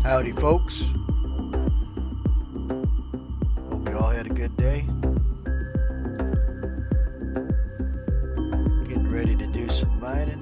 Howdy, folks. Hope you all had a good day. Getting ready to do some mining.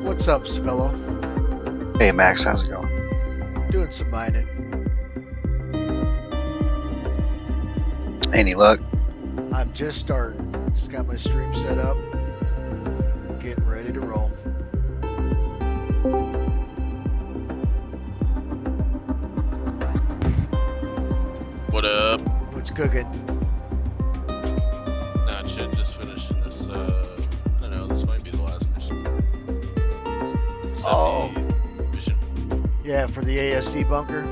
What's up, Spello? Hey Max, how's it going? Doing some mining. Any luck? I'm just starting. Just got my stream set up. Getting ready to roll. What up? What's cooking? Not shit, just finishing this, I don't know, this might be the last mission. Oh. Mission. Yeah, for the ASD bunker.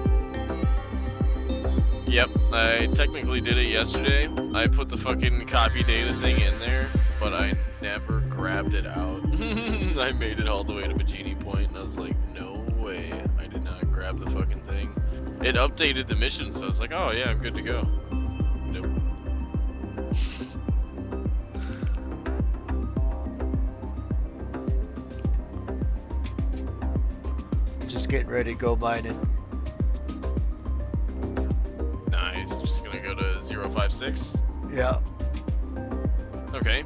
Yep, I technically did it yesterday. I put the fucking copy data thing in there, but I never grabbed it out. I made it all the way to Bikini Point, and I was like, no way, I did not grab the fucking thing. It updated the mission, so I was like, oh yeah, I'm good to go. Nope. Just getting ready to go mining. Nice, just gonna go to 056? Yeah. Okay.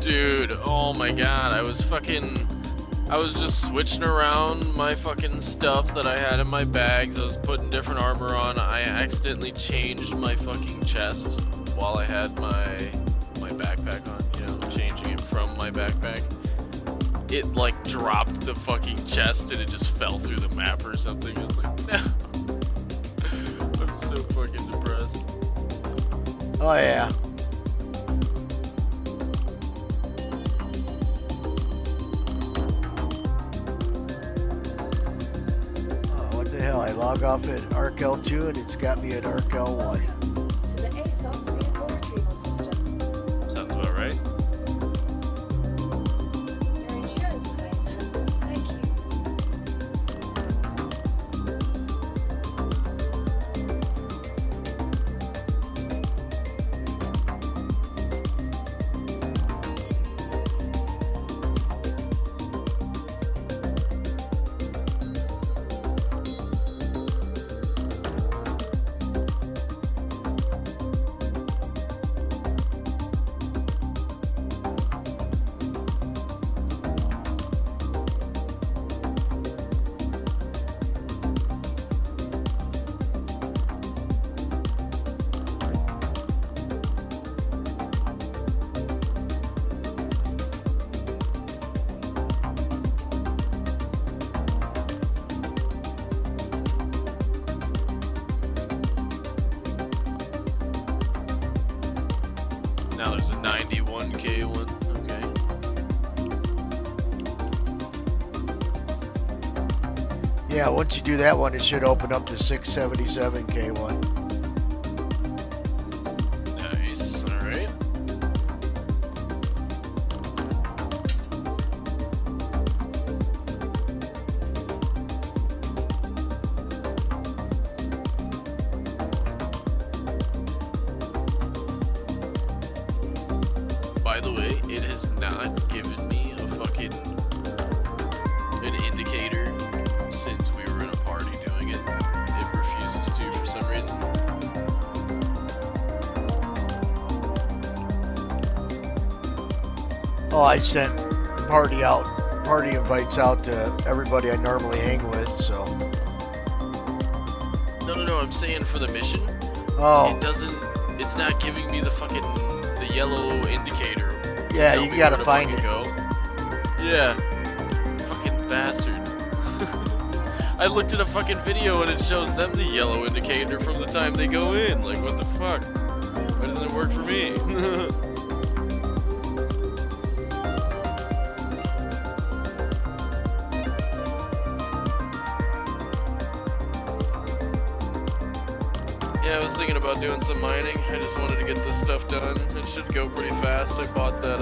Dude, oh my god, I was just switching around my fucking stuff that I had in my bags. I was putting different armor on. I accidentally changed my fucking chest while I had my backpack on, you know, changing it from my backpack. It like dropped the fucking chest and it just fell through the map or something. I was like, no. I'm so fucking depressed. Oh yeah. Oh, what the hell? I log off at ArcL2 and it's got me at ArcL1. To the ASOP vehicle retrieval system. Sounds about right. Your insurance claim has been thank you. Now there's a 91K one. Okay. Yeah, once you do that one, it should open up the 677K one. Nice. Alright. By the way, it has not given me a fucking an indicator since we were in a party doing it. It refuses to for some reason. Oh, I sent party invites out to everybody I normally hang with, so. No, I'm saying for the mission. Oh. It's not giving me the fucking, the yellow indicator. Yeah, Tell you me gotta where to find fucking it. go. Yeah. Fucking bastard. I looked at a fucking video and it shows them the yellow indicator from the time they go in. Like, what the fuck? Why doesn't it work for me? Yeah, I was thinking about doing some mining. I just wanted to get this stuff done. It should go pretty fast. I bought that,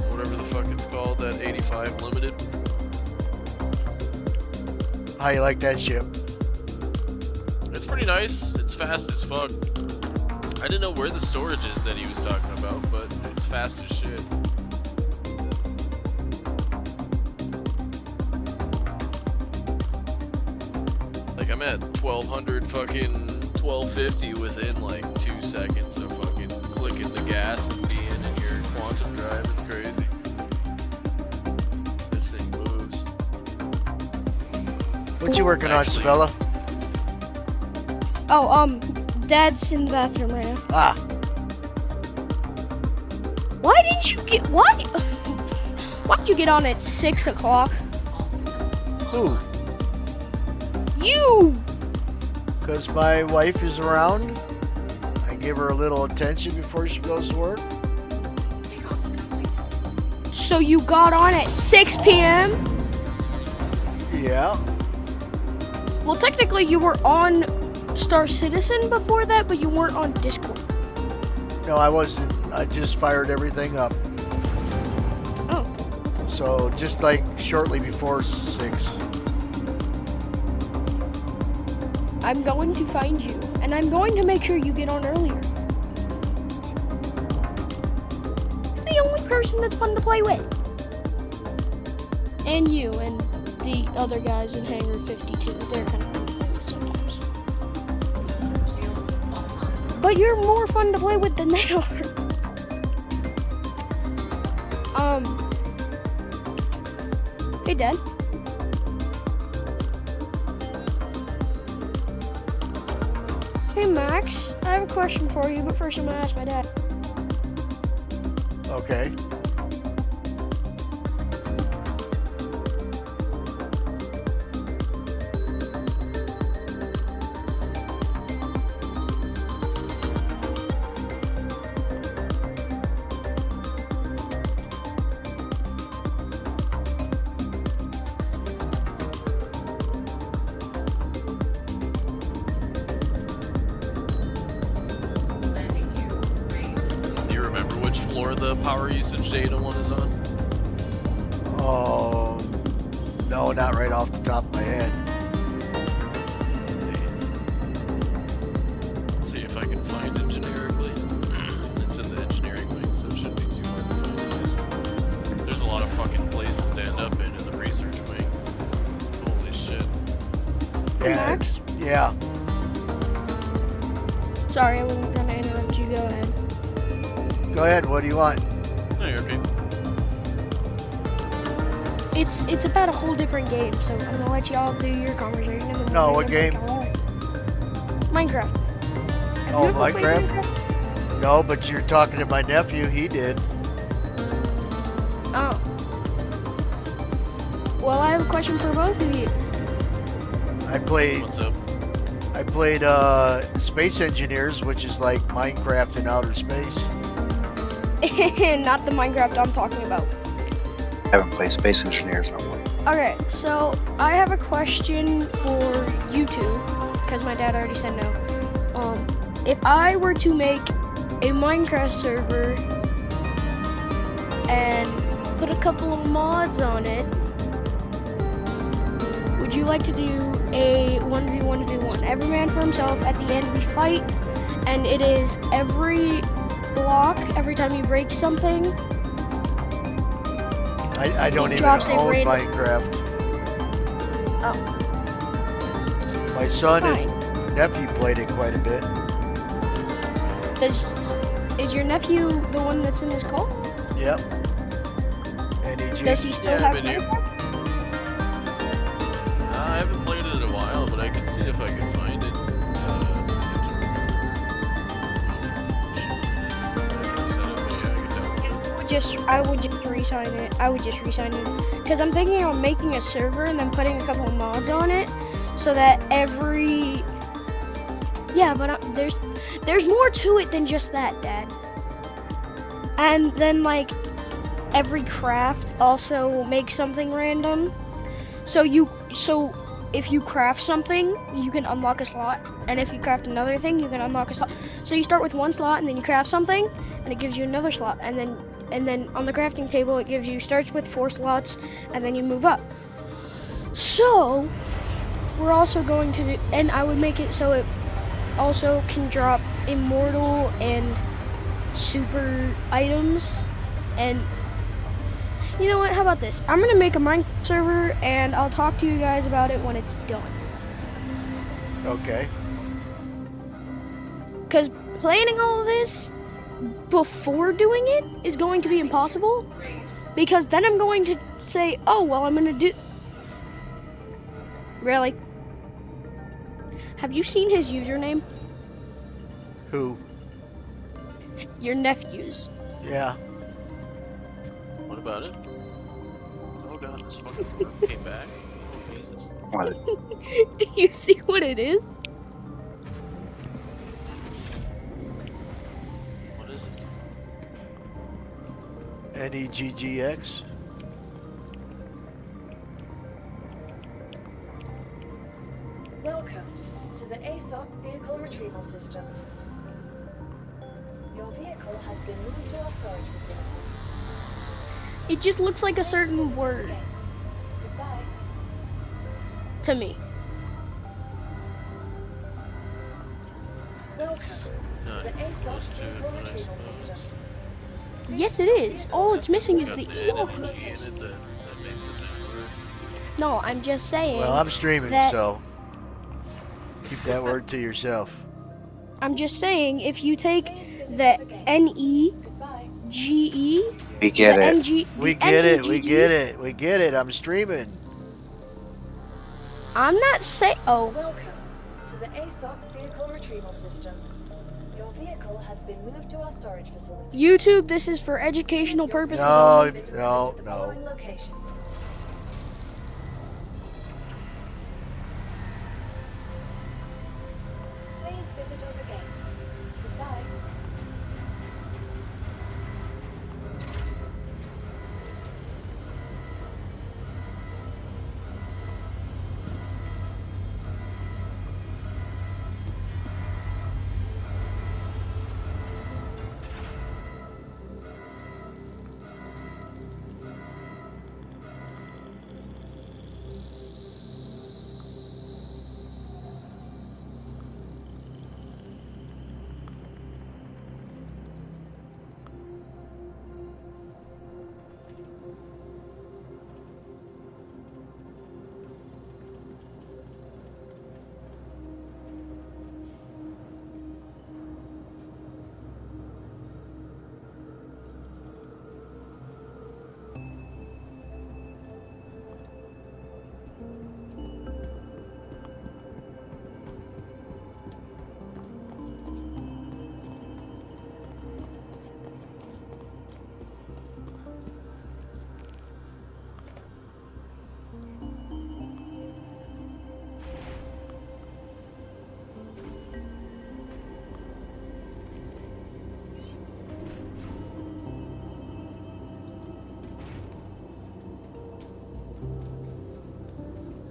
whatever the fuck it's called, that 85 limited. How you like that ship? It's pretty nice. It's fast as fuck. I didn't know where the storage is that he was talking about, but it's fast as shit. Like, I'm at 1200 fucking 1250 within like 2 seconds of fucking clicking the gas and being in your quantum drive. It's crazy. This thing moves. What you working on, Actually- Sabella? Oh, Dad's in the bathroom right now. Ah, Why didn't you get, why'd you get on at 6 o'clock? who? You! Because my wife is around. I give her a little attention before she goes to work. So you got on at 6 p.m.? Yeah. Well, technically you were on Star Citizen before that, but you weren't on Discord. No, I wasn't. I just fired everything up. Oh. So just like shortly before 6. I'm going to find you, and I'm going to make sure you get on earlier. It's the only person that's fun to play with. And you, and the other guys in Hangar 52. They're kind of fun to play with sometimes. But you're more fun to play with than they are. Hey, Dad. Hey, Max. I have a question for you, but first I'm gonna ask my dad. Okay. Do you remember which floor the power usage data one is on? Oh, no, not right off the top of my head. Let's see if I can find it generically. It's in the engineering wing, so it shouldn't be too hard to find this. There's a lot of fucking places to end up in the research wing. Holy shit. Yeah. Max? Yeah. Sorry, I wasn't gonna interrupt you. Go ahead. Go ahead. What do you want? No, you're okay. It's about a whole different game, so I'm gonna let y'all do your conversation. And then No, we'll what get game? back on. Minecraft. Have Oh, you ever played Minecraft? No, but you're talking to my nephew. He did. Oh. Well, I have a question for both of you. I played. What's up? I played Space Engineers, which is like Minecraft in outer space. Not the Minecraft I'm talking about. I haven't played Space Engineers in a while. Okay, so I have a question for you two, because my dad already said no. If I were to make a Minecraft server and put a couple of mods on it, would you like to do a 1v1v1? Every man for himself. At the end we fight, and it is every block, every time you break something. I don't It even drops a own random- Minecraft. Oh, My son fine. and nephew played it quite a bit. Is your nephew the one that's in this call? Yep. NEG. Does he still Yeah, have I do. Minecraft? I haven't played it in a while, but I can see if I can find it. I would just re-sign it. I would just re-sign it. Because I'm thinking of making a server and then putting a couple of mods on it so that every... Yeah, but there's more to it than just that, Dad. And then, like, every craft also makes something random. So if you craft something, you can unlock a slot. And if you craft another thing, you can unlock a slot. So you start with one slot and then you craft something and it gives you another slot. And then on the crafting table, it starts with 4 slots and then you move up. So we're also going to do, and I would make it so it also can drop immortal and super items. And you know what, how about this? I'm gonna make a Minecraft server and I'll talk to you guys about it when it's done. Okay. Because planning all of this before doing it is going to be impossible. Because then I'm going to say, oh, well, I'm gonna do... Really? Have you seen his username? Who? Your nephew's. Yeah. What about it? Oh god, this fucking came back. Oh Jesus. What? Do you see what it is? What is it? NEGGX. Welcome to the ASOC Vehicle Retrieval System. Your vehicle has been moved to our storage facility. It just looks like a Please certain visit us word again. Goodbye. to me. Welcome No, to the it ASOC goes to Vehicle it, I Retrieval suppose. System. Yes, it is. All it's missing is Got the the E. energy in it that makes it that word. No, I'm just saying. Well, I'm streaming, that- so keep that word to yourself. I'm just saying, if you take Please visit the us again. Goodbye. NEGE, We get the it. NG, We the get it. We NEGE, get it. We get it. I'm streaming. I'm not saying. Oh, Welcome to the ASOC Vehicle Retrieval System. Your vehicle has been moved to our storage facility. YouTube, this is for educational purposes. No, only. Has been directed no, to the no. following location. Please visit us again. Goodbye.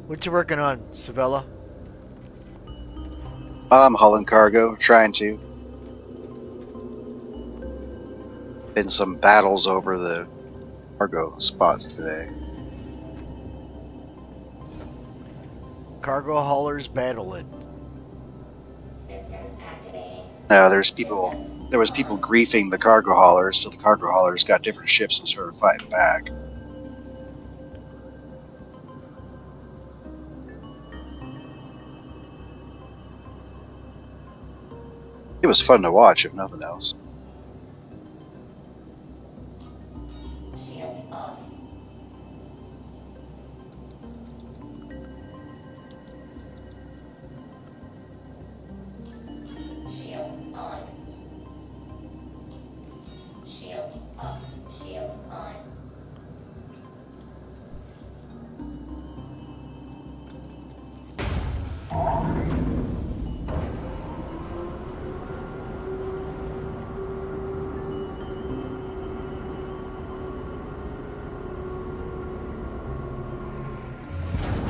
What you working on, Savella? I'm hauling cargo, trying to. Been some battles over the cargo spots today. Cargo haulers battling. Systems activating. There was people griefing the cargo haulers, so the cargo haulers got different ships and started fighting back. It was fun to watch, if nothing else. Shields off. Shields on. Shields up. Shields on.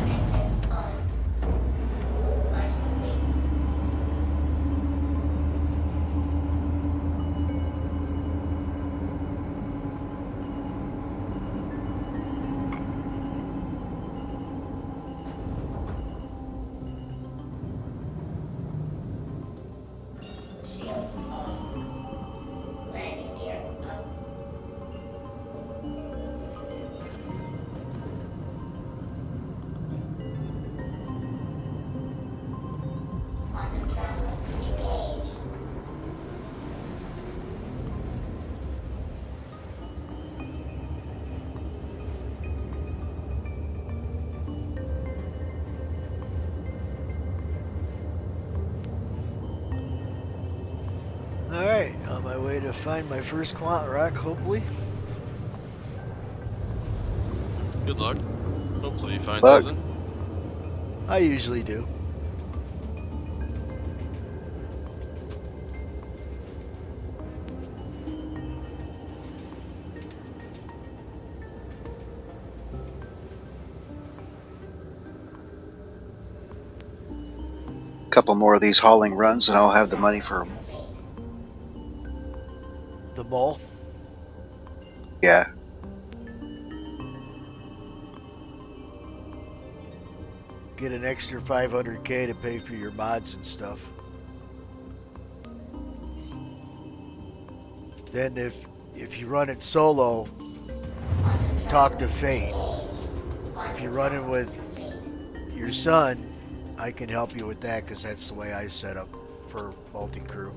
Engines on. Launch complete. Shields off. Landing gear up. Quantum traveler engaged. Alright, on my way to find my first Quant rock, hopefully. Good luck. Hopefully you find Luck. something. I usually do. A couple more of these hauling runs and I'll have the money for them. The mall. Yeah. Get an extra 500k to pay for your mods and stuff. Then if you run it solo, talk to Fate. If you're running with your son, I can help you with that because that's the way I set up for multi-crew.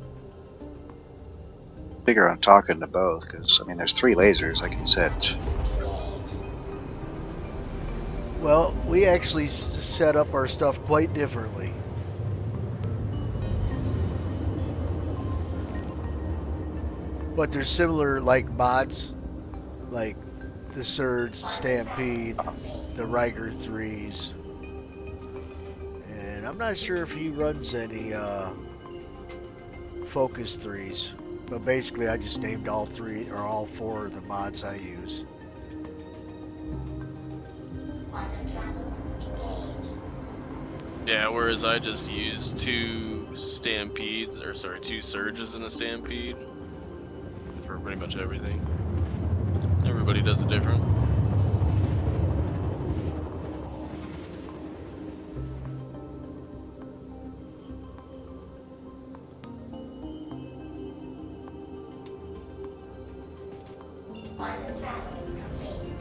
Figure on talking to both, because, I mean, there's 3 lasers I can set. Well, we actually set up our stuff quite differently. But there's similar like mods, like the Surge, the Stampede, the Riker 3s. And I'm not sure if he runs any Focus 3s. But basically I just named all 3 or all 4 of the mods I use. Quantum traveler engaged. Yeah, whereas I just use 2 stampedes, or sorry, 2 surges in a stampede for pretty much everything. Everybody does it different. Quantum traveler complete.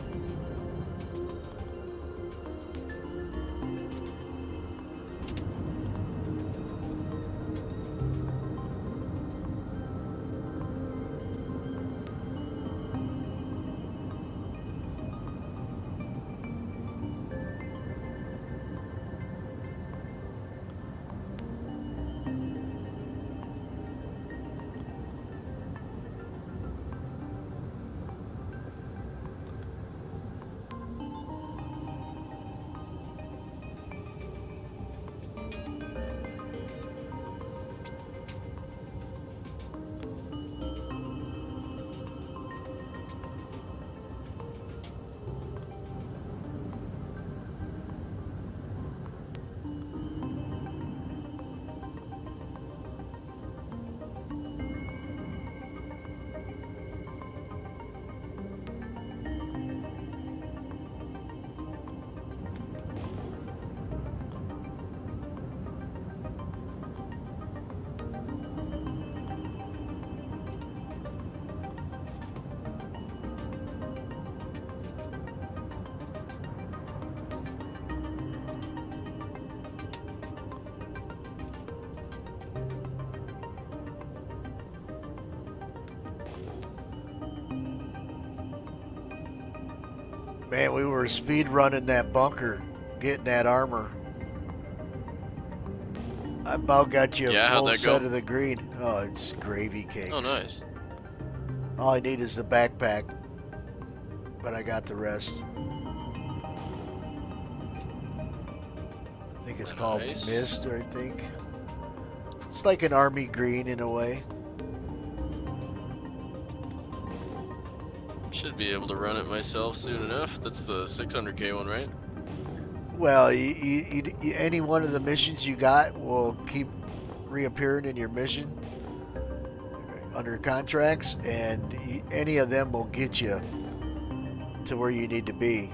Man, we were speed running that bunker, getting that armor. I about got you a Yeah, how'd full that go? set of the green. Oh, it's gravy cakes. Oh, nice. All I need is the backpack, but I got the rest. I think it's called Nice. Mist, I think. It's like an army green in a way. Should be able to run it myself soon enough. That's the 600k one, right? Well, any one of the missions you got will keep reappearing in your mission under contracts, and any of them will get you to where you need to be.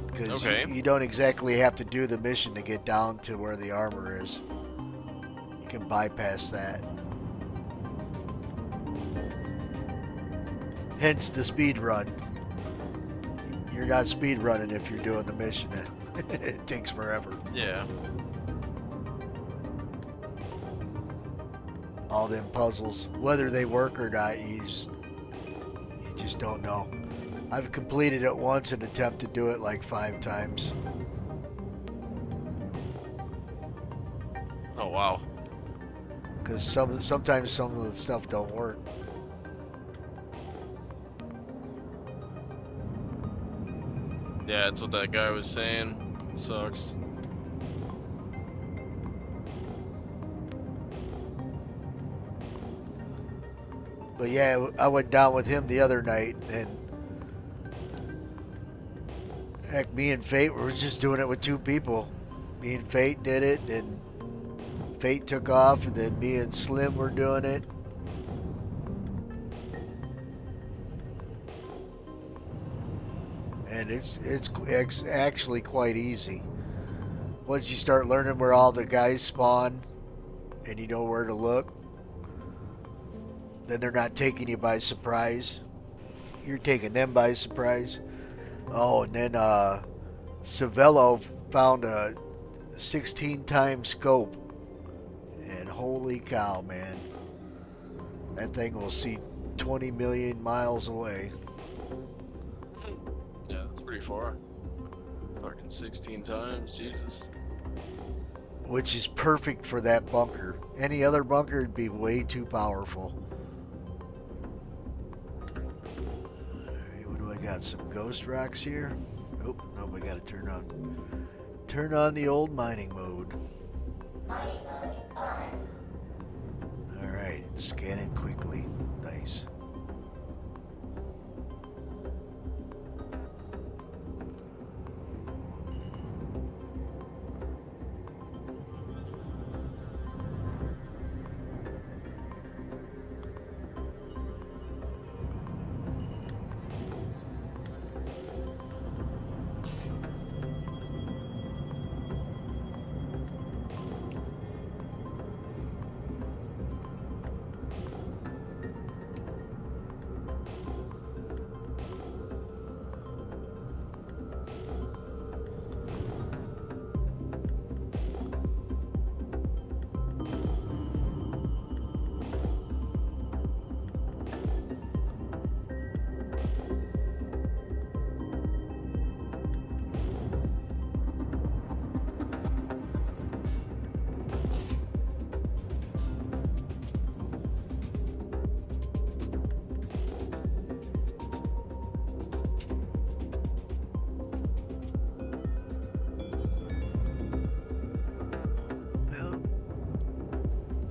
Because Okay. you don't exactly have to do the mission to get down to where the armor is. You can bypass that. Hence the speed run. You're not speed running if you're doing the mission. It takes forever. Yeah. All them puzzles, whether they work or not, you just don't know. I've completed it once and attempted to do it like 5 times. Oh, wow. Because sometimes some of the stuff don't work. Yeah, that's what that guy was saying. It sucks. But yeah, I went down with him the other night, and heck, me and Fate were just doing it with 2 people. Me and Fate did it, and Fate took off, and then me and Slim were doing it. And it's actually quite easy. Once you start learning where all the guys spawn, and you know where to look, then they're not taking you by surprise. You're taking them by surprise. Oh, and then Savello found a 16-time scope. And holy cow, man. That thing will see 20 million miles away. Yeah, that's pretty far. Fucking 16 times, Jesus. Which is perfect for that bunker. Any other bunker would be way too powerful. What do I got? Some ghost rocks here? Nope, I gotta turn on the old mining mode. Mining mode on. Alright, scan it quickly. Nice.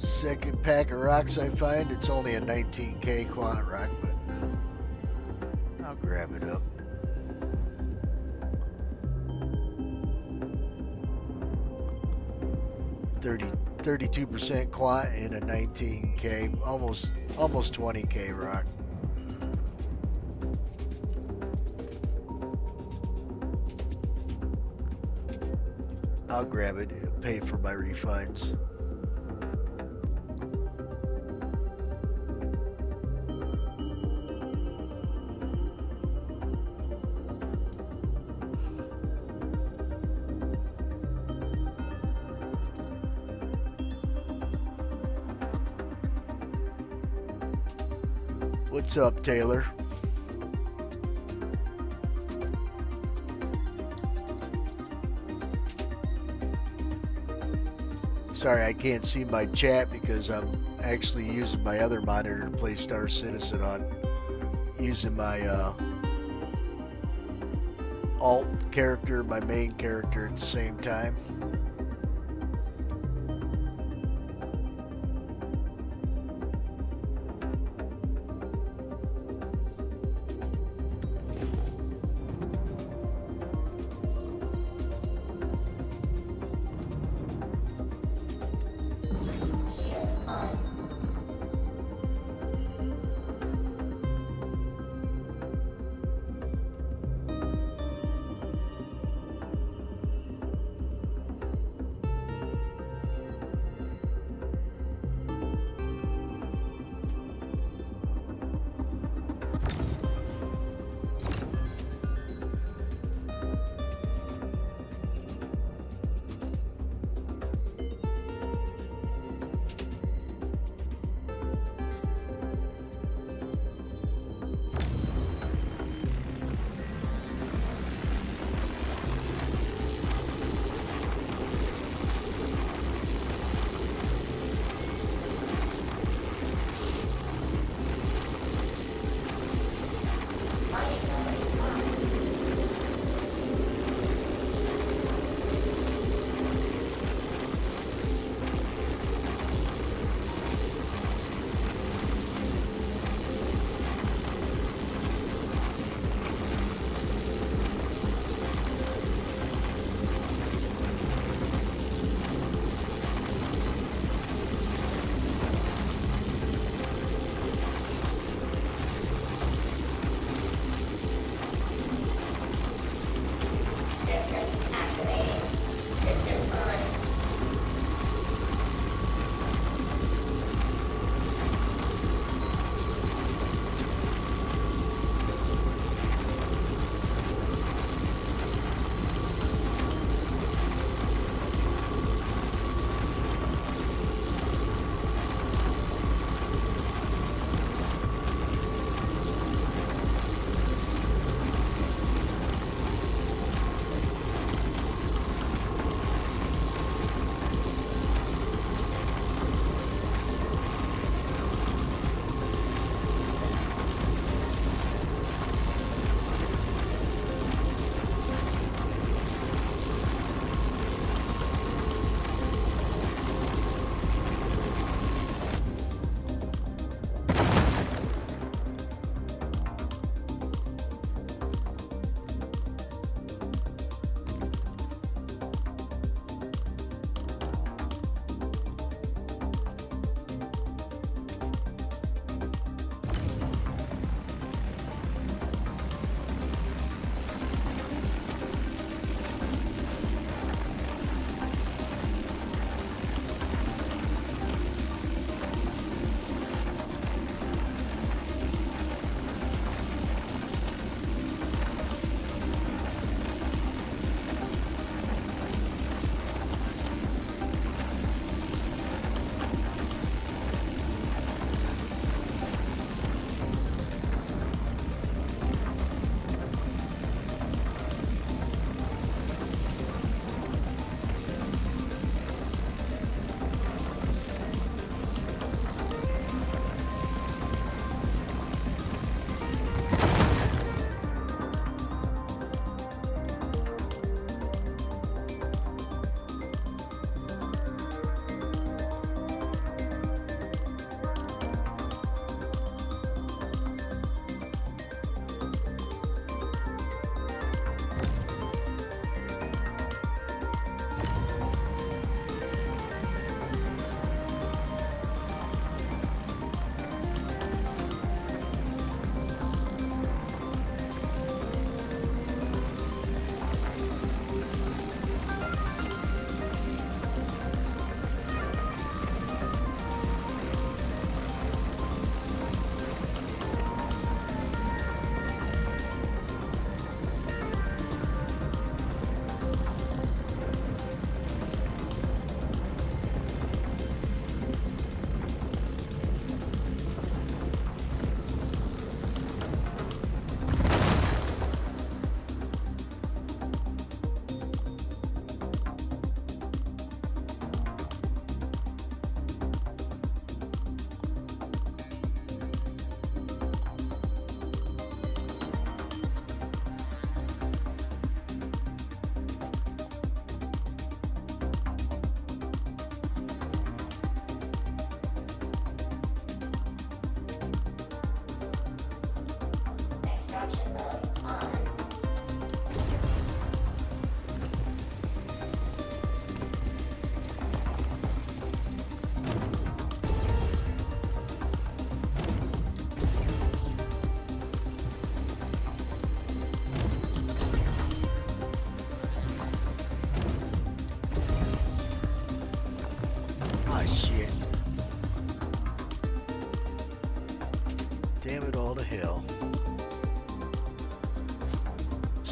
Second pack of rocks I find, it's only a 19k Quant rock, but I'll grab it up. $30 32% Quant in a 19k, almost 20k rock. I'll grab it, pay for my refunds. What's up, Taylor? Sorry, I can't see my chat because I'm actually using my other monitor to play Star Citizen on. Using my alt character, my main character at the same time. Shields on.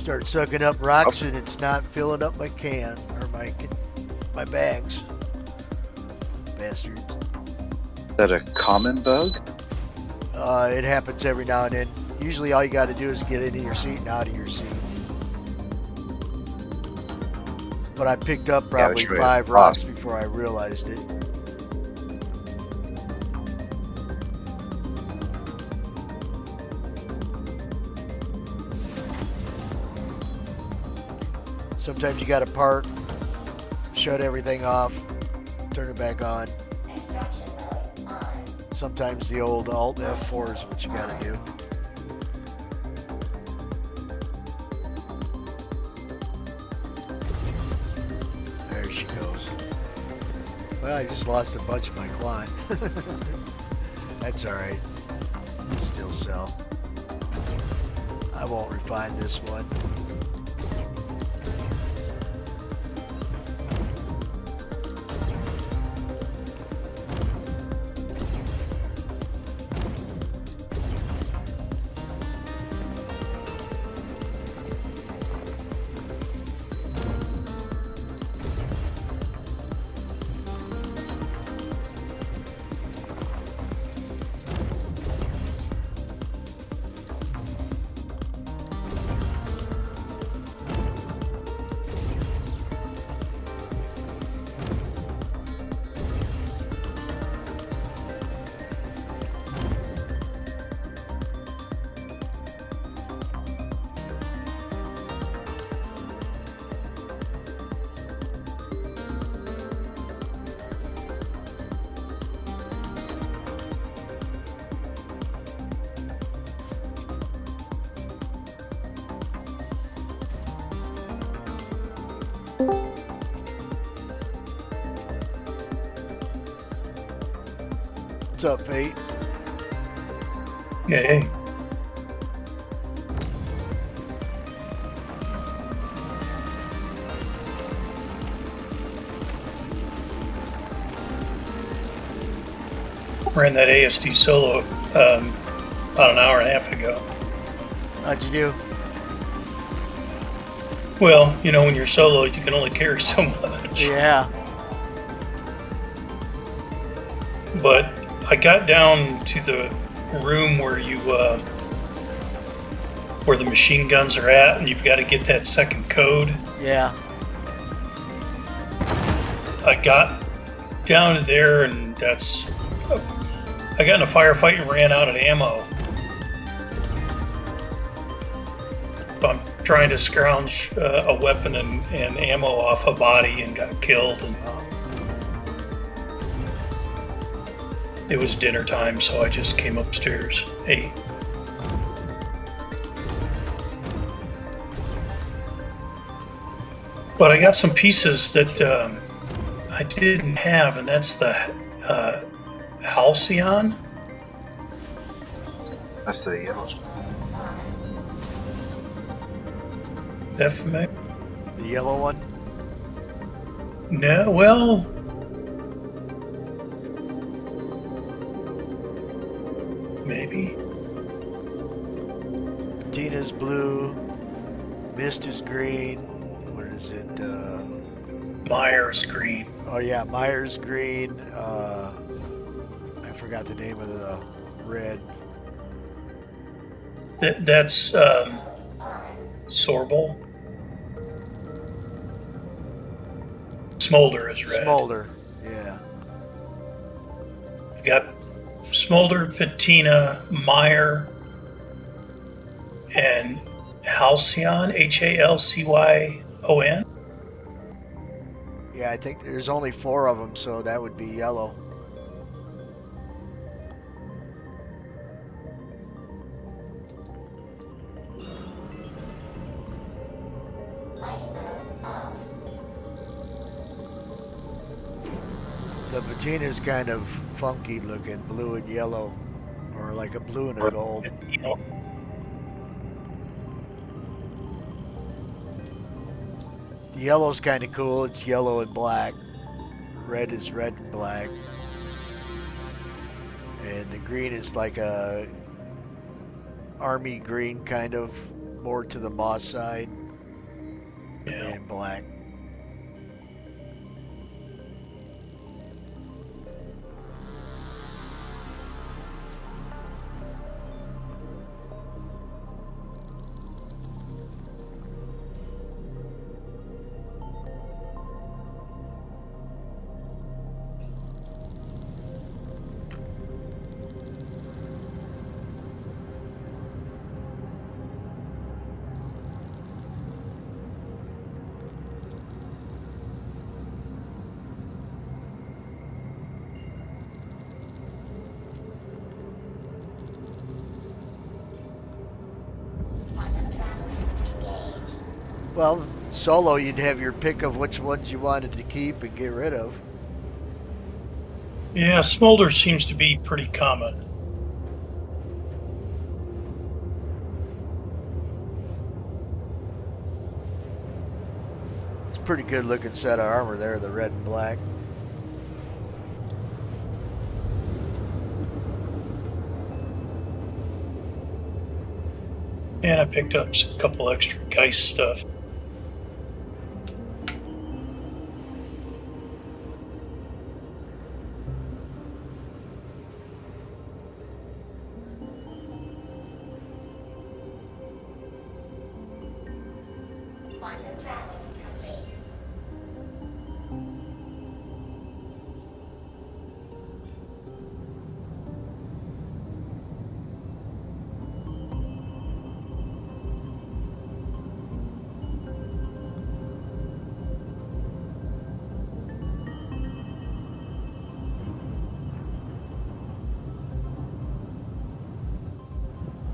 Start sucking up rocks and it's not filling up my can or my bags. Bastards. Is that a common bug? It happens every now and then. Usually all you got to do is get into your seat and out of your seat. But I picked up probably sure, 5 rocks before I realized it. Sometimes you got to park, shut everything off, turn it back on. Extraction mode on. Sometimes the old Alt F4 is what you got to do. There she goes. Well, I just lost a bunch of my Quant. That's alright. Still sell. I won't refine this one. What's up, Fate? Yeah, hey. Ran that ASD solo about an hour and a half ago. How'd you do? Well, you know, when you're solo, you can only carry so much. Yeah. But I got down to the room where where the machine guns are at, and you've got to get that second code. Yeah. I got down to there, and I got in a firefight and ran out of ammo. So I'm trying to scrounge a weapon and ammo off a body and got killed. And it was dinner time, so I just came upstairs. Hey. But I got some pieces that I didn't have, and that's the Halcyon. That's the yellow. That familiar? The yellow one? No, well, maybe. Tina's blue. Mist is green. What is it? Myers green. Oh yeah, Myers green. I forgot the name of the red. That's Sorbel. Smolder is red. Smolder. Yeah. You got Smolder, Patina, Meyer, and Halcyon, Halcyon. Yeah, I think there's only 4 of them, so that would be yellow. The patina's kind of funky looking, blue and yellow, or like a blue and a gold. The yellow's kind of cool. It's yellow and black. Red is red and black. And the green is like a army green, kind of more to the moss side. The Yeah. red and black. Quantum travel engaged. Well, solo, you'd have your pick of which ones you wanted to keep and get rid of. Yeah, smolder seems to be pretty common. It's a pretty good looking set of armor there, the red and black. And I picked up a couple extra Geist stuff. Quantum travel complete.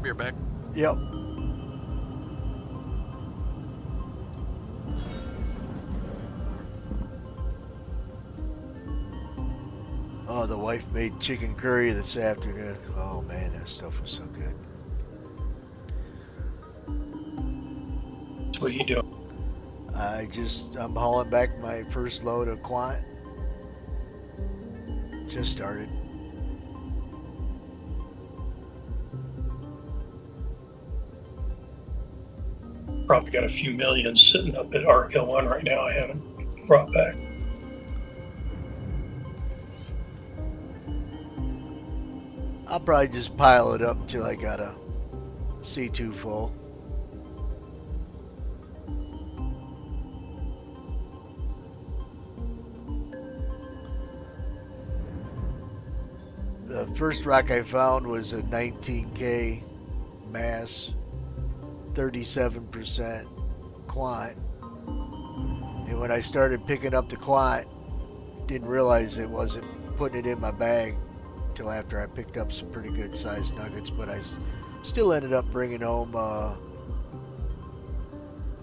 You're back. Yep. Oh, the wife made chicken curry this afternoon. Oh man, that stuff was so good. So what are you doing? I'm hauling back my first load of Quant. Just started. Probably got a few million sitting up at Arco 1 right now I haven't brought back. I'll probably just pile it up till I got a C2 full. The first rock I found was a 19K mass, 37% Quant. And when I started picking up the Quant, didn't realize it wasn't putting it in my bag till after I picked up some pretty good sized nuggets, but I still ended up bringing home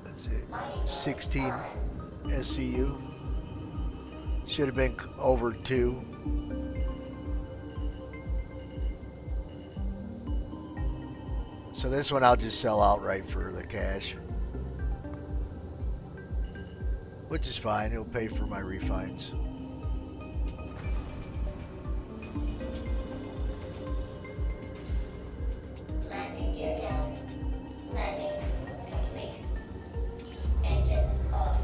let's see, 16 SCU. Should have been over 2. So this one I'll just sell outright for the cash, which is fine. It'll pay for my refines. Landing gear down. Landing complete. Engines off.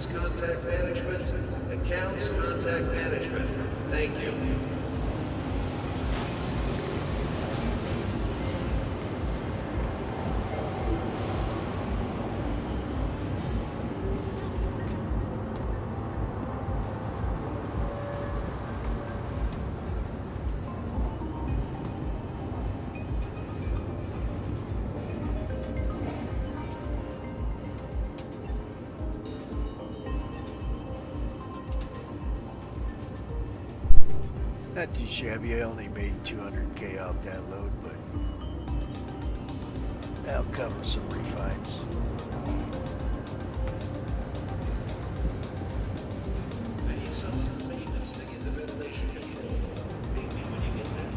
Facilities contact management, accounts contact management. Thank you. Not too shabby. I only made 200K off that load, but that'll cover some refines. I need some maintenance to get the ventilation control. Ping me when you get there.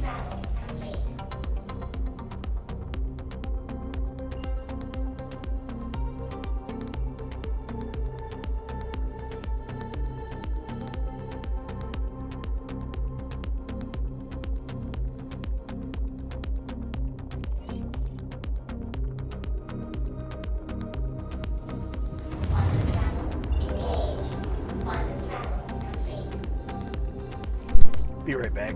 travel complete. Quantum travel engaged. Quantum travel complete. Be right back.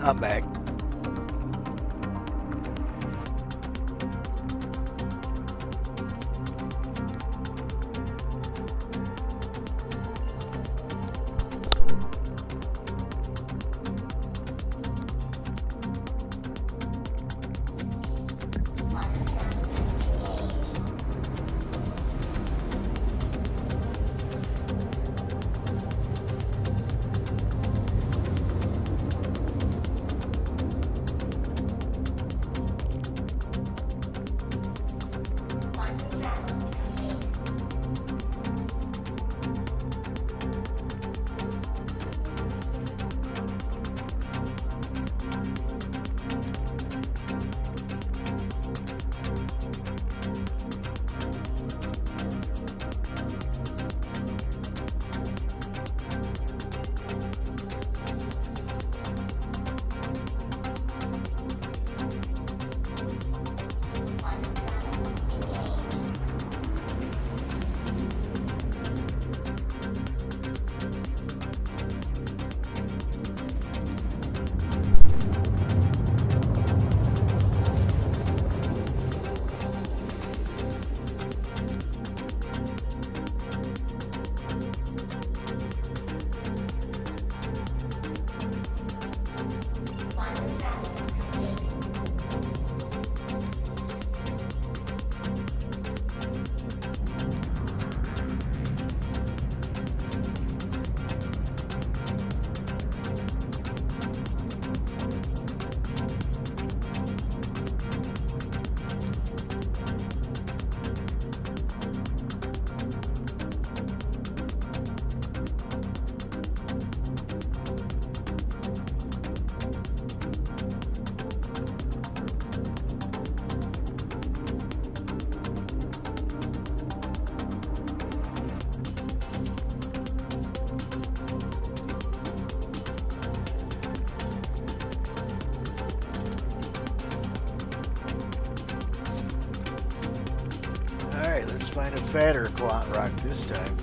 I'm back. must find a fatter Quant rock this time.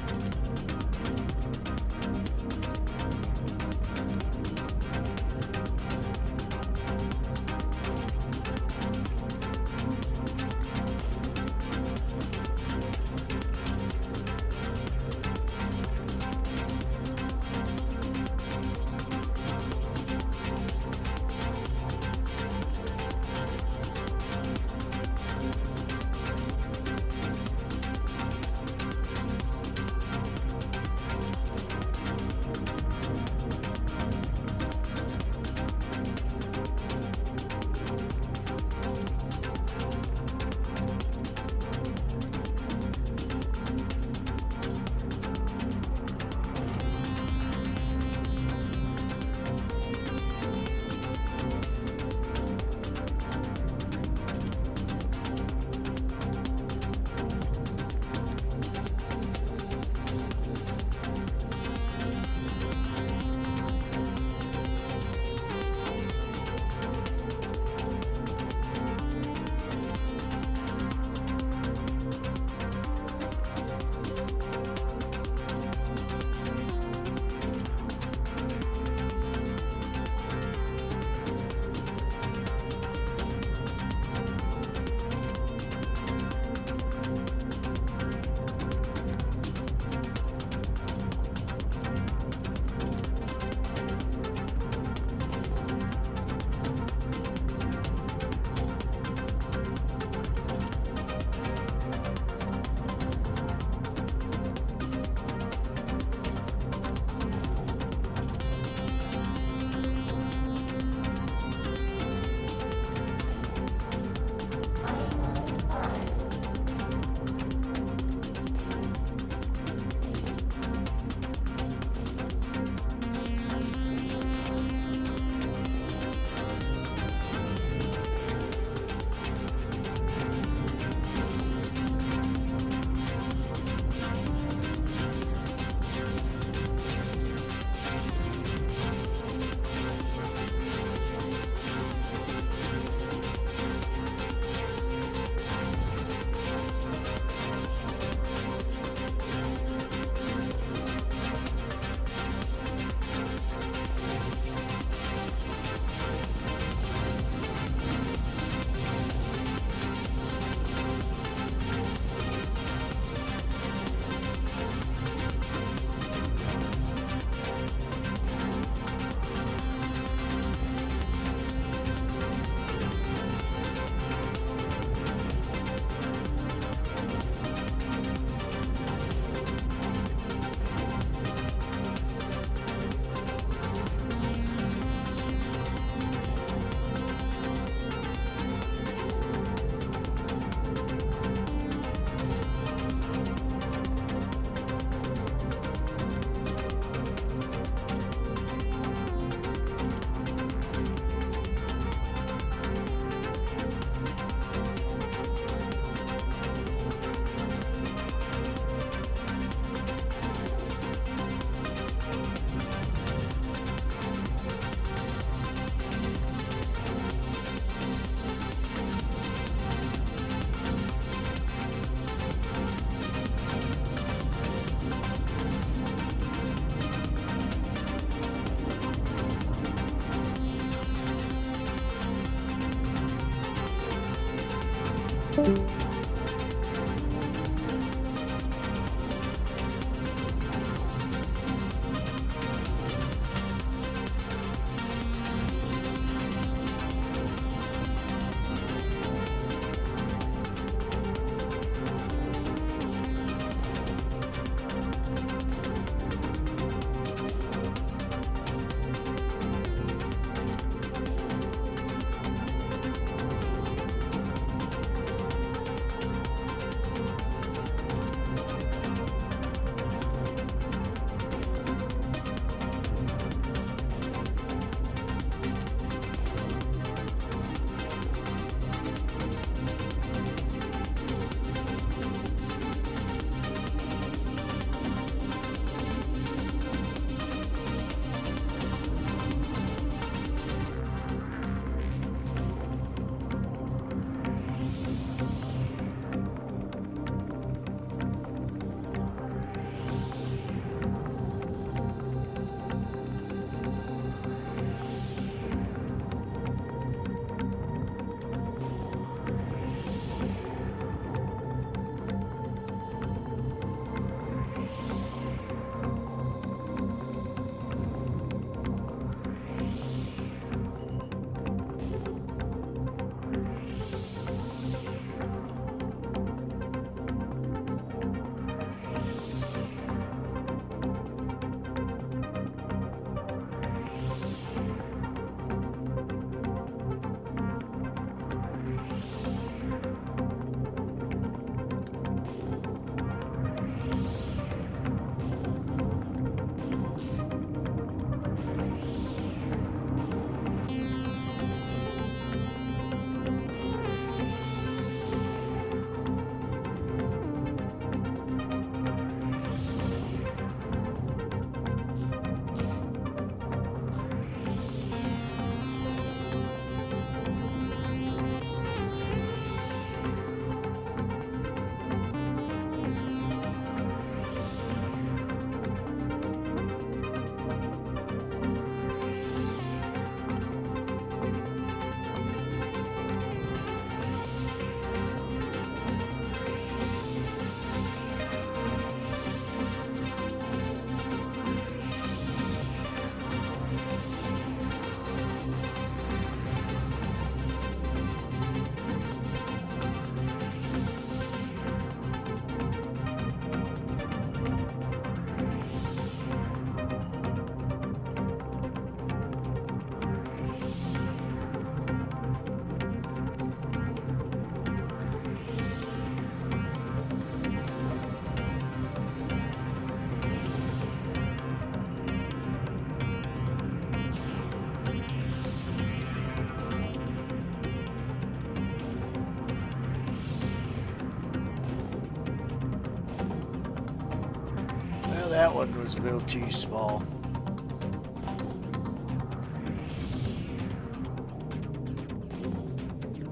one was a little too small.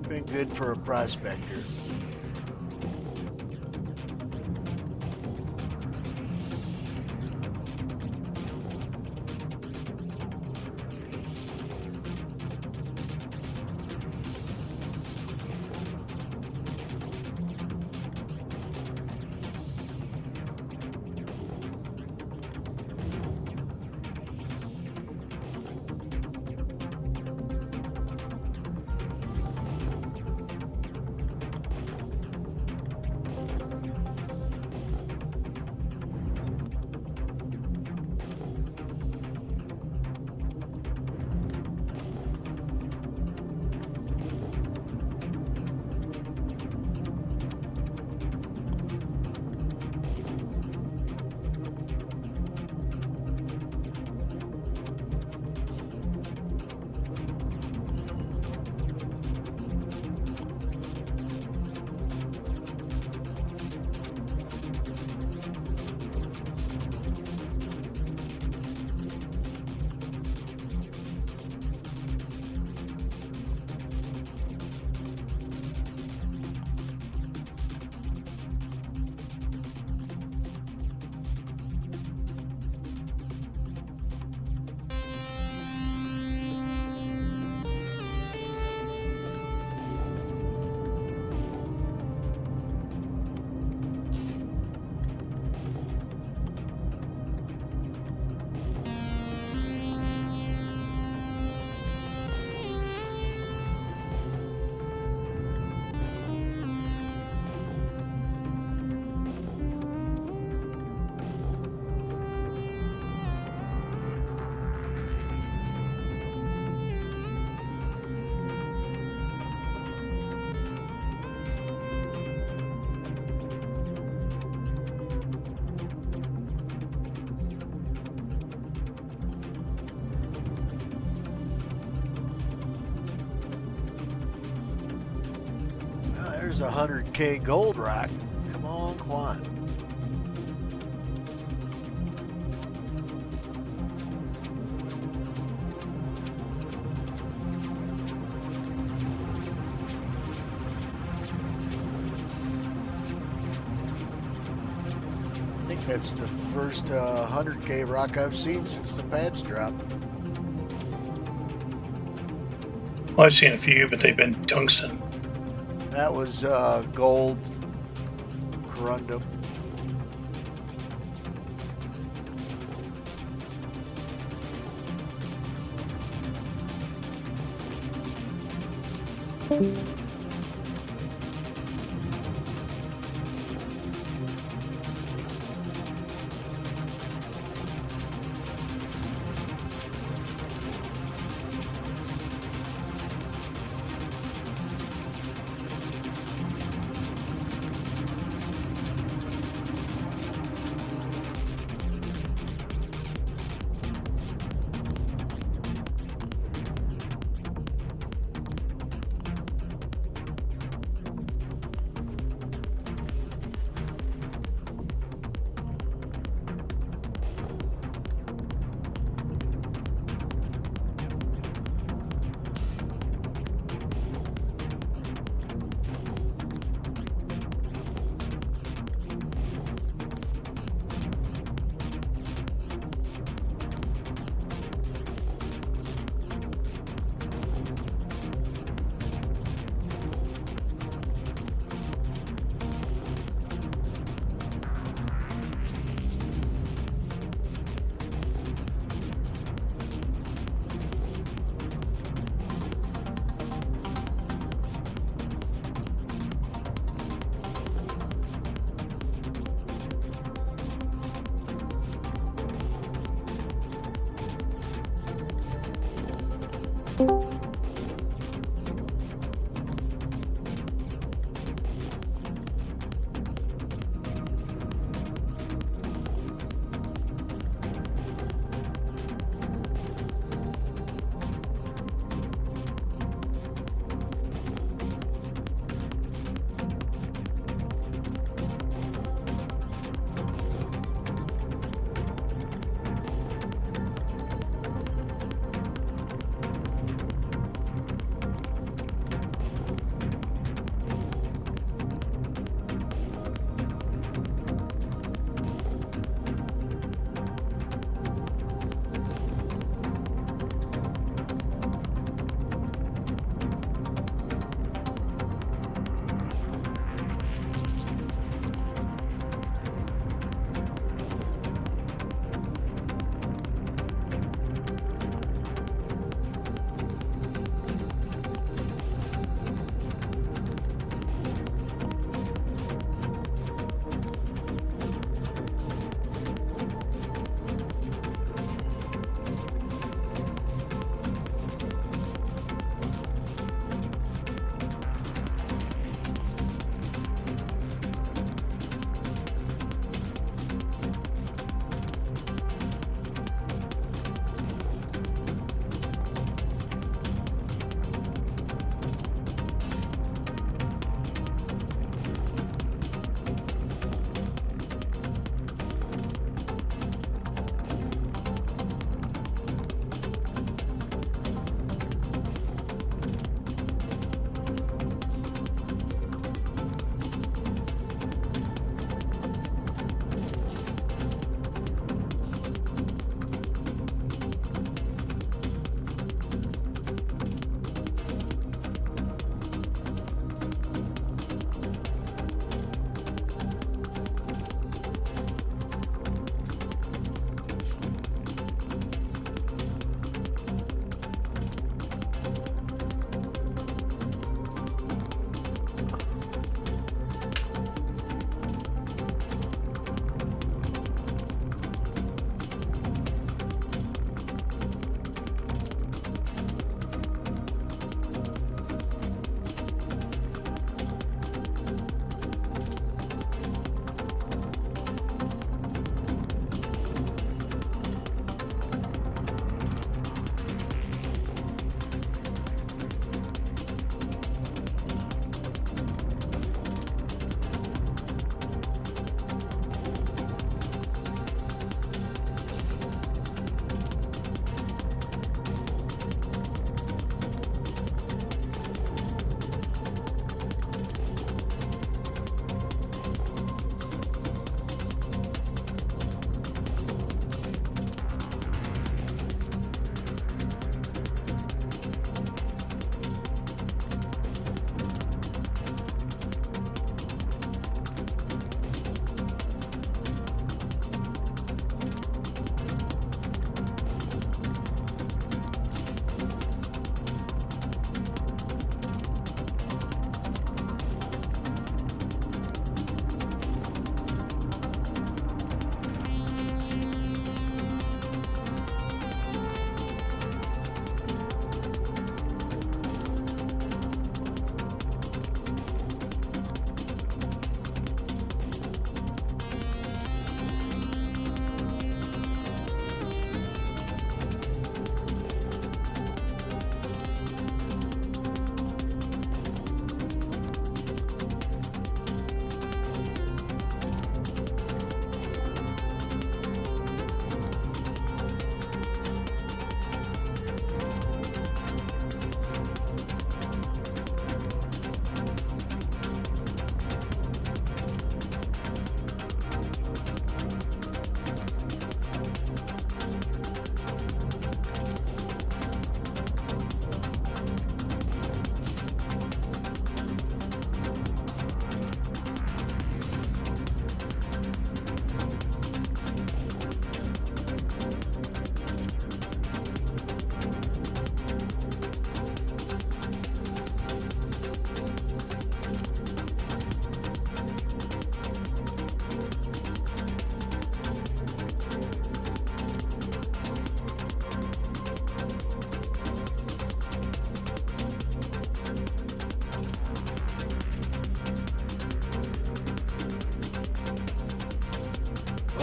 Been good for a prospector. There's a 100K gold rock. Come on, Quant. I think that's the first 100K rock I've seen since the pads dropped. Well, I've seen a few, but they've been tungsten. That was gold corundum.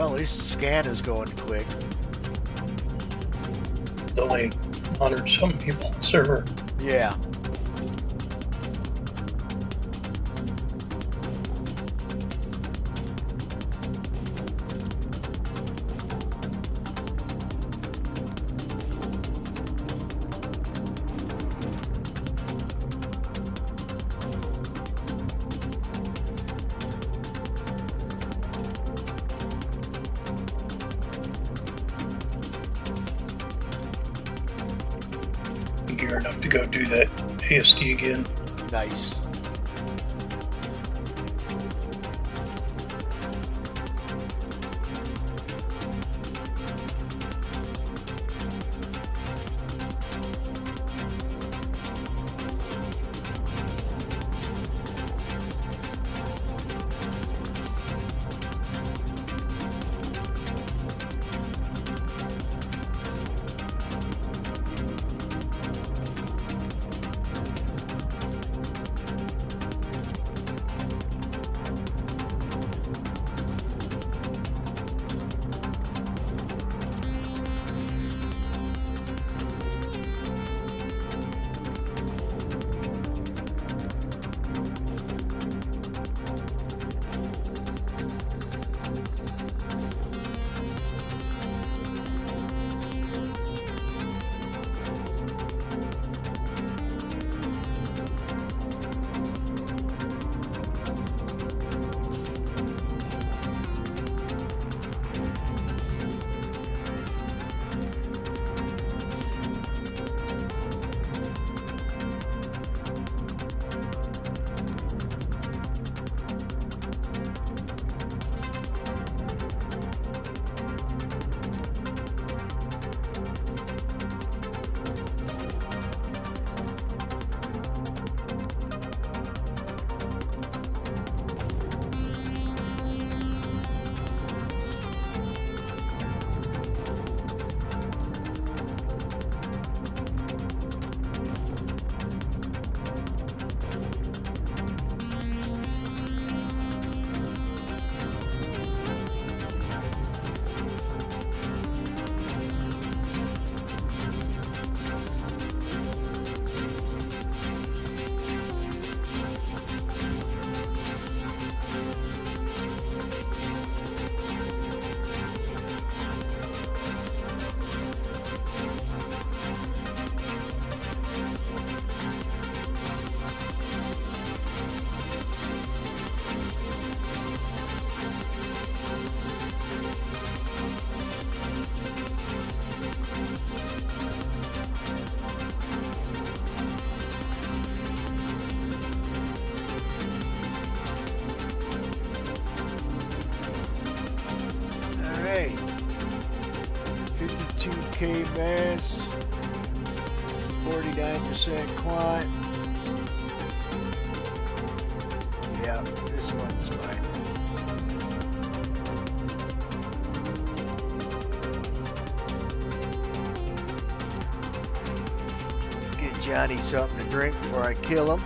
Well, at least the scan is going quick. Only 100 some people on the server. Yeah. Gearing up to go do that ASD again. Nice. Alright. 52K mass. 49% quant. Yeah, this one's mine. Get Johnny something to drink before I kill him.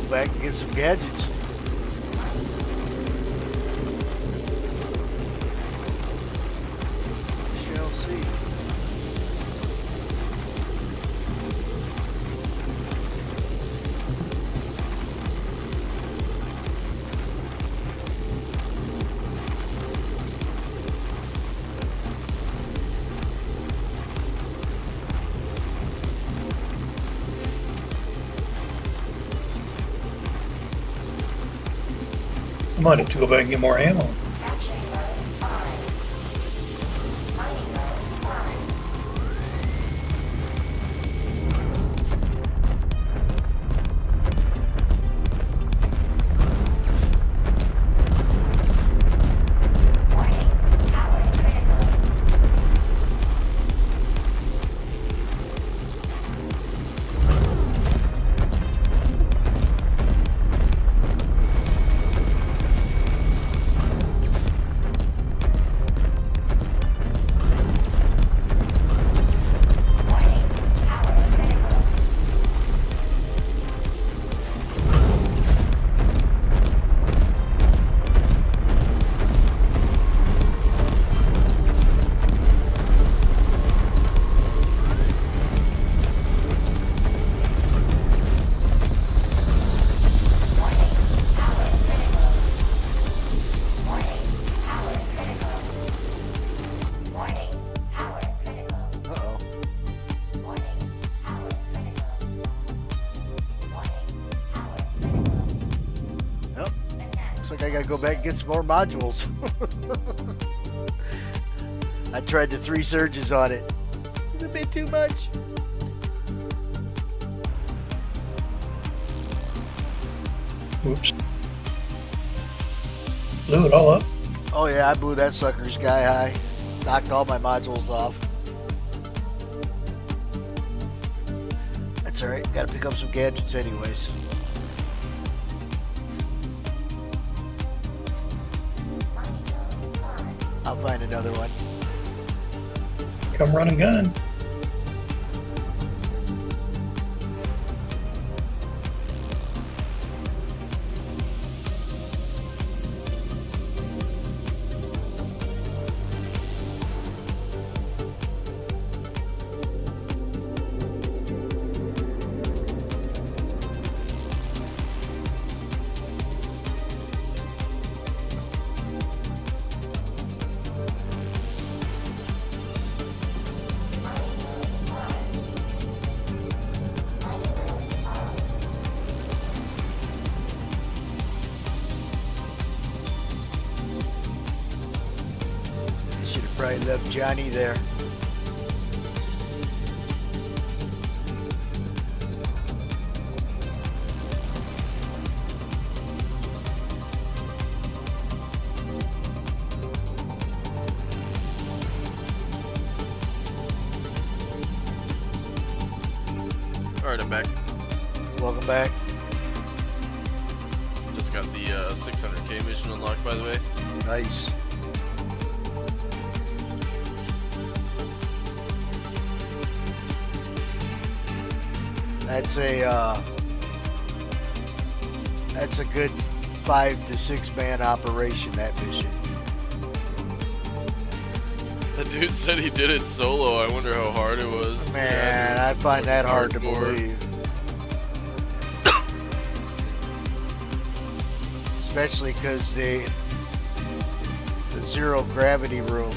back and get some gadgets. Shall see. I might have to go back and get more ammo. Fracturing mode on. Mining mode on. Warning, power critical. Warning, power critical. Warning, power critical. Warning, power critical. Warning, power critical. Uh-oh. Warning, power critical. Warning, power critical. Yep. Attack. Looks like I gotta go back and get some more modules. I tried the 3 surges on it. It's a bit too much. Oops. Blew it all up. Oh yeah, I blew that sucker sky high. Knocked all my modules off. That's alright, gotta pick up some gadgets anyways. Mining mode on. I'll find another one. Come run and gun. Should have probably left Johnny there. Alright, I'm back. Welcome back. Just got the 600k mission unlocked, by the way. Nice. That's a good 5 to 6 man operation, that mission. The dude said he did it solo. I wonder how hard it was. Man, Yeah, I find that hard to hardcore. believe. Especially because the zero gravity room,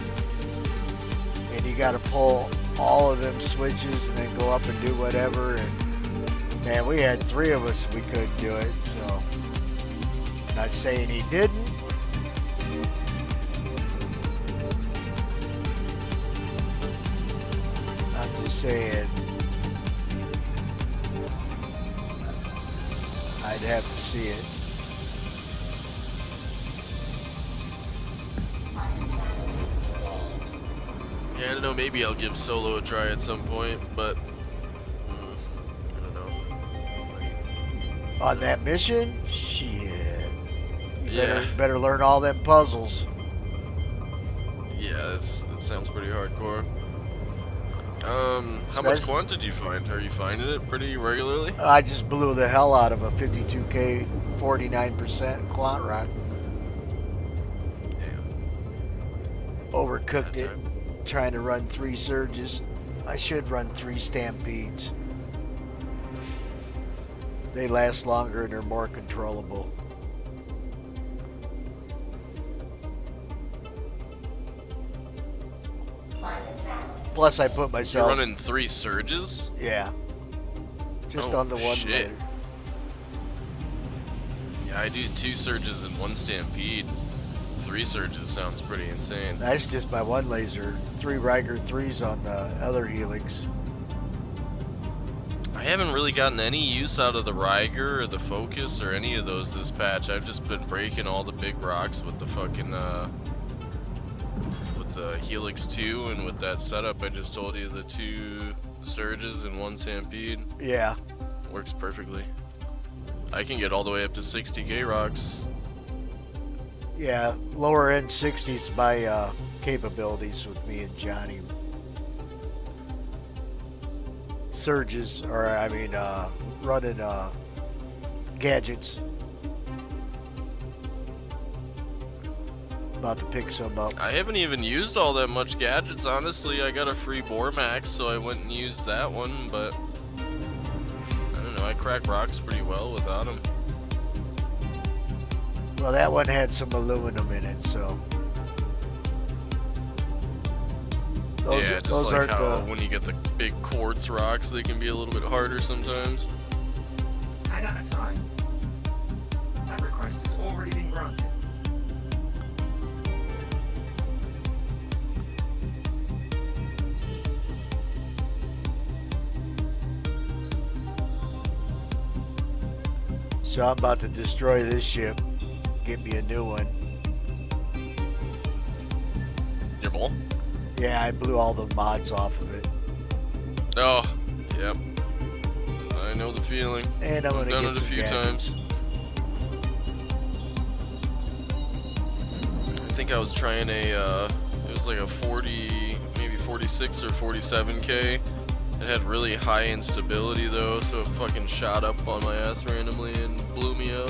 and you got to pull all of them switches and then go up and do whatever. And man, we had 3 of us, we couldn't do it. So, not saying he didn't. I'm just saying I'd have to see it. Yeah, I don't know. Maybe I'll give solo a try at some point, but I don't know. On that mission? Shit. You Yeah. better learn all them puzzles. Yeah, that sounds pretty hardcore. How much quant did you find? Are you finding it pretty regularly? I just blew the hell out of a 52K 49% quant rock. Damn. Overcooked it, trying to run 3 surges. I should run 3 stampedes. They last longer and are more controllable. Plus, I put myself. You're running 3 surges? Yeah. Just Oh, on the one shit. later. Yeah, I do 2 surges and 1 stampede. 3 surges sounds pretty insane. That's just my one laser. 3 Riker 3s on the other helix. I haven't really gotten any use out of the Riger or the Focus or any of those this patch. I've just been breaking all the big rocks with the fucking with the Helix 2, and with that setup I just told you, the 2 surges and 1 stampede. Yeah. Works perfectly. I can get all the way up to 60k rocks. Yeah, lower end 60s my capabilities with me and Johnny. Surges, or I mean, running gadgets. About to pick some up. I haven't even used all that much gadgets, honestly. I got a free Bore Max, so I went and used that one, but I don't know, I crack rocks pretty well without them. Well, that one had some aluminum in it, so. Those, Yeah, just those like aren't how the. when you get the big quartz rocks, they can be a little bit harder sometimes. I got a sign. That request has already been granted. So I'm about to destroy this ship. Get me a new one. Your ball? Yeah, I blew all the mods off of it. Oh, yep. I know the feeling. And I'm I've gonna done get it a some few gadgets. times. I think I was trying a, it was like a 40, maybe 46 or 47k. It had really high instability though, so it fucking shot up on my ass randomly and blew me up.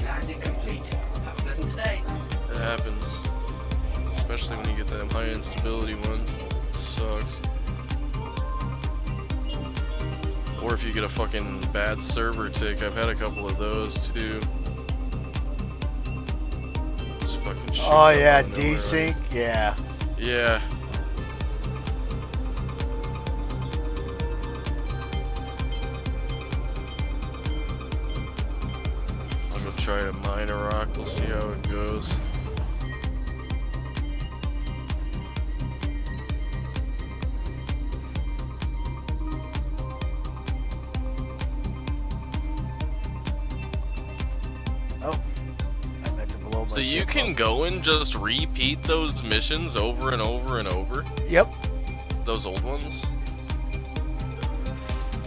Landing complete. Have a pleasant stay. It happens. Especially when you get them high instability ones. It sucks. Or if you get a fucking bad server tick. I've had a couple of those too. Just fucking shoots Oh up yeah, out of nowhere, right? desync. Yeah. Yeah. I'm gonna try to mine a rock. We'll see how it goes. Oh, I meant to blow So my you ship can up. go and just repeat those missions over and over and over? Yep. Those old ones?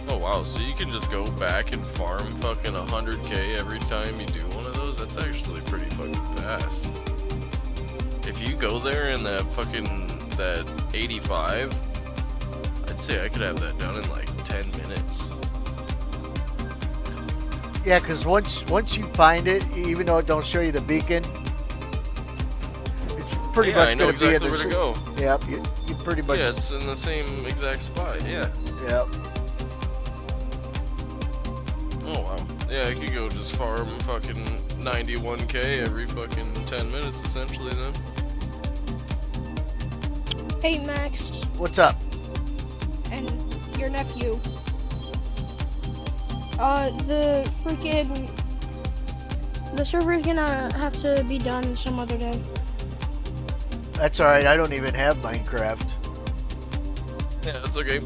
Oh wow, so you can just go back and farm fucking 100k every time you do one of those? That's actually pretty fucking fast. If you go there in that fucking, that 85, I'd say I could have that done in like 10 minutes. Yeah, because once you find it, even though it don't show you the beacon, it's pretty Yeah, much I know going to be in exactly the where to go. Yep, you pretty much. Yeah, it's in the same exact spot, yeah. Yep. Oh wow. Yeah, I could go just farm fucking 91k every fucking 10 minutes essentially then. Hey Max What's up? and your nephew. The server's gonna have to be done some other day. That's all right. I don't even have Minecraft. Yeah, that's okay.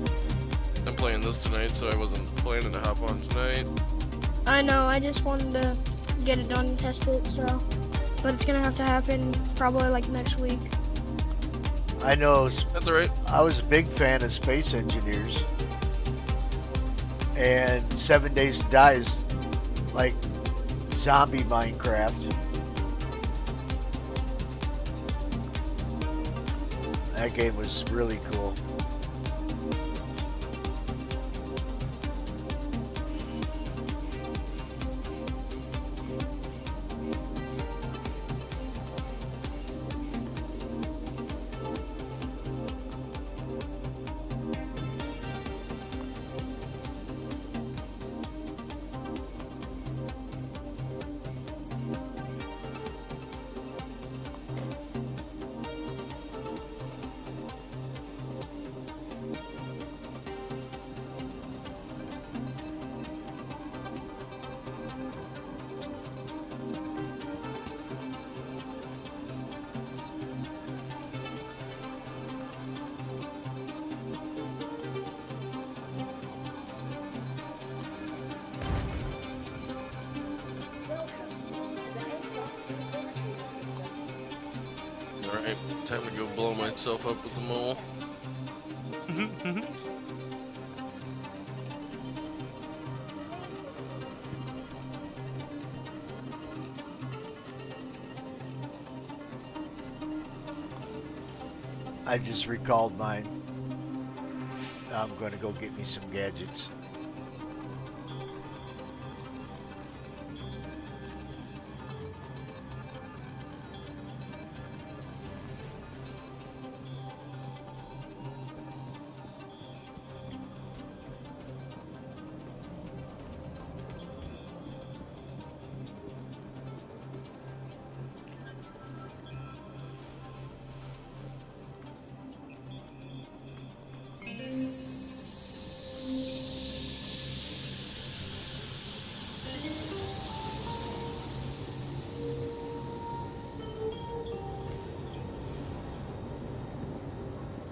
I'm playing this tonight, so I wasn't planning to hop on tonight. I know, I just wanted to get it done and test it, so. But it's gonna have to happen probably like next week. I know. That's alright. I was a big fan of Space Engineers, and 7 Days to Die is like zombie Minecraft. That game was really cool. time to go blow myself up with the mole. I just recalled mine. I'm gonna go get me some gadgets.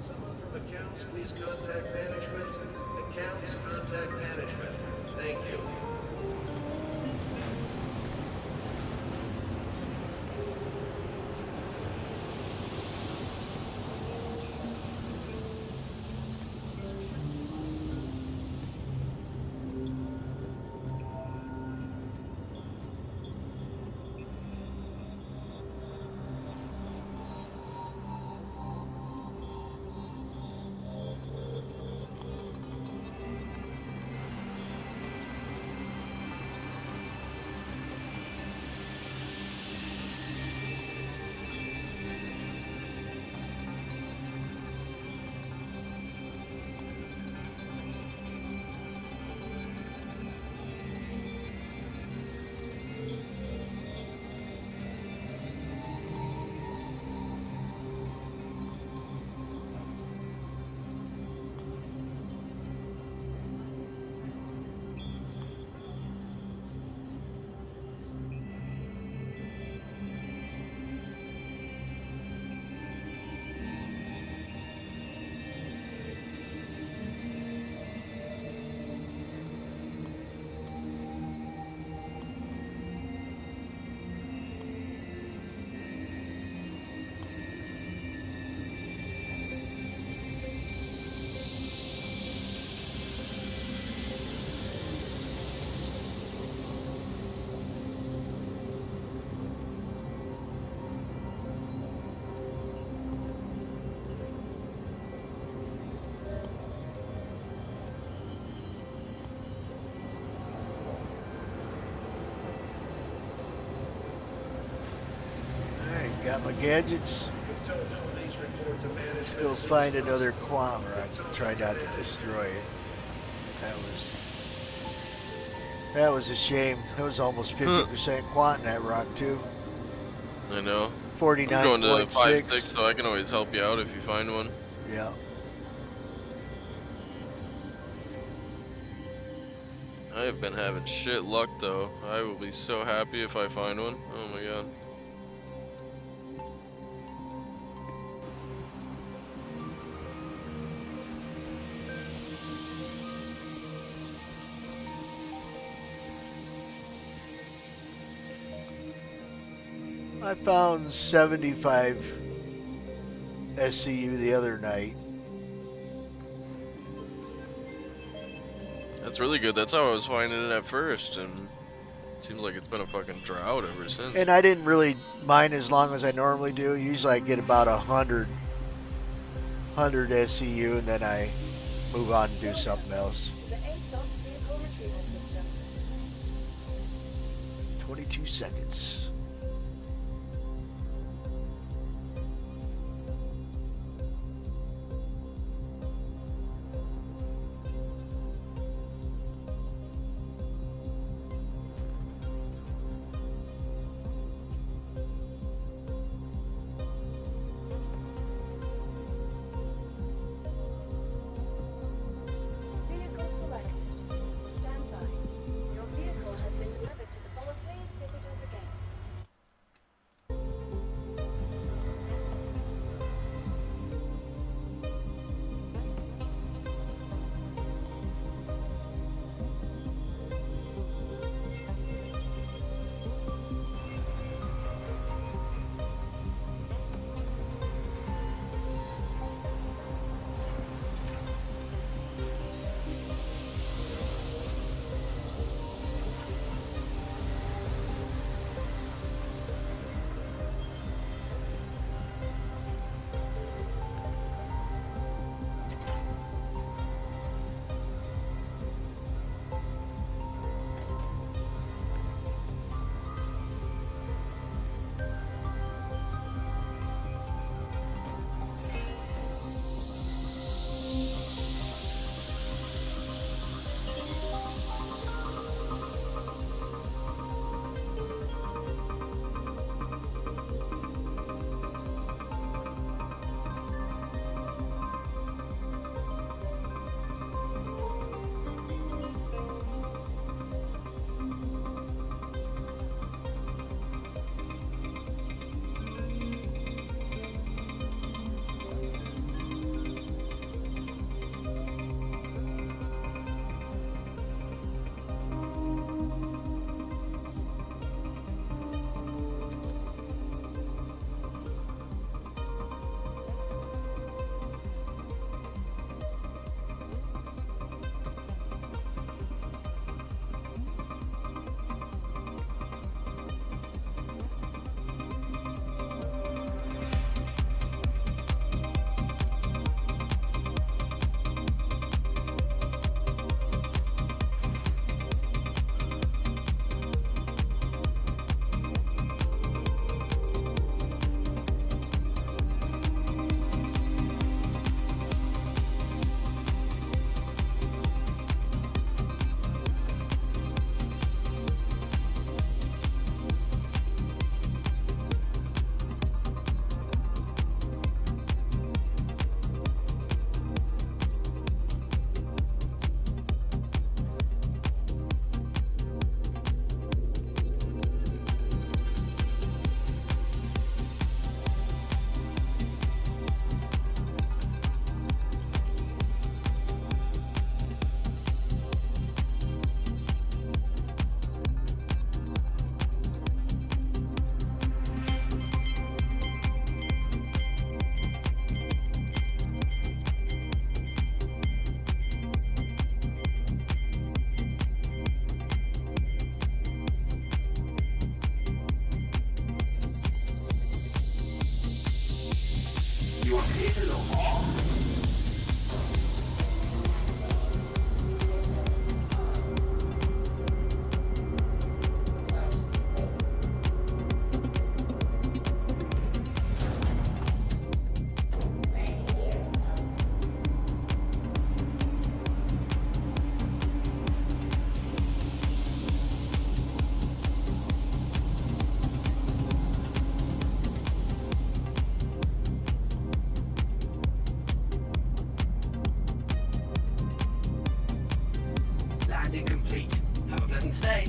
Someone from accounts, please contact management. Accounts, contact management. Thank you. Alright, got my gadgets. Total, please report to management. Still find another Quant where I can try not to destroy it. That was a shame. That was almost 50% Quant in that rock too. I know. I'm going to 5-6, 49.6. so I can always help you out if you find one. Yeah. I have been having shit luck though. I will be so happy if I find one. Oh my god. I found 75 SCU the other night. That's really good. That's how I was finding it at first, and it seems like it's been a fucking drought ever since. And I didn't really mine as long as I normally do. Usually I get about 100 SCU and then I move on and do something else. To the ASOC vehicle retrieval system. 22 seconds. Vehicle selected. Stand by. Your vehicle has been delivered to the follow. Please visit us again. landing complete. Have a pleasant stay.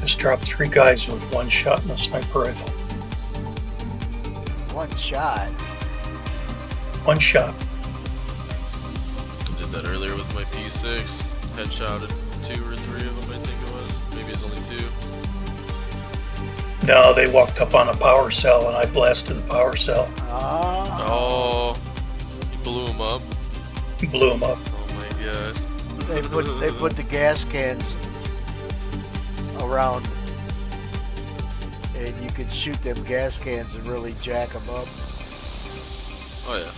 Just dropped 3 guys with 1 shot and a sniper rifle. One shot. 1 shot. I did that earlier with my P6. Headshotted 2 or 3 of them, I think it was. Maybe it's only 2. No, they walked up on a power cell and I blasted the power cell. Ah. Oh, you blew them up. Blew them up. Oh my god. They put the gas cans around, and you can shoot them gas cans and really jack them up. Oh yeah.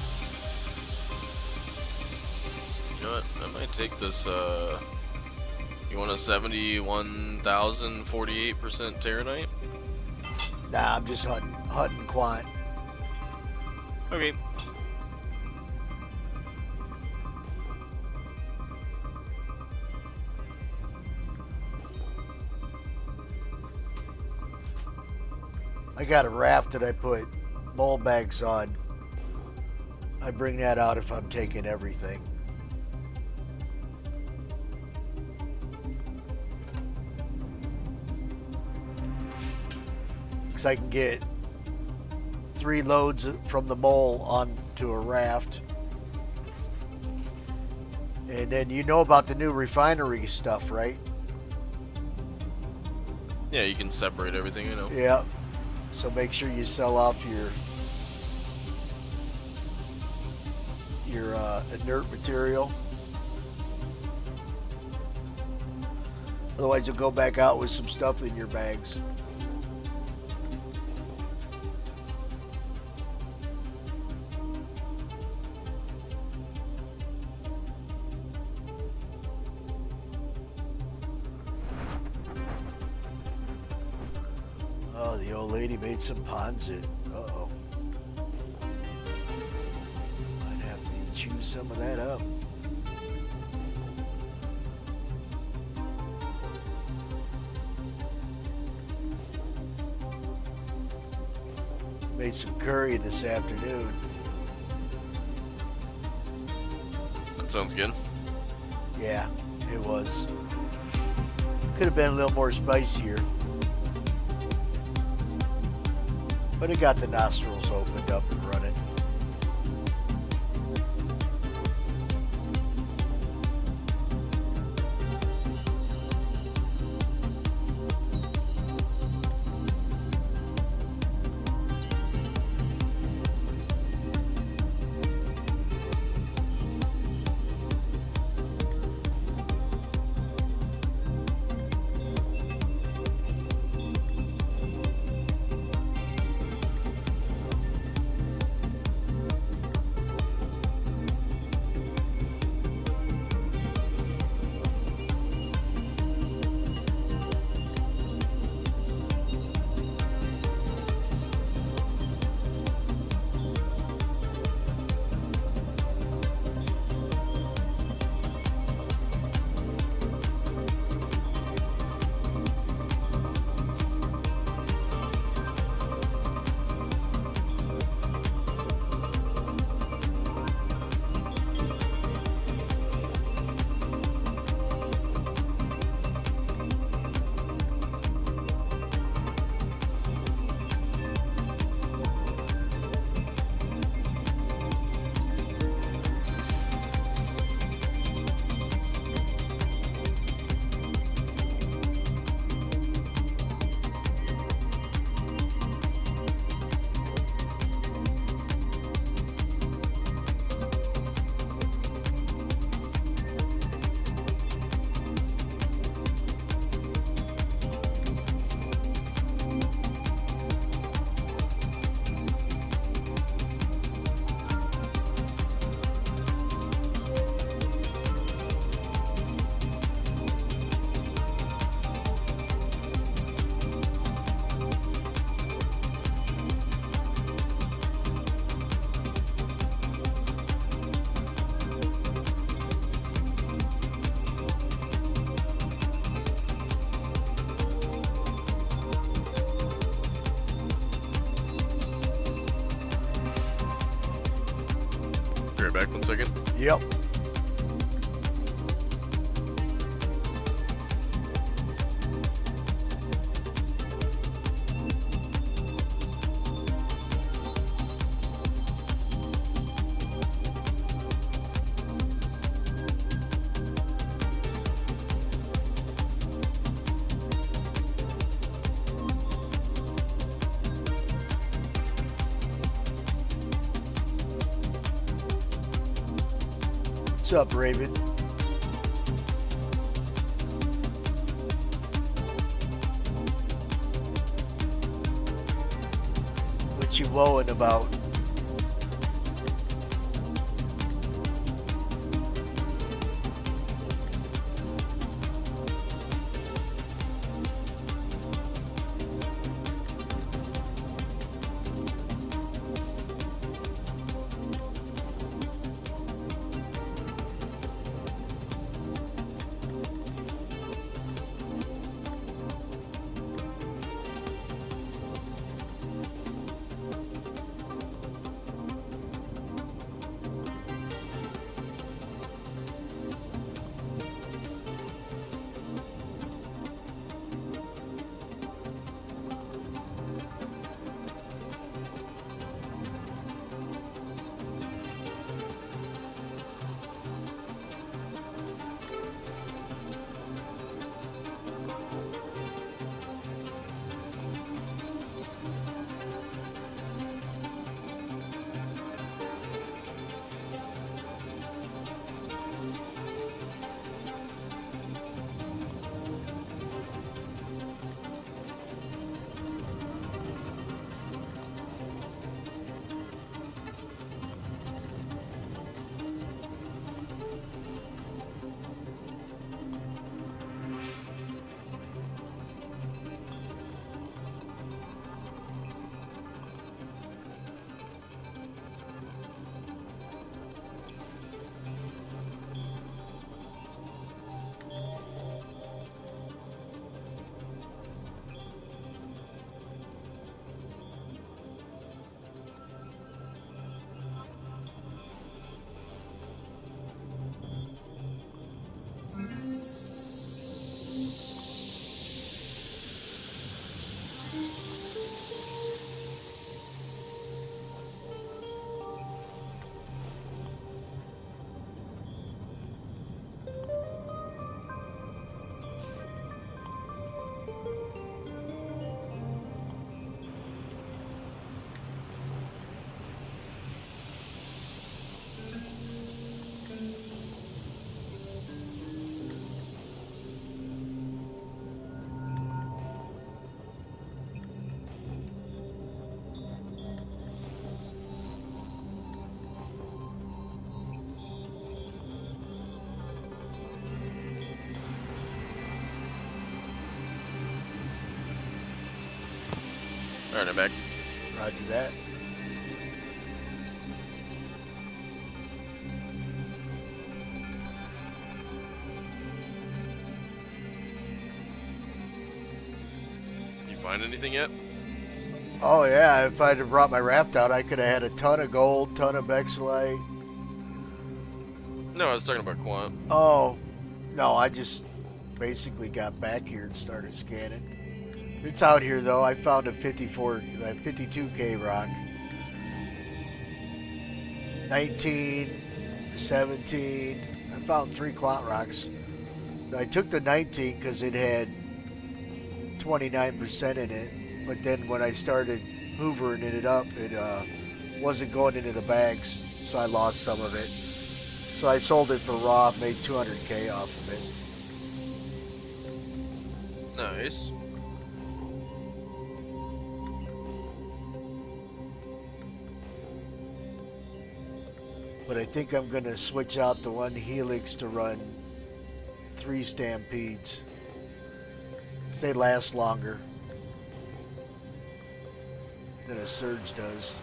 You know what? I might take this. You want a 71,048% Terranite? Nah, I'm just hunting Quant. Okay. I got a raft that I put mole bags on. I bring that out if I'm taking everything. Because I can get 3 loads from the mole onto a raft. And then you know about the new refinery stuff, right? Yeah, you can separate everything, you know. Yeah. So make sure you sell off your inert material. Otherwise, you'll go back out with some stuff in your bags. Oh, the old lady made some Ponzit. Uh-oh. Might have to chew some of that up. Made some curry this afternoon. That sounds good. Yeah, it was. Could have been a little more spicier. But it got the nostrils opened up and running. Be right back 1 second. Yep. What's up, Raven? What you wowing about? Alright, I'm back. Roger that. You find anything yet? Oh yeah, if I'd have brought my raft out, I could have had a ton of gold, ton of Bexlite. No, I was talking about Quant. Oh, no, I just basically got back here and started scanning. It's out here though. I found a 52K rock. 19, 17. I found 3 Quant rocks. I took the 19 because it had 29% in it. But then when I started hoovering it up, it wasn't going into the bags, so I lost some of it. So I sold it for raw, made 200K off of it. Nice. But I think I'm going to switch out the one Helix to run 3 Stampedes. They last longer than a Surge does.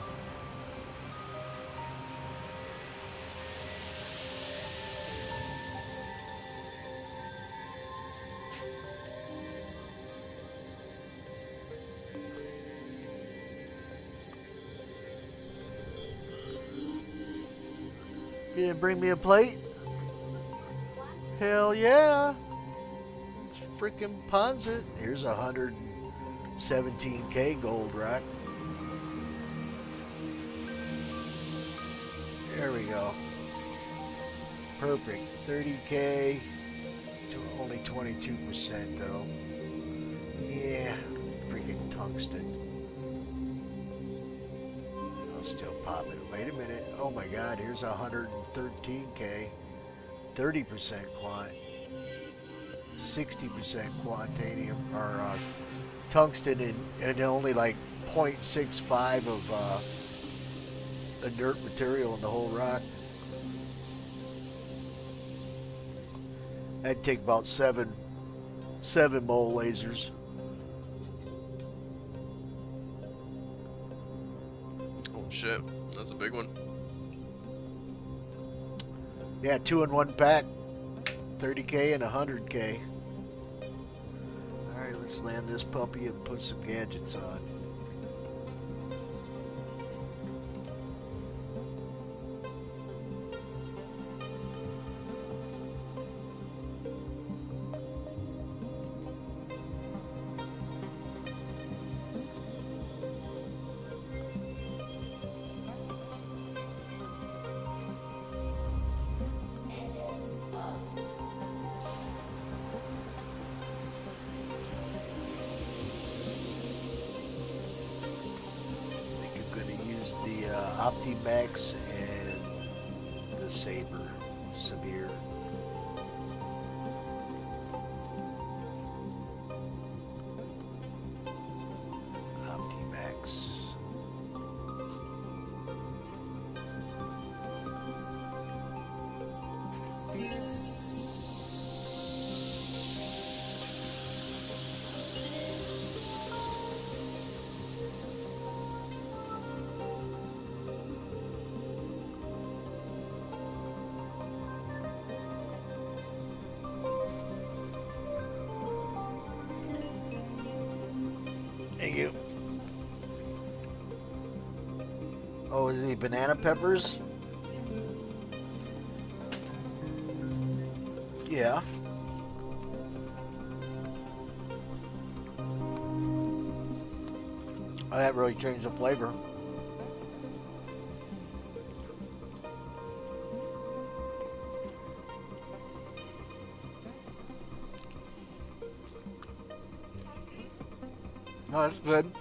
You didn't bring me a plate? Hell yeah. It's freaking Ponzit. Here's 117K gold rock. There we go. Perfect. 30K. To only 22% though. Yeah. Freaking tungsten. I'll still pop it. Wait a minute. Oh my god, here's 113K. 30% quant. 60% quantanium or tungsten and only like 0.65 of inert material in the whole rock. That'd take about seven mole lasers. Oh shit, that's a big one. Yeah, 2 in 1 pack. 30K and 100K. Alright, let's land this puppy and put some gadgets on. Optimax and the Saber Severe. Optimax. Thank you. Oh, is the banana peppers? Yeah. Oh, that really changed the flavor. No, that's good.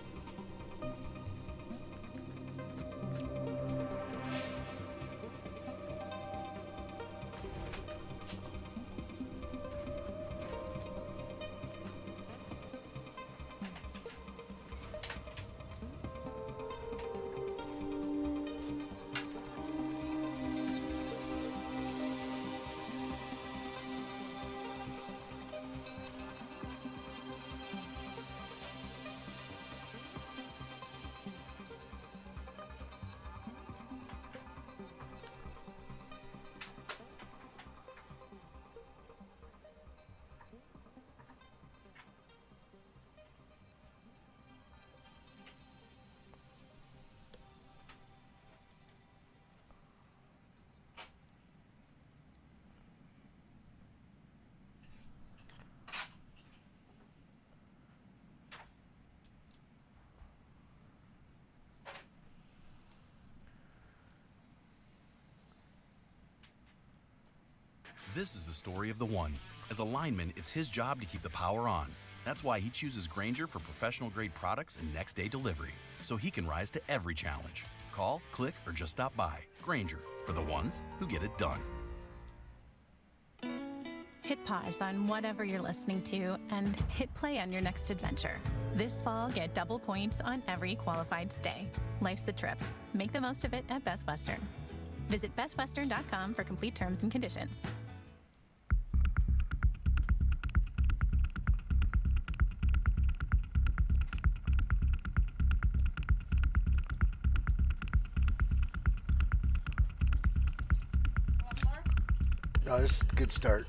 This is the story of the one. As a lineman, it's his job to keep the power on. That's why he chooses Grainger for professional-grade products and next-day delivery, so he can rise to every challenge. Call, click, or just stop by. Grainger, for the ones who get it done. Hit pause on whatever you're listening to and hit play on your next adventure. This fall, get double points on every qualified stay. Life's a trip. Make the most of it at Best Western. Visit bestwestern.com for complete terms and conditions. No, this is a good start.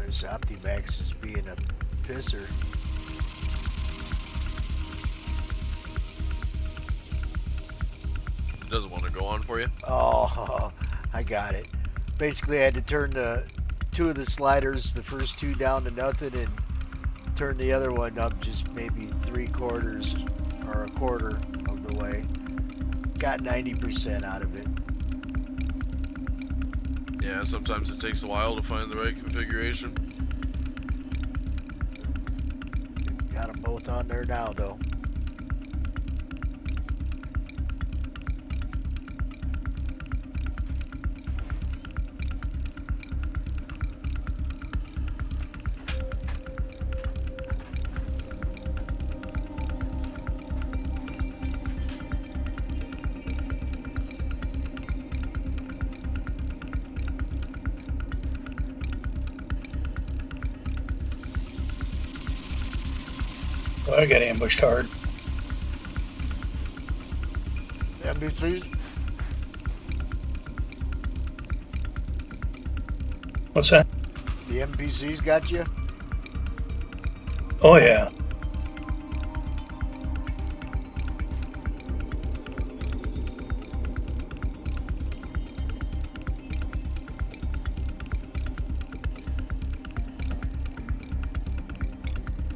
This Optimax is being a pisser. Doesn't want to go on for you. Oh, I got it. Basically, I had to turn two of the sliders, the first two down to nothing, and turn the other one up just maybe 3/4 or 1/4 of the way. Got 90% out of it. Yeah, sometimes it takes a while to find the right configuration. Got them both on there now, though. Well, I got ambushed hard. NBCs? What's that? The NPCs got you? Oh, yeah.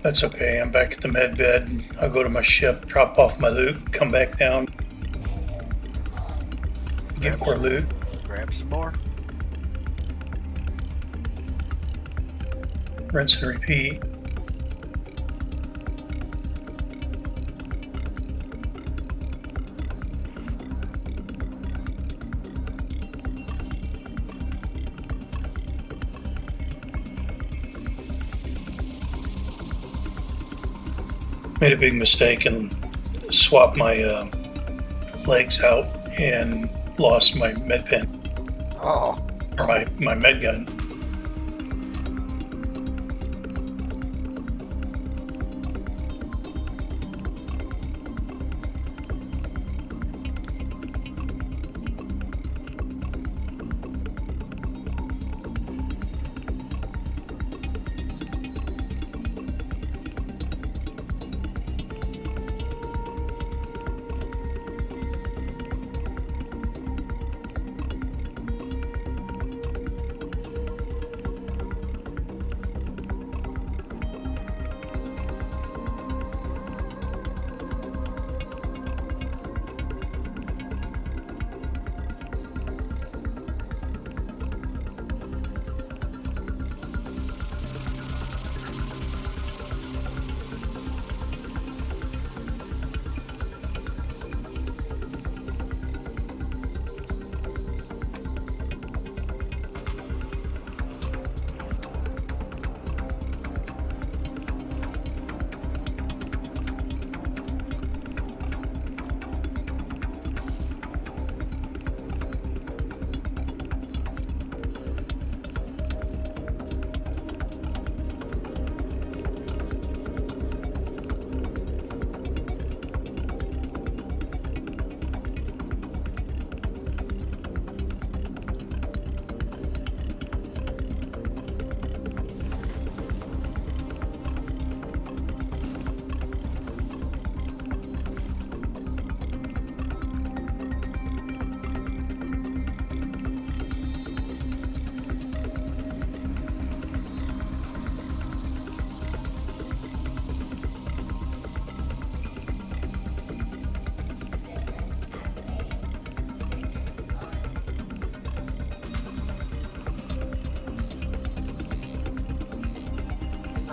That's okay. I'm back at the med bed. I'll go to my ship, drop off my loot, come back down, get more loot. Grab some more. Rinse and repeat. Made a big mistake and swapped my legs out and lost my med pen. Oh. Or my med gun.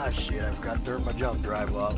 Ah, shit, I've got dirt in my jump drive up.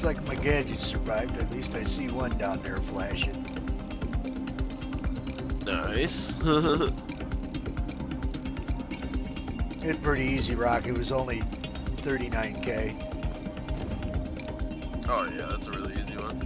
Looks like my gadget survived. At least I see one down there flashing. Nice. It's pretty easy, Rock. It was only 39K. Oh yeah, that's a really easy one.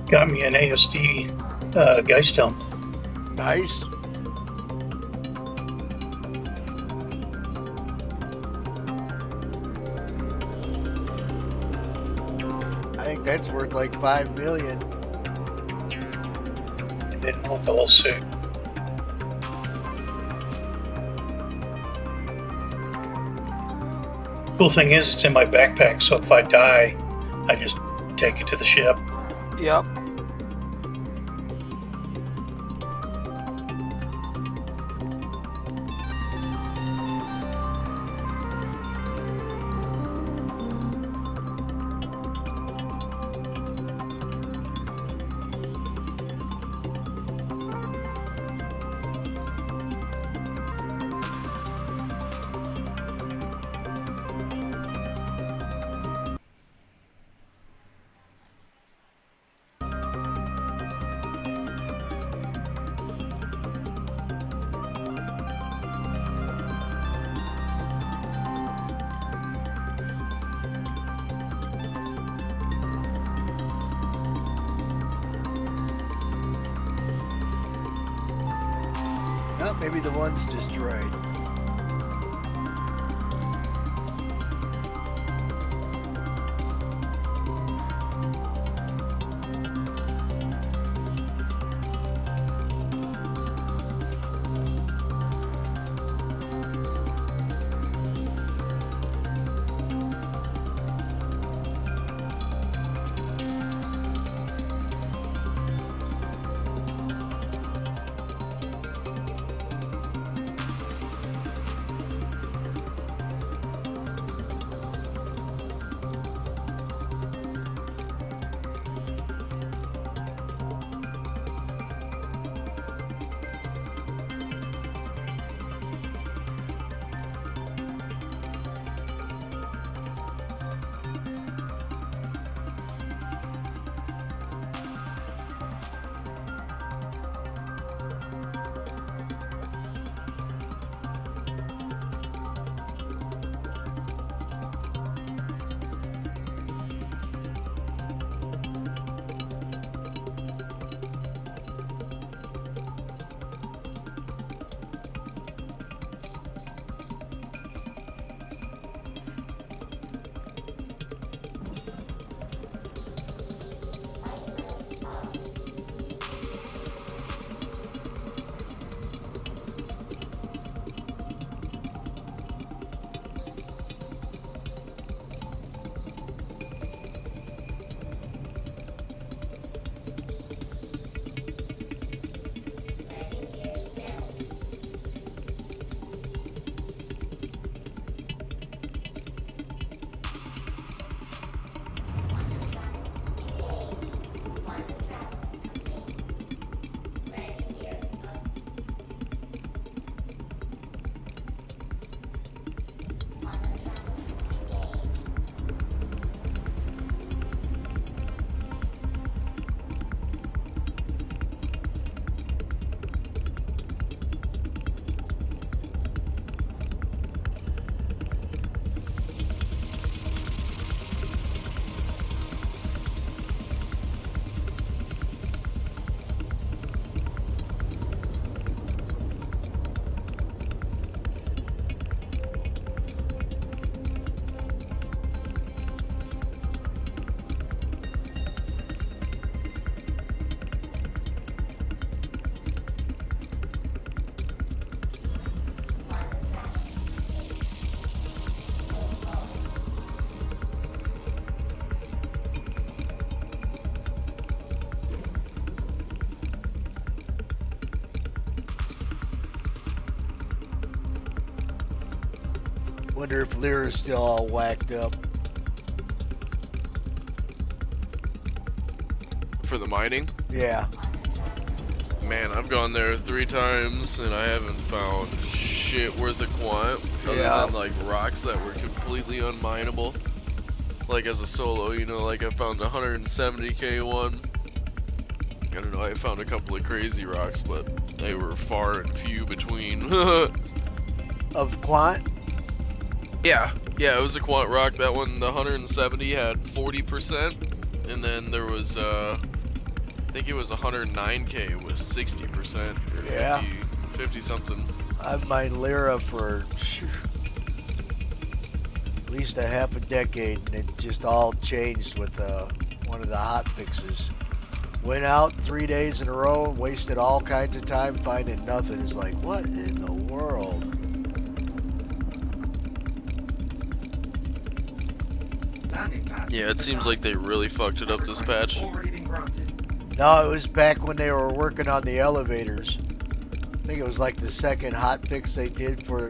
got me an ASD Geist helm. Nice. I think that's worth like $5 million. Didn't want the whole suit. Cool thing is, it's in my backpack, so if I die, I just take it to the ship. Yep. Oh, maybe the one's destroyed. Wonder if Lyra's still all whacked up. For the mining? Yeah. Man, I've gone there 3 times and I haven't found shit worth of quant other than like rocks that were completely unmineable. Like as a solo, you know, like I found the 170k one. I don't know, I found a couple of crazy rocks, but they were far and few between. Of Quant? Yeah, it was a quant rock. That one, the 170 had 40%, and then there was I think it was 109K with 60% or Yeah. 50 something. I've mined Lyra for at least a half a decade, and it just all changed with one of the hot fixes. Went out 3 days in a row and wasted all kinds of time finding nothing. It's like, what in the world? Yeah, it seems like they really fucked it up this patch. No, it was back when they were working on the elevators. I think it was like the second hot fix they did for,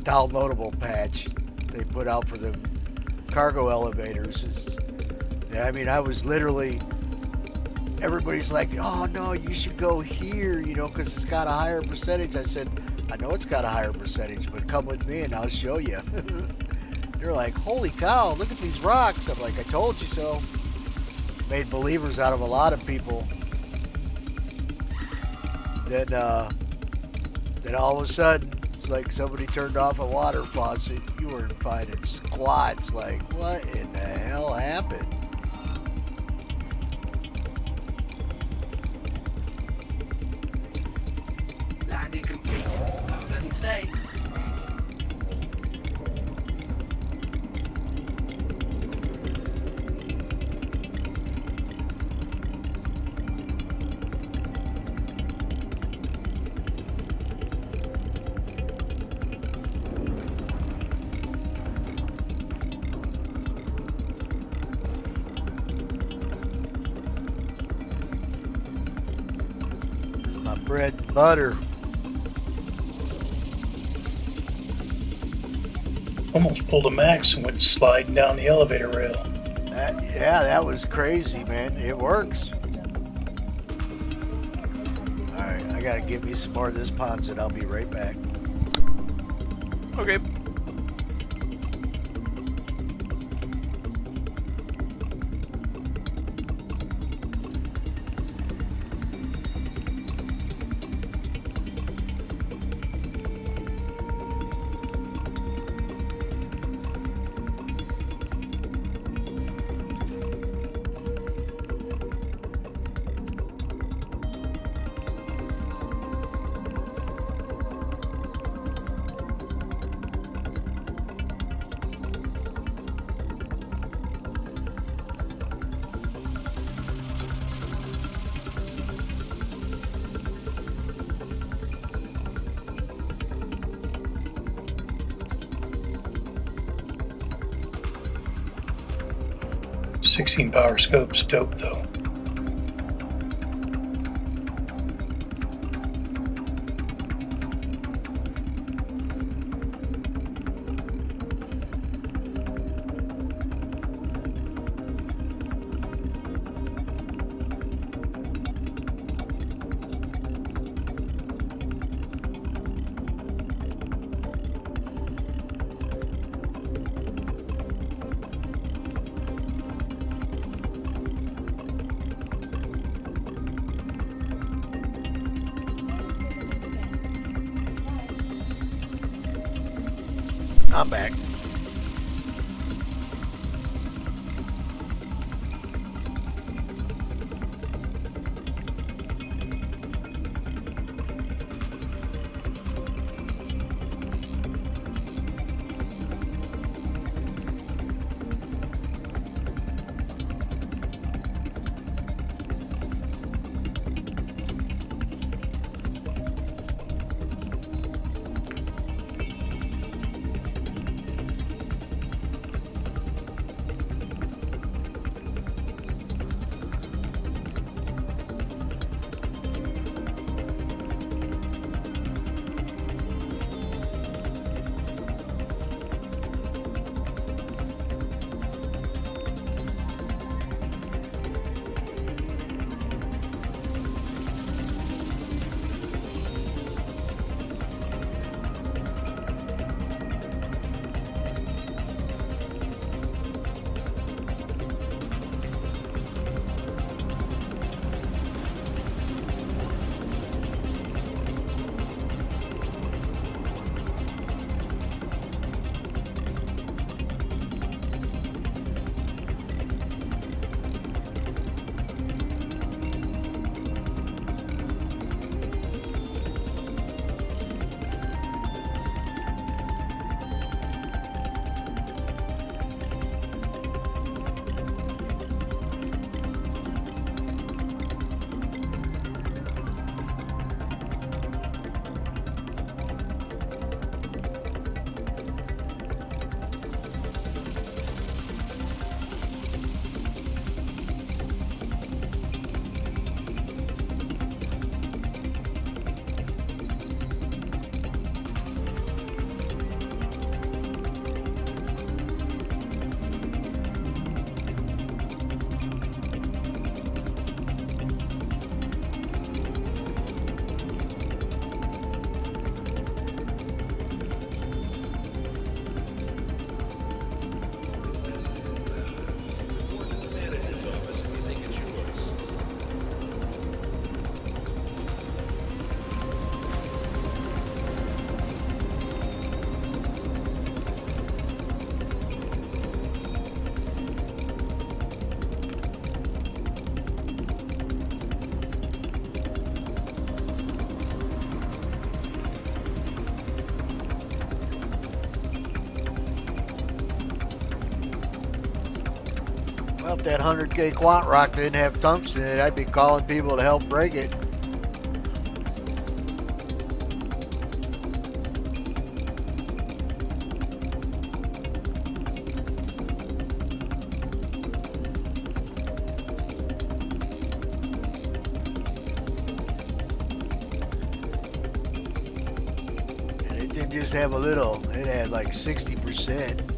downloadable patch they put out for the cargo elevators. I mean, I was literally, everybody's like, oh no, you should go here, because it's got a higher percentage. I said, I know it's got a higher percentage, but come with me and I'll show you. They're like, holy cow, look at these rocks. I'm like, I told you so. Made believers out of a lot of people. Then all of a sudden, it's like somebody turned off a water faucet. You were finding squats. Like, what in the hell happened? Landing complete. Have a pleasant stay. My bread and butter. Almost pulled a max and went sliding down the elevator rail. That was crazy, man. It works. Alright, I gotta get me some more of this Ponzit. I'll be right back. Okay. $16 power scope's dope though. I'm back. Well, if that 100K Quant rock didn't have tungsten in it, I'd be calling people to help break it. And it didn't just have a little, it had like 60%.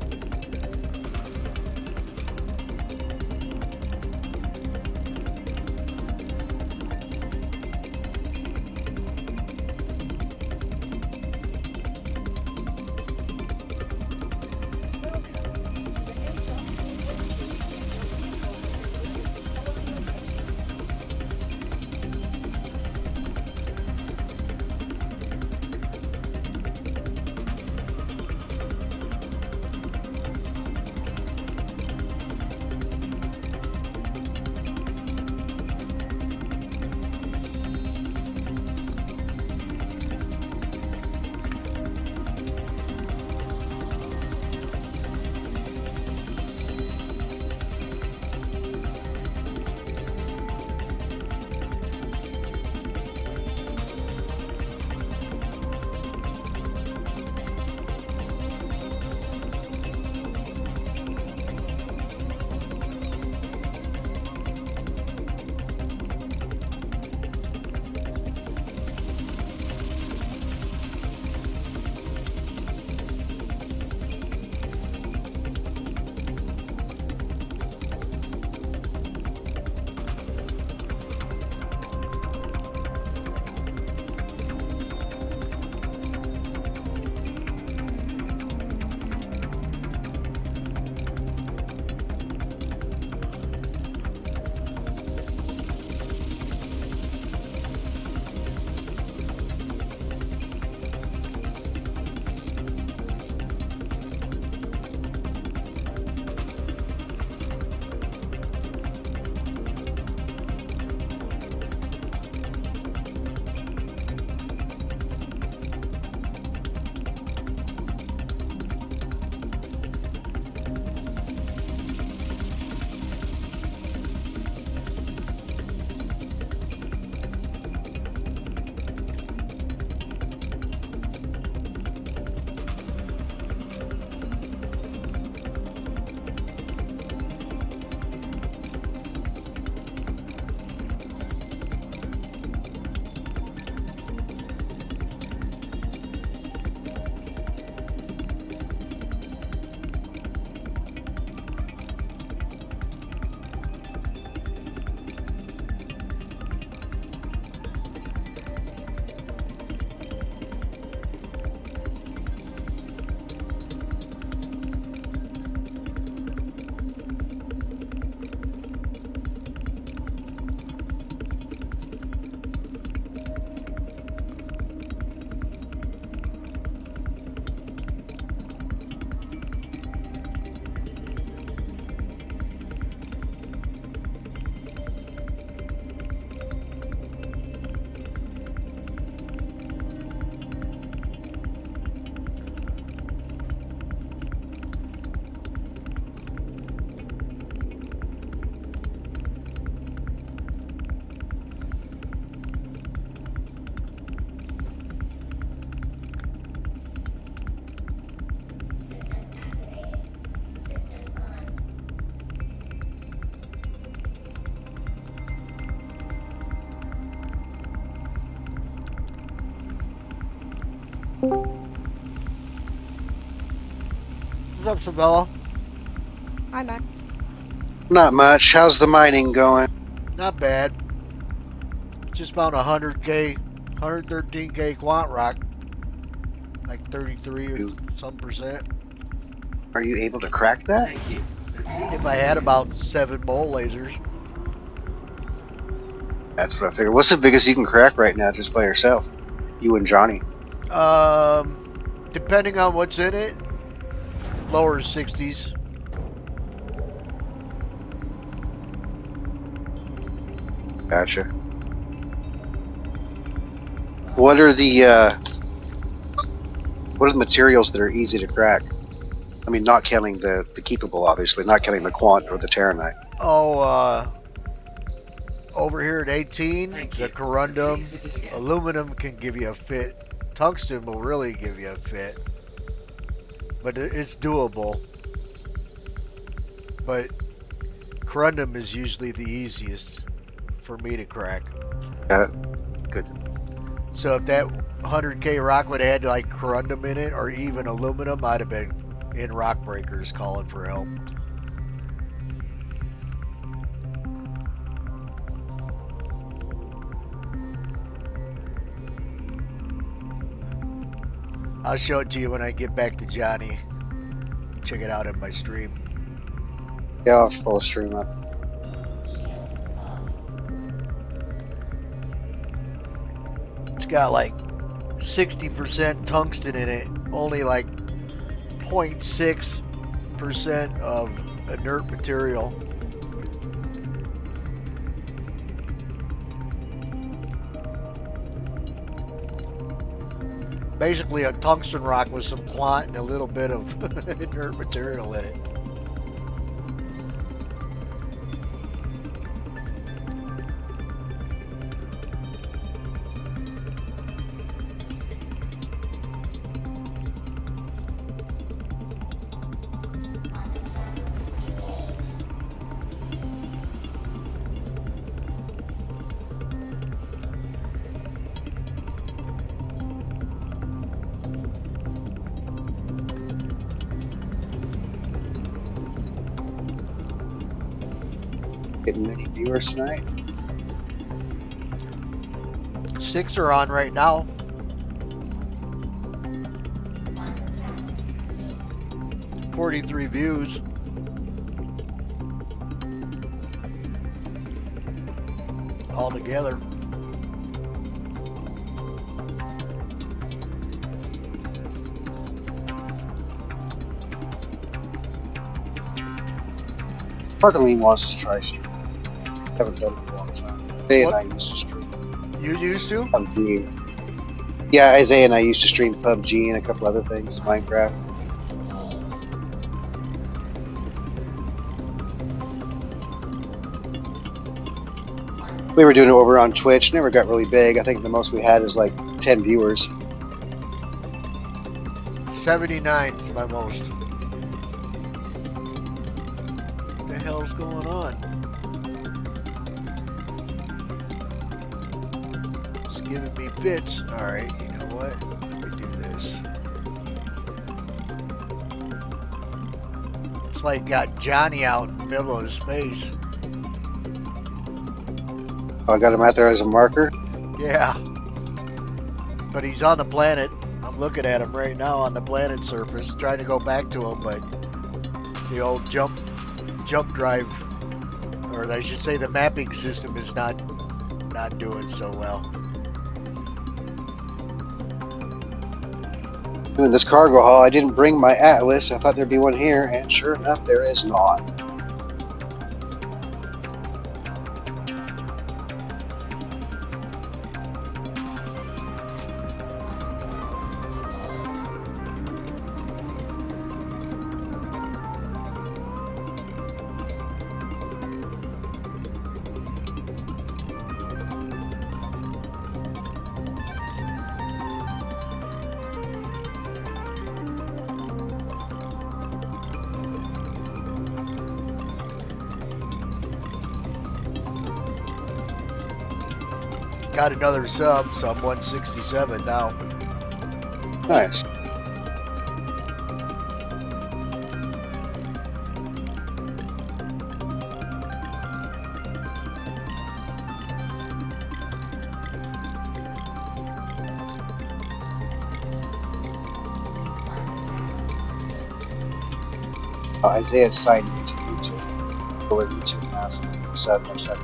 What's up, Savella? Hi, Mac. Not much. How's the mining going? Not bad. Just found 100K, 113K Quant rock. Like 33 or some percent. Are you able to crack that? Thank you. If I had about 7 mole lasers. That's what I figured. What's the biggest you can crack right now just by yourself? You and Johnny. Depending on what's in it, lower 60s. Gotcha. What are the materials that are easy to crack? I mean, not counting the keepable, obviously, not counting the Quant or the Terranite. Oh, over here at 18, Thank the you. corundum, Please visit again. aluminum can give you a fit. Tungsten will really give you a fit. But it's doable. But corundum is usually the easiest for me to crack. Good. So if that 100K rock would have had like corundum in it or even aluminum, I'd have been in rock breakers calling for help. I'll show it to you when I get back to Johnny. Check it out in my stream. Yeah, I'll full stream up. It's got like 60% tungsten in it, only like 0.6% of inert material. Basically a tungsten rock with some quant and a little bit of inert material in it. Getting any viewers tonight? 6 are on right now. $43 views. All together. Parkerline wants to try stream. Haven't done it in a long time. Isaiah and I used to stream You used to? PUBG. Yeah, Isaiah and I used to stream PUBG and a couple other things, Minecraft. We were doing it over on Twitch. Never got really big. I think the most we had is like 10 viewers. 79 is my most. What the hell's going on? It's giving me fits. Alright, you know what? Let me do this. It's like got Johnny out in the middle of space. Oh, I got him out there as a marker. Yeah. But he's on the planet. I'm looking at him right now on the planet surface, trying to go back to him, but the old jump drive, or I should say the mapping system is not doing so well. Doing this cargo haul, I didn't bring my atlas. I thought there'd be one here, and sure enough, there is not. Got another sub, so I'm 167 now. Nice. Isaiah signed me to YouTube. Go to YouTube now, so 7 or 7.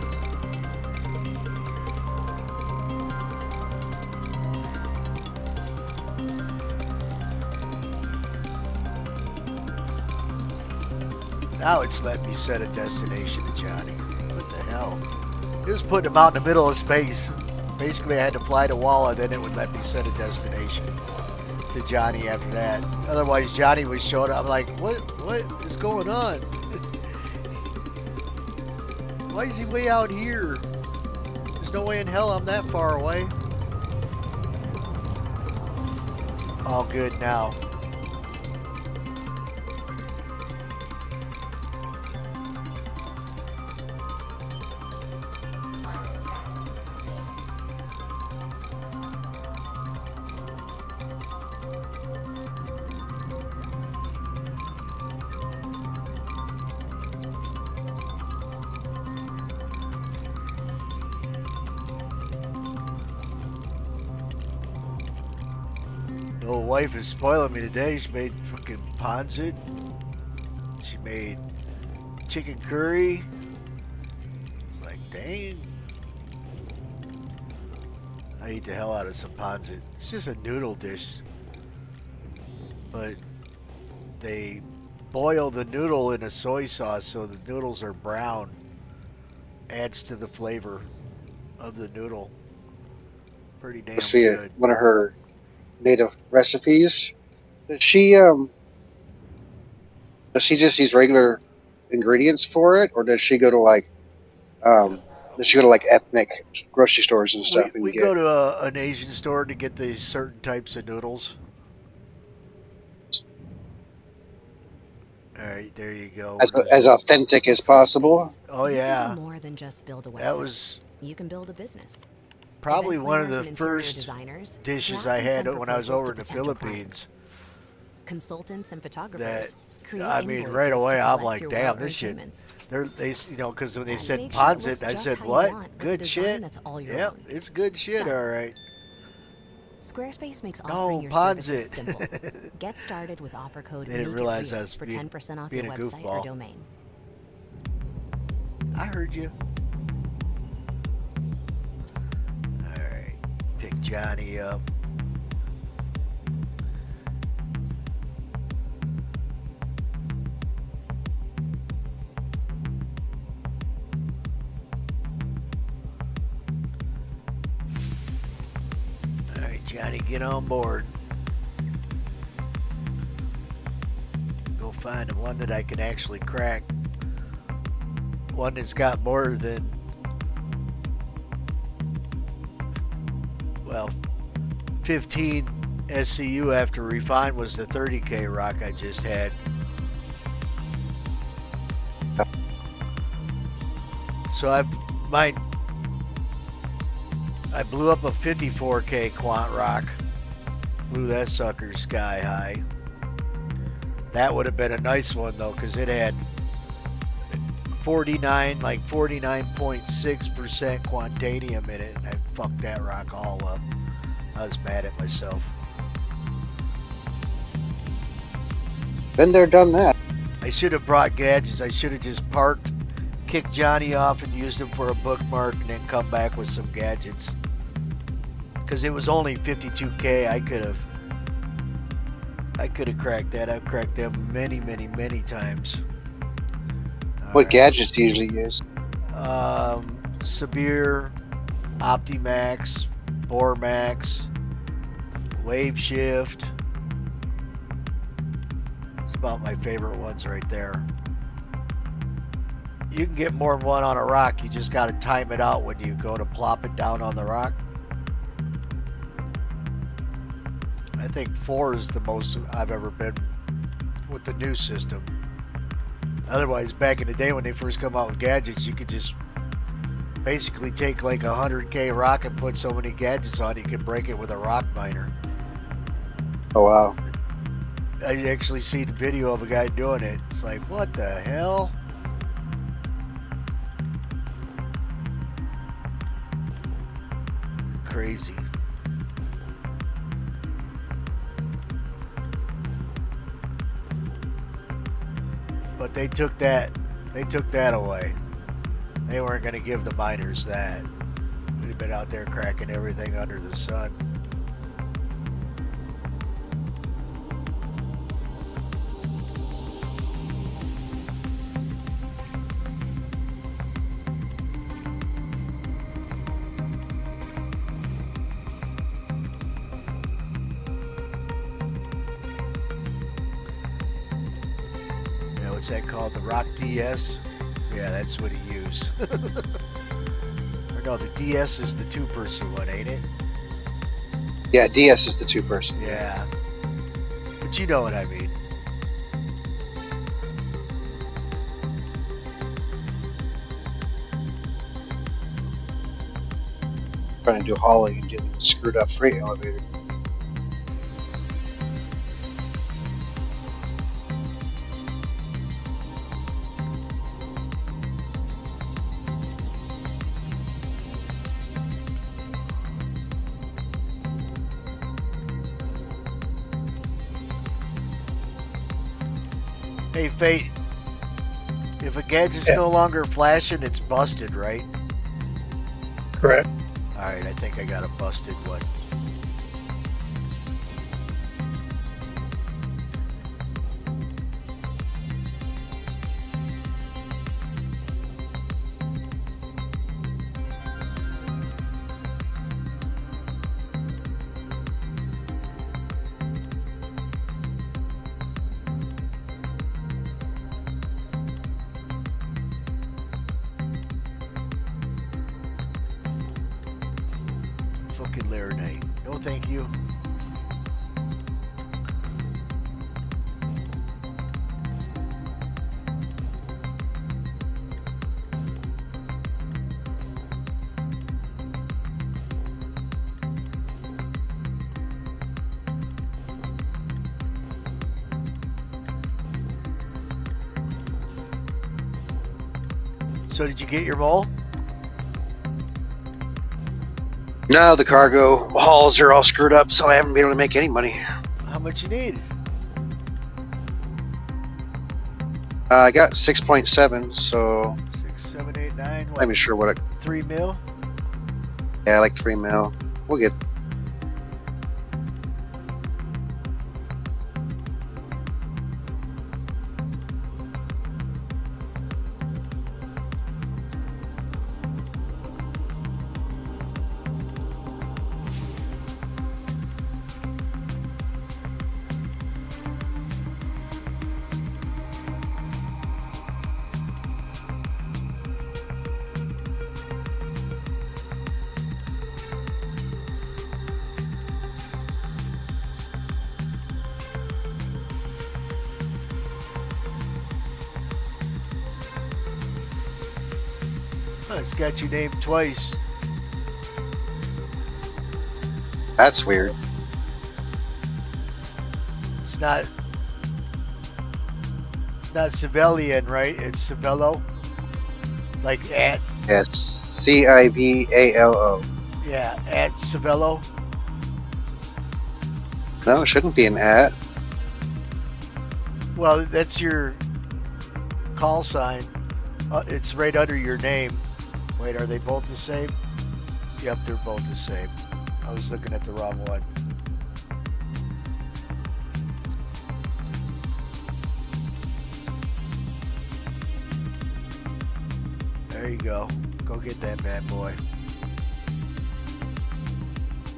Now it's letting me set a destination to Johnny. What the hell? It was putting him out in the middle of space. Basically, I had to fly to Walla, then it would let me set a destination. to Johnny after that. Otherwise, Johnny was showing up. I'm like, what is going on? Why is he way out here? There's no way in hell I'm that far away. All good now. The old wife is spoiling me today. She made fucking ponzit. She made chicken curry. Like, dang. I eat the hell out of some ponzit. It's just a noodle dish. But they boil the noodle in a soy sauce so the noodles are brown. Adds to the flavor of the noodle. Pretty damn Must be good. one of her native recipes. Does she just use regular ingredients for it, or does she go to like ethnic grocery stores and stuff? We go to an Asian store to get these certain types of noodles. All right, there you go. As authentic as possible. Oh yeah, more than just build a website. that was You can build a business. probably Event one of planners the and interior first designers dishes draft I and had send when I was proposals over to in the potential Philippines. Consultants and That photographers create I mean, invoices right to away I'm collect like, your damn, well-earned this shit. payments. They because when they And said make sure it looks ponzit, I just said how you what? want, but the Good design shit. that's all your Yep, own. it's good shit. Done. All right. Squarespace makes No, offering your services ponzit. simple. Get started with offer code They didn't Make It realize Real I was for being- 10% off being your a website goofball. or domain. I heard you. All right, pick Johnny up. All right, Johnny, get on board. Go find one that I can actually crack. One that's got more than, well, 15 SCU after refine was the 30K rock I just had. So I blew up a 54K Quant rock. Blew that sucker sky high. That would have been a nice one though, because it had 49.6% quantanium in it, and I fucked that rock all up. I was mad at myself. Been there, done that. I should have brought gadgets. I should have just parked, kicked Johnny off, and used him for a bookmark, and then come back with some gadgets. Because it was only 52K. I could have cracked that. I've cracked them many times. What gadgets do you usually use? Sabir, Optimax, Bormax, Wave Shift. It's about my favorite ones right there. You can get more than one on a rock. You just got to time it out when you go to plop it down on the rock. I think 4 is the most I've ever been with the new system. Otherwise, back in the day when they first come out with gadgets, you could just basically take like a 100K rock and put so many gadgets on, you could break it with a rock miner. Oh wow. I actually seen a video of a guy doing it. It's like, what the hell? Crazy. But they took that away. They weren't going to give the miners that. We'd have been out there cracking everything under the sun. what's that called? The Rock DS? Yeah, that's what he used. Or no, the DS is the two-person one, ain't it? Yeah, DS is the two-person. Yeah. But you know what I mean. Trying to do hauling and dealing with a screwed up freight elevator. Hey, Fate. If a gadget's no longer flashing, it's busted, right? Correct. Alright, I think I got a busted one. Fucking Larinite. No, thank you. So did you get your mole? No, the cargo hauls are all screwed up, so I haven't been able to make any money. How much you need? I got 6.7, so 6, 7, 8, 9. I'm not even sure what 3 mil? Yeah, like 3 mil. We'll get. Oh, it's got your name twice. That's weird. It's not civilian, right? It's Civello. Like at. Yes, Civallo. Yeah, at Civello. No, it shouldn't be an at. Well, that's your call sign. It's right under your name. Wait, are they both the same? Yep, they're both the same. I was looking at the wrong one. There you go. Go get that bad boy.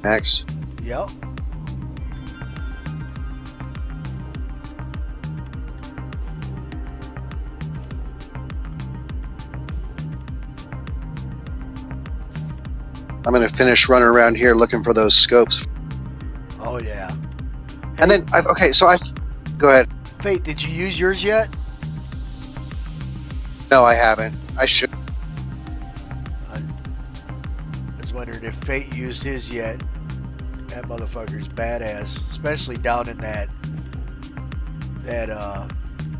Next. Yep. I'm gonna finish running around here looking for those scopes. Oh yeah. And then go ahead. Fate, did you use yours yet? No, I haven't. I should. I was wondering if Fate used his yet. That motherfucker's badass, especially down in that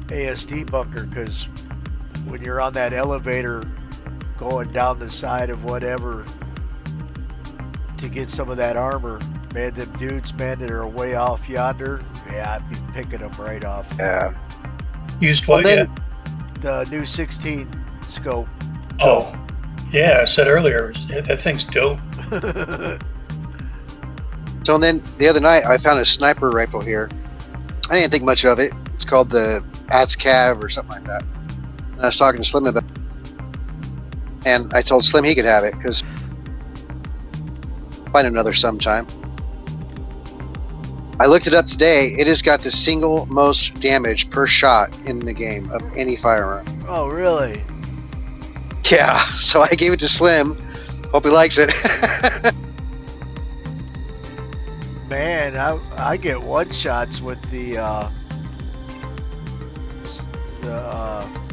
ASD bunker, because when you're on that elevator going down the side of whatever to get some of that armor, man, them dudes, man, that are way off yonder, yeah, I'd be picking them right off. Yeah. Used what yet? The new 16 scope. Oh, yeah, I said earlier, that thing's dope. So then the other night I found a sniper rifle here. I didn't think much of it. It's called the ATS-CAV or something like that. And I was talking to Slim about it. And I told Slim he could have it because find another sometime. I looked it up today. It has got the single most damage per shot in the game of any firearm. Oh, really? Yeah, so I gave it to Slim. Hope he likes it. Man, I get one shots with the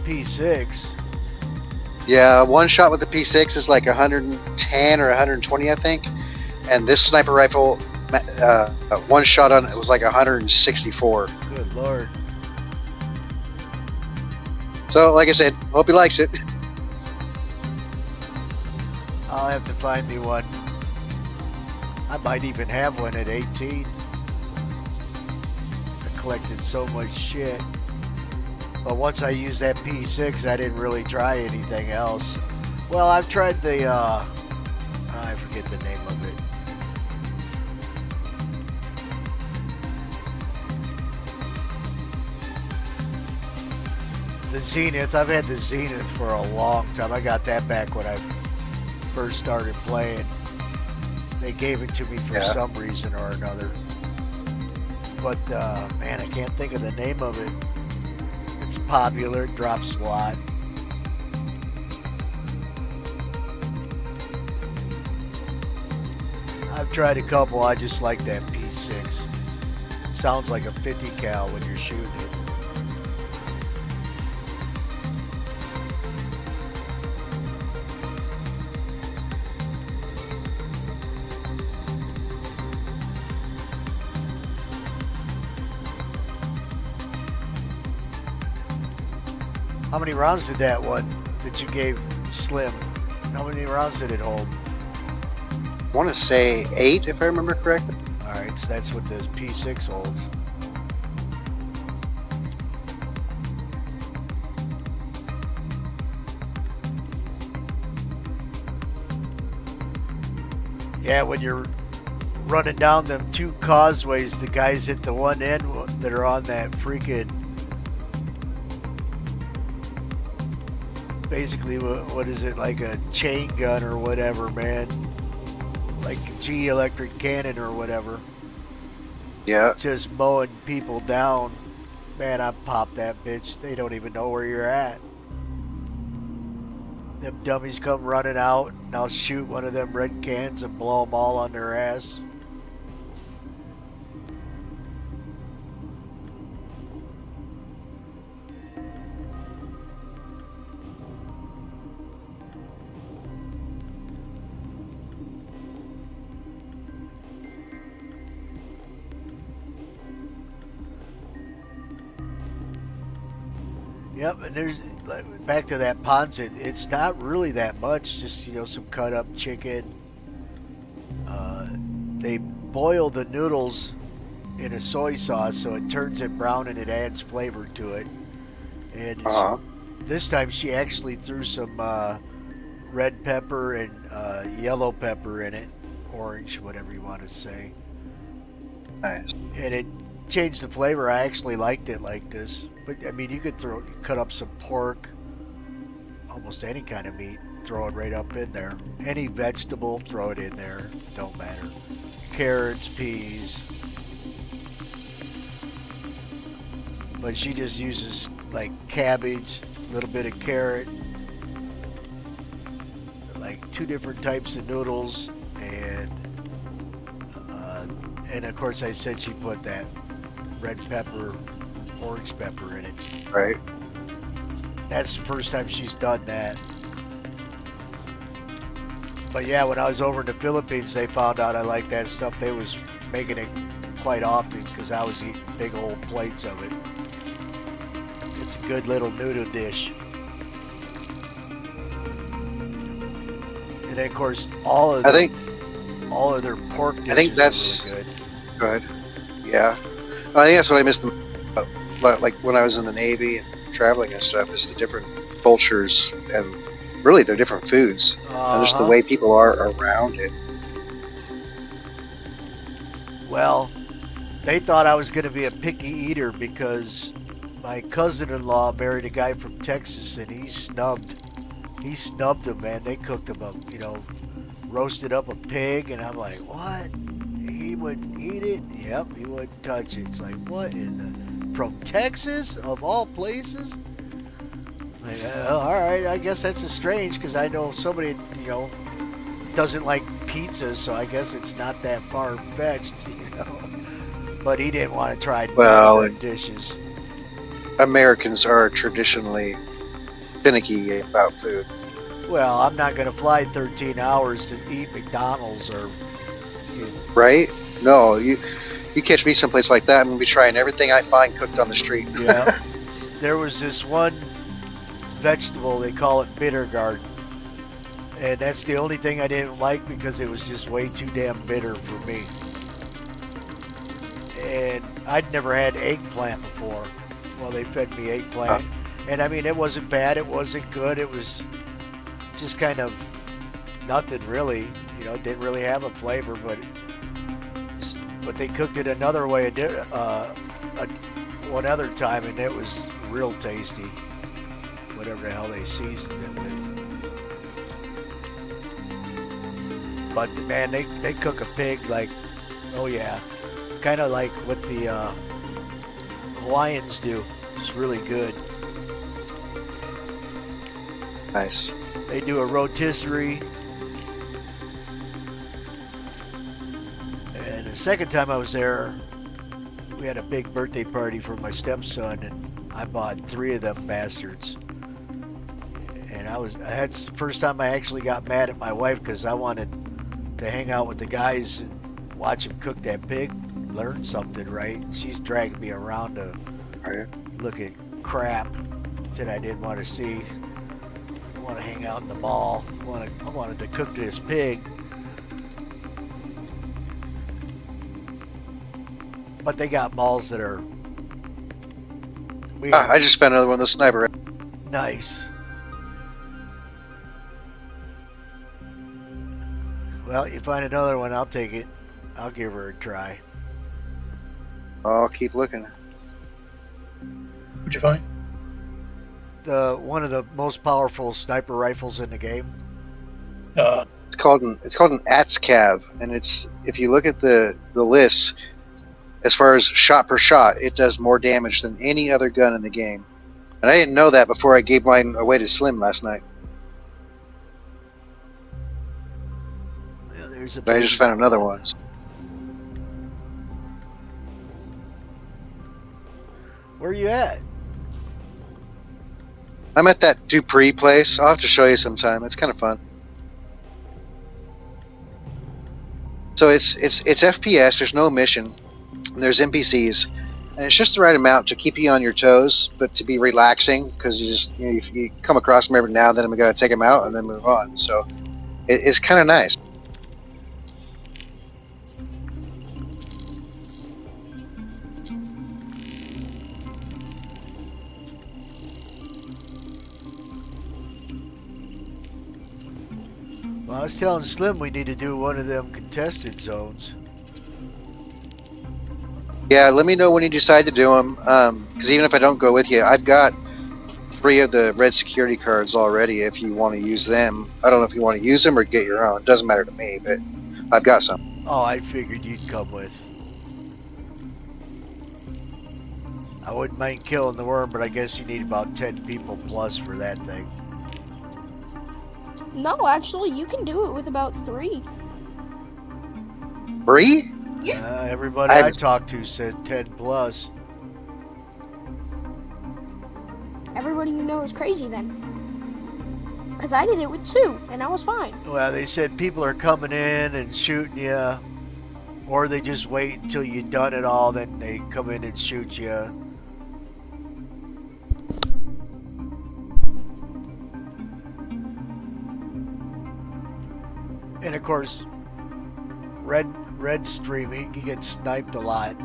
P6. Yeah, one shot with the P6 is like 110 or 120, I think. And this sniper rifle, one shot on it was like 164. Good Lord. So, like I said, hope he likes it. I'll have to find me one. I might even have one at 18. I collected so much shit. But once I used that P6, I didn't really try anything else. Well, I've tried the, I forget the name of it. The Zenith. I've had the Zenith for a long time. I got that back when I first started playing. They gave it to me for some reason or another. But, man, I can't think of the name of it. It's popular. It drops a lot. I've tried a couple. I just like that P6. Sounds like a 50 cal when you're shooting it. How many rounds did that one that you gave Slim? How many rounds did it hold? I want to say 8, if I remember correctly. Alright, so that's what the P6 holds. Yeah, when you're running down them 2 causeways, the guys at the one end that are on that freaking... Basically, what is it, like a chain gun or whatever, man? Like G electric cannon or whatever. Yeah. Just mowing people down. Man, I popped that bitch. They don't even know where you're at. Them dummies come running out, and I'll shoot one of them red cans and blow them all on their ass. Yep, and there's back to that Ponzit. It's not really that much, just some cut up chicken. They boil the noodles in a soy sauce so it turns it brown and it adds flavor to it. And this time she actually threw some red pepper and yellow pepper in it, orange, whatever you want to say. Nice. And it changed the flavor. I actually liked it like this. But I mean, you could cut up some pork, almost any kind of meat, throw it right up in there. Any vegetable, throw it in there. Don't matter. Carrots, peas. But she just uses like cabbage, a little bit of carrot, like 2 different types of noodles, and of course I said she put that red pepper, orange pepper in it. Right. That's the first time she's done that. But yeah, when I was over in the Philippines, they found out I liked that stuff. They was making it quite often because I was eating big old plates of it. It's a good little noodle dish. And then of course all of their pork dishes I think that's are really good. Yeah. I think that's what I missed like when I was in the Navy and traveling and stuff, is the different cultures and really they're different foods. And just the way people are around it. Well, they thought I was going to be a picky eater because my cousin-in-law married a guy from Texas and he snubbed them, man. They cooked him up, roasted up a pig, and I'm like, what? He wouldn't eat it. Yep, he wouldn't touch it. It's like, what in the... From Texas, of all places? Like, all right, I guess that's strange, because I know somebody, you know, doesn't like pizza, so I guess it's not that far-fetched, you know. But he didn't want to try Well, none of the dishes. Americans are traditionally finicky about food. Well, I'm not going to fly 13 hours to eat McDonald's or... Right? No, you catch me someplace like that, I'm going to be trying everything I find cooked on the street. Yeah. There was this one vegetable, they call it bitter gourd. And that's the only thing I didn't like because it was just way too damn bitter for me. And I'd never had eggplant before. Well, they fed me eggplant. And I mean, it wasn't bad, it wasn't good, it was just kind of nothing really. You know, it didn't really have a flavor, but they cooked it another way, one other time, and it was real tasty. Whatever the hell they seasoned it with. But man, they cook a pig like, oh yeah, kind of like what the Hawaiians do. It's really good. Nice. They do a rotisserie. And the second time I was there, we had a big birthday party for my stepson, and I bought 3 of them bastards. And that's the first time I actually got mad at my wife because I wanted to hang out with the guys and watch them cook that pig, learn something, right? She's dragging me around to look at crap that I didn't want to see. I want to hang out in the mall. I wanted to cook this pig. But they got malls that are... I just found another one of the sniper. Nice. Well, you find another one, I'll take it. I'll give her a try. I'll keep looking. What'd you find? One of the most powerful sniper rifles in the game. It's called an ATS-CAV, and it's, if you look at the list, as far as shot per shot, it does more damage than any other gun in the game. And I didn't know that before I gave mine away to Slim last night. Yeah, there's a But I just found another one. Where are you at? I'm at that Dupree place. I'll have to show you sometime. It's kind of fun. So it's FPS. There's no mission. And there's NPCs, and it's just the right amount to keep you on your toes, but to be relaxing because you come across them every now and then. And we gotta take them out and then move on. So it's kind of nice. Well, I was telling Slim we need to do one of them contested zones. Yeah, let me know when you decide to do them. Because even if I don't go with you, I've got 3 of the red security cards already. If you want to use them, I don't know if you want to use them or get your own. It doesn't matter to me, but I've got some. Oh, I figured you'd come with. I wouldn't mind killing the worm, but I guess you need about 10 people plus for that thing. No, actually, you can do it with about 3. 3? Everybody I talked to said 10 plus. Everybody you know is crazy then. Because I did it with 2, and I was fine. Well, they said people are coming in and shooting you, or they just wait until you've done it all, then they come in and shoot you. And of course, red streaming, you get sniped a lot.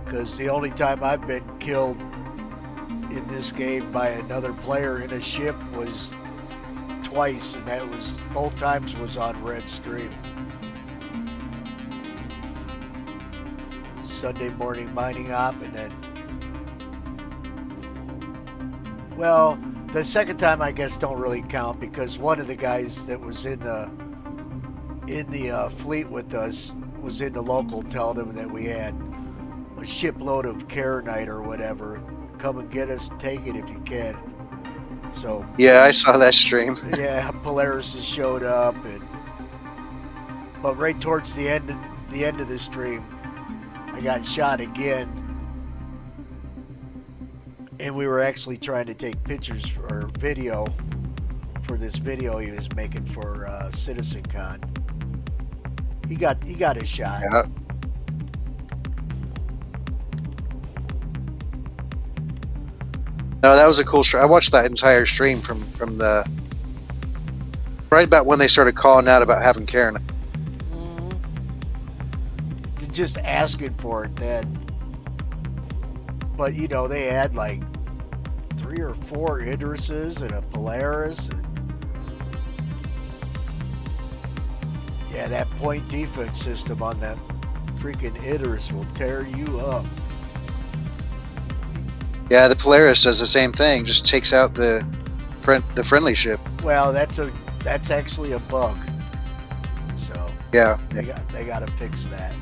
Because the only time I've been killed in this game by another player in a ship was twice, and that was both times was on red stream. Sunday morning mining op, and then, well, The second time, I guess, don't really count because one of the guys that was in the fleet with us was in the local, telling them that we had a shipload of Karenite or whatever. Come and get us, take it if you can. So Yeah, I saw that stream. yeah, Polaris has showed up, but right towards the end of the stream, I got shot again, and we were actually trying to take pictures or video for this video he was making for CitizenCon. He got his shot. Yeah. No, that was a cool stream. I watched that entire stream from the right about when they started calling out about having Karen. Just asking for it then. But you know, they had like 3 or 4 Idrises and a Polaris. And yeah, that point defense system on that freaking Idris will tear you up. Yeah, the Polaris does the same thing. Just takes out the friendly ship. Well, that's actually a bug. So Yeah. they got to fix that.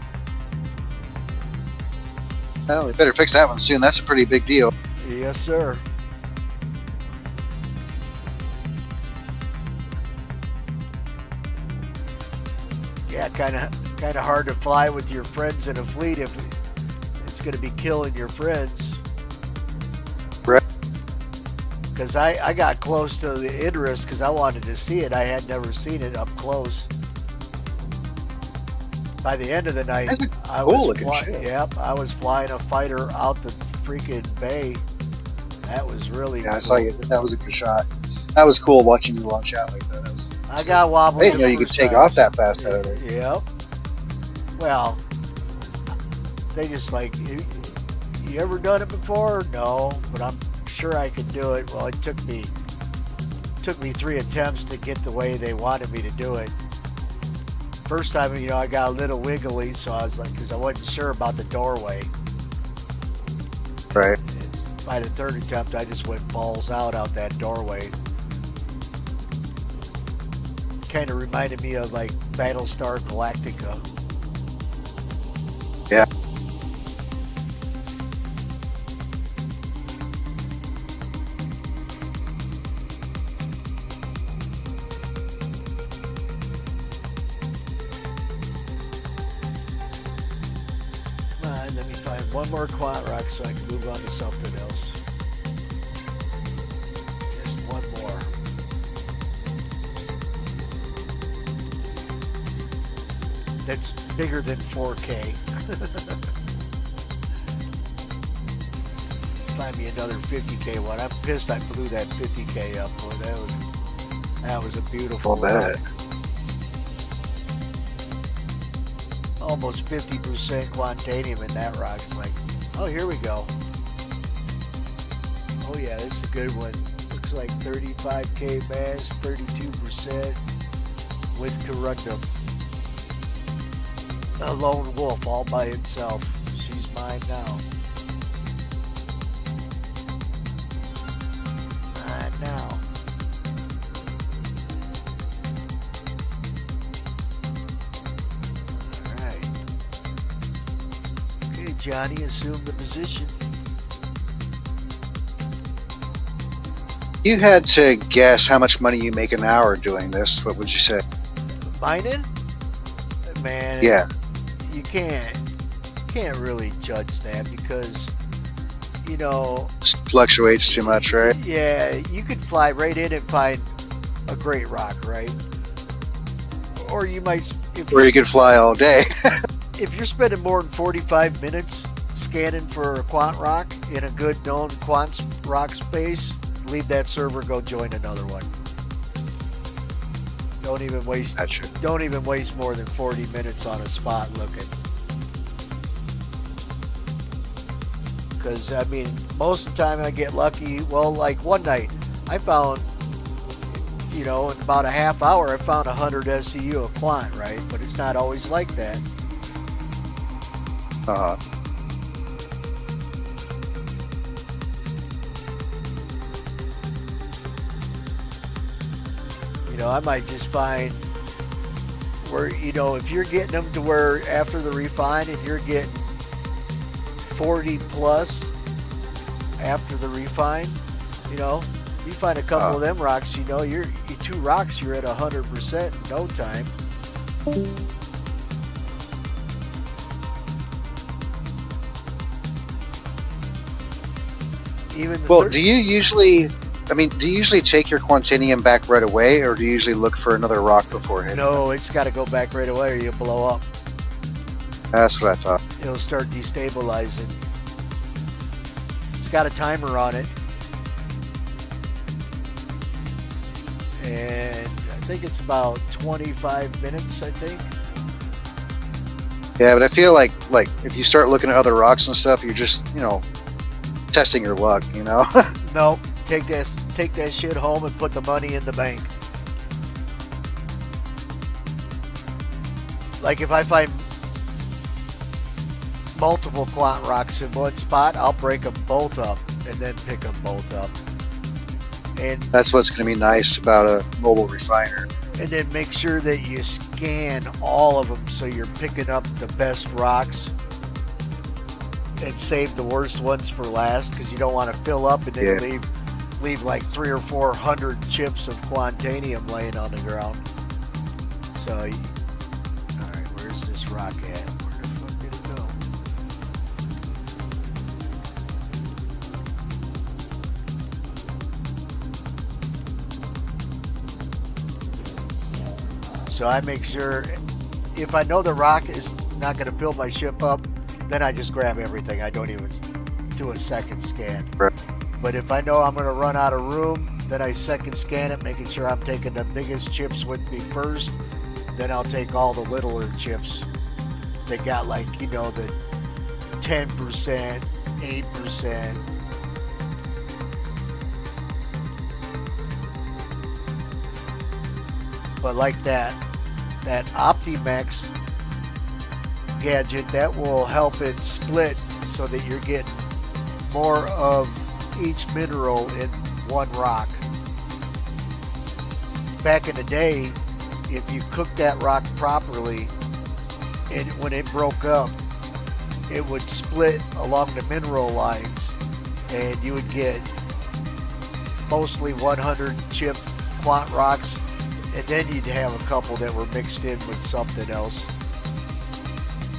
Well, we better fix that one soon. That's a pretty big deal. Yes, sir. Yeah, kind of hard to fly with your friends in a fleet if it's going to be killing your friends. Right. Because I got close to the Idris because I wanted to see it. I had never seen it up close. By the end of the night, I was flying a fighter out the freaking bay. That was really cool. I saw you. That was a good shot. That was cool watching you launch out like that. I got wobbled. I didn't know you could take off that fast out of there. Yep. Well, they just like, you ever done it before? No, but I'm sure I could do it. Well, it took me 3 attempts to get the way they wanted me to do it. First time, you know, I got a little wiggly, so I was like, because I wasn't sure about the doorway. Right. By the third attempt, I just went balls out that doorway. Kind of reminded me of like Battlestar Galactica. Yeah. Come on, let me find one more Quant rock so I can move on to something else. Just one more. That's bigger than 4K. Find me another 50K one. I'm pissed I blew that 50K up, boy. That was a beautiful bad. Almost 50% quantanium in that rock. It's like, oh, here we go. Oh yeah, this is a good one. Looks like 35K mass, 32% with corundum. A lone wolf all by itself. She's mine now. Mine now. Alright. Okay, Johnny, assume the position. You had to guess how much money you make an hour doing this. What would you say? Mining? Man, Yeah. you can't really judge that because, you know, Fluctuates too much, right? yeah, you could fly right in and find a great rock, right? Or you might, Or you could fly all day. if you're spending more than 45 minutes scanning for a quant rock in a good known quant rock space, leave that server, go join another one. Don't even waste more than 40 minutes on a spot looking. Because, I mean, most of the time I get lucky. Well, like one night, I found, you know, in about a half hour, I found 100 SCU of quant, right? But it's not always like that. Uh-huh. You know, I might just find where, you know, if you're getting them to where after the refine and you're getting 40 plus after the refine, you know, you find a couple of them rocks, you know, you 2 rocks, you're at 100% in no time. Even the Well, do you usually take your Quantanium back right away, or do you usually look for another rock beforehand? No, it's got to go back right away or you blow up. That's what I thought. It'll start destabilizing. It's got a timer on it. And I think it's about 25 minutes, I think. Yeah, but I feel like if you start looking at other rocks and stuff, you're just, you know, testing your luck, you know? Nope. Take that shit home and put the money in the bank. Like if I find multiple Quant rocks in one spot, I'll break them both up and then pick them both up. And that's what's going to be nice about a mobile refiner. And then make sure that you scan all of them so you're picking up the best rocks and save the worst ones for last, because you don't want to fill up and then leave like 300 or 400 chips of Quantanium laying on the ground. So, all right, where's this rock at? Where the fuck did it go? So I make sure, if I know the rock is not going to fill my ship up, then I just grab everything. I don't even do a second scan. Right. But if I know I'm going to run out of room, then I second scan it, making sure I'm taking the biggest chips with me first. Then I'll take all the littler chips that got like, you know, the 10%, 8%. But like that OptiMax gadget, that will help it split so that you're getting more of each mineral in one rock. Back in the day, if you cooked that rock properly, and when it broke up, it would split along the mineral lines, and you would get mostly 100 chip Quant rocks, and then you'd have a couple that were mixed in with something else.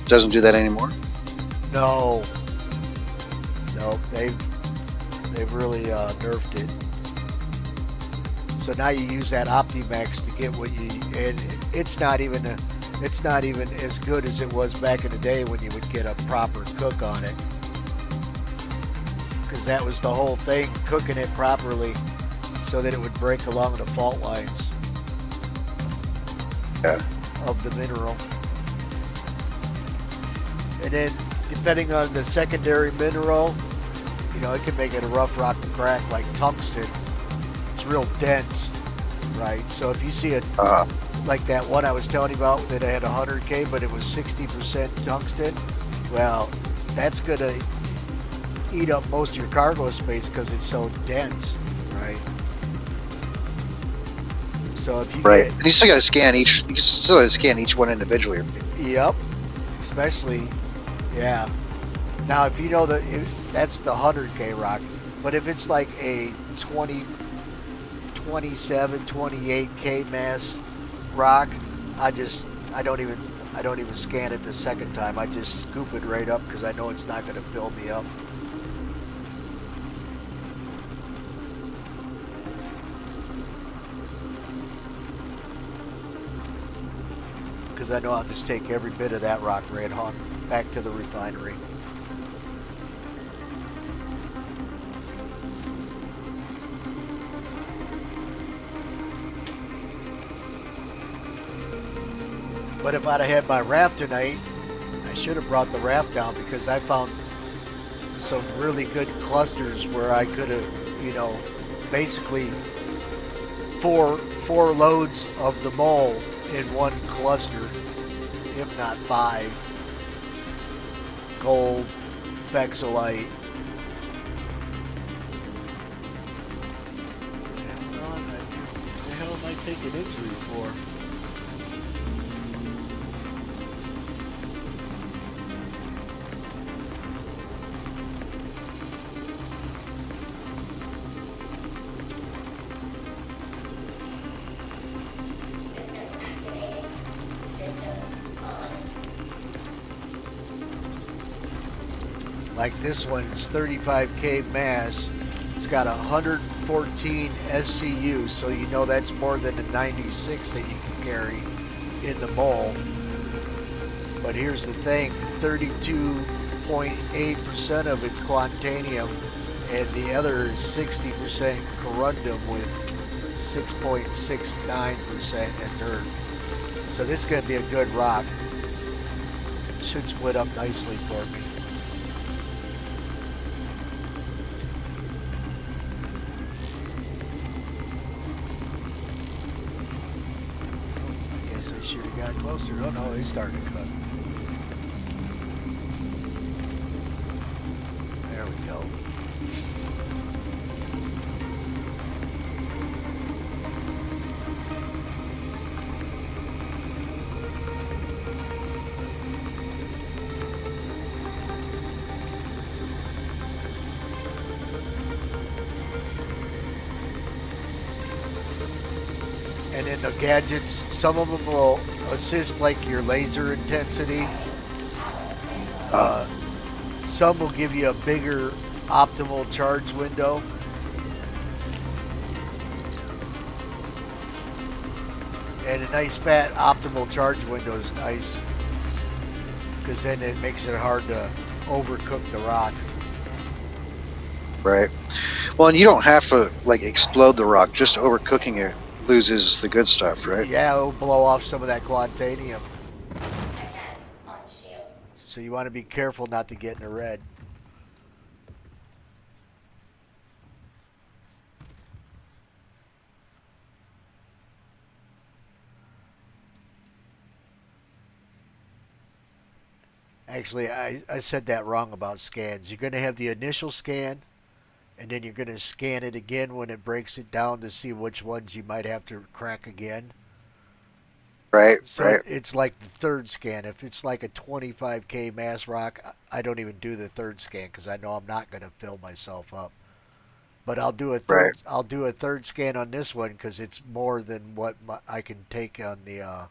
Doesn't do that anymore? No, they've really nerfed it. So now you use that OptiMax to get what you, and it's not even as good as it was back in the day when you would get a proper cook on it. Because that was the whole thing, cooking it properly so that it would break along the fault lines of the mineral. And then depending on the secondary mineral, you know, it can make it a rough rock to crack, like tungsten. It's real dense, right? So if you see it like that one I was telling you about that had 100K, but it was 60% tungsten, well, that's going to eat up most of your cargo space because it's so dense, right? So if you get, and you still got to scan each. You still got to scan each one individually. Yep, especially, yeah. Now, if you know that that's the 100K rock, but if it's like a 27, 28K mass rock, I don't even scan it the second time. I just scoop it right up because I know it's not going to fill me up. Because I know I'll just take every bit of that rock right on back to the refinery. But if I'd have had my raft tonight, I should have brought the raft down because I found some really good clusters where I could have, you know, basically four loads of the mold in one cluster, if not 5. Gold, Vexilite. What the hell am I doing? take an injury for? Systems activated. Systems on. Like this one's 35K mass. It's got 114 SCU, so you know that's more than the 96 that you can carry in the mole. But here's the thing, 32.8% of it's Quantanium, and the other is 60% corundum with 6.69% inert. So this is going to be a good rock. Should split up nicely for me. I guess I should have got closer. Oh no, he's starting to cut. There we go. And then the gadgets, some of them will assist like your laser intensity. Some will give you a bigger optimal charge window. And a nice fat optimal charge window is nice, because then it makes it hard to overcook the rock. Right. Well, and you don't have to like explode the rock. Just overcooking it loses the good stuff, right? Yeah, it'll blow off some of that Quantanium. Attack on shields. So you want to be careful not to get in the red. Actually, I said that wrong about scans. You're going to have the initial scan, and then you're going to scan it again when it breaks it down to see which ones you might have to crack again. Right, So right. it's like the third scan. If it's like a 25K mass rock, I don't even do the third scan because I know I'm not going to fill myself up. But I'll do a third. Right. I'll do a third scan on this one because it's more than what I can take on the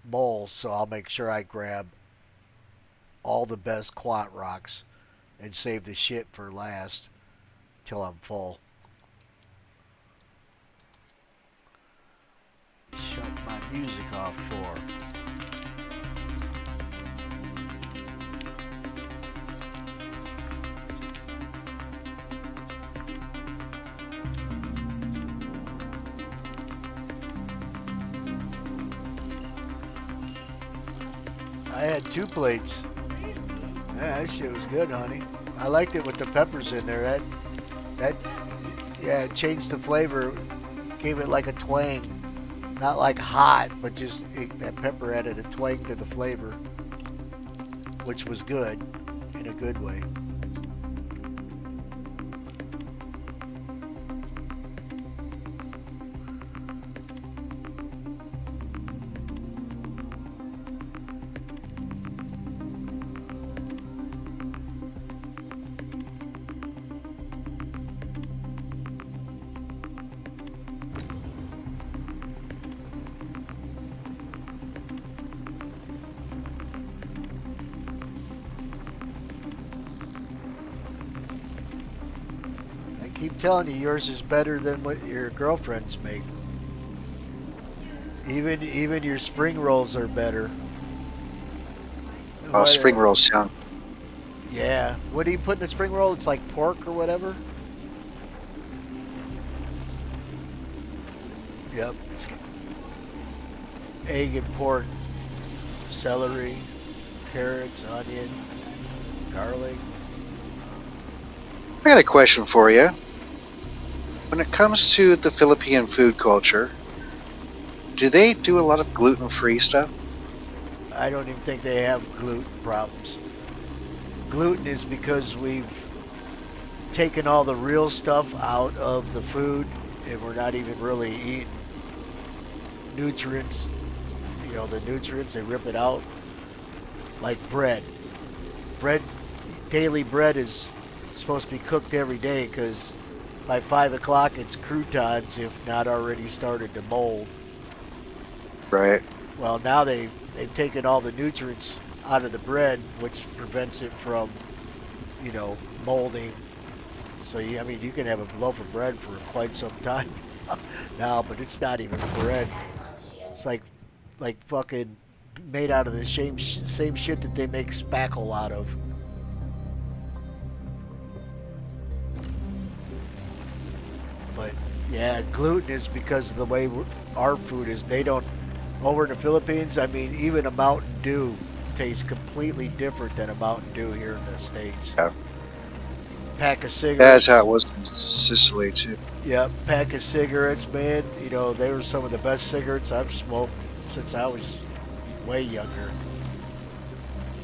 mole. So I'll make sure I grab all the best quant rocks and save the shit for last till I'm full. Shut my music off for. I had 2 plates. Yeah, that shit was good, honey. I liked it with the peppers in there. Yeah, it changed the flavor. Gave it like a twang. Not like hot, but just that pepper added a twang to the flavor, which was good, in a good way. Keep telling you, yours is better than what your girlfriends make. Even your spring rolls are better. Oh, spring rolls sound. Yeah. What do you put in the spring roll? It's like pork or whatever? Yep. It's egg and pork, celery, carrots, onion, garlic. I got a question for you. When it comes to the Philippine food culture, do they do a lot of gluten-free stuff? I don't even think they have gluten problems. Gluten is because we've taken all the real stuff out of the food and we're not even really eating nutrients. You know, the nutrients, they rip it out like bread. Daily bread is supposed to be cooked every day because by 5 o'clock it's croutons, if not already started to mold. Right. Well, now they've taken all the nutrients out of the bread, which prevents it from, you know, molding. So, I mean, you can have a loaf of bread for quite some time now, but it's not even bread. It's like fucking made out of the same shit that they make spackle out of. But yeah, gluten is because of the way our food is. They don't, over in the Philippines, I mean, even a Mountain Dew tastes completely different than a Mountain Dew here in the States. Yeah. Pack of cigarettes. That's how it was in Sicily too. Yep, pack of cigarettes, man. You know, they were some of the best cigarettes I've smoked since I was way younger.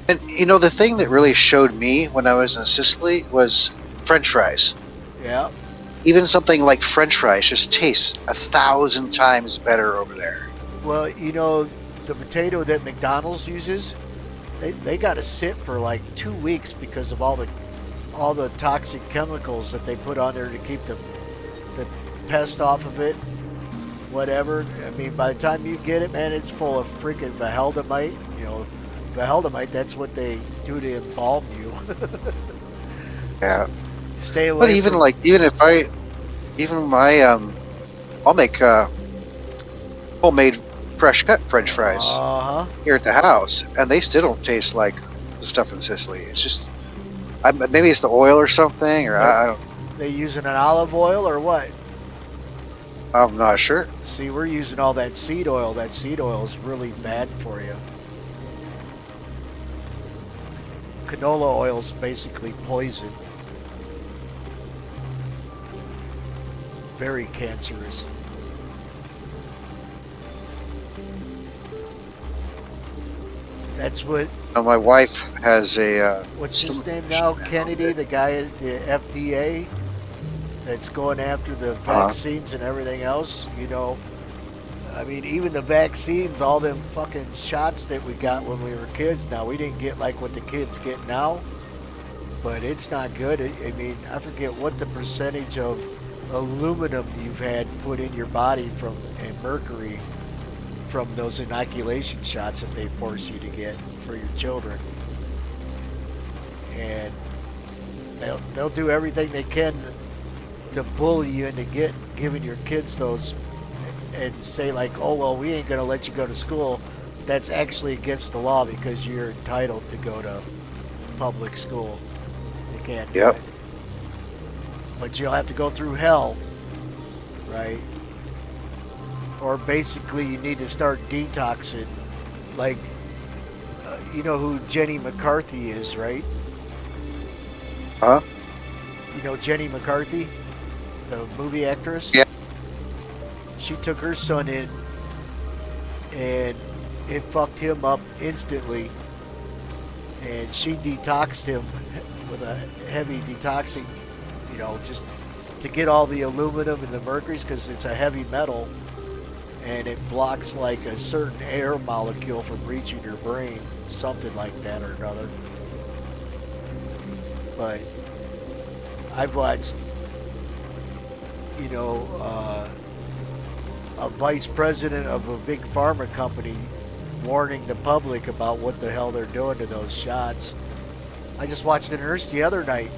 And you know, the thing that really showed me when I was in Sicily was French fries. Yeah. Even something like French fries just tastes 1,000 times better over there. Well, you know, the potato that McDonald's uses, they got to sit for like 2 weeks because of all the toxic chemicals that they put on there to keep the pest off of it, whatever. I mean, by the time you get it, man, it's full of freaking Vahaldamite. You know, Vahaldamite, that's what they do to embalm you. Yeah. Stay away. But even I'll make homemade fresh cut French fries here at the house, and they still don't taste like the stuff in Sicily. It's just, maybe it's the oil or something, or I don't. They using an olive oil or what? I'm not sure. See, we're using all that seed oil. That seed oil is really bad for you. Canola oil is basically poison. Very cancerous. That's what. My wife has a. What's his name now? Kennedy, the guy at the FDA that's going after the vaccines and everything else. You know, I mean, even the vaccines, all them fucking shots that we got when we were kids. Now we didn't get like what the kids get now, but it's not good. I mean, I forget what the percentage of aluminum you've had put in your body from and mercury from those inoculation shots that they force you to get for your children. And they'll do everything they can to bully you into giving your kids those, and say like, oh well, we ain't gonna let you go to school. That's actually against the law because you're entitled to go to public school. You can't do it. But you'll have to go through hell, right? Or basically you need to start detoxing. Like, you know who Jenny McCarthy is, right? Huh? You know Jenny McCarthy, the movie actress? Yeah. She took her son in and it fucked him up instantly. And she detoxed him with a heavy detoxing, you know, just to get all the aluminum and the mercuries, because it's a heavy metal and it blocks like a certain air molecule from reaching your brain, something like that or another. But I've watched, you know, a vice president of a big pharma company warning the public about what the hell they're doing to those shots. I just watched a nurse the other night.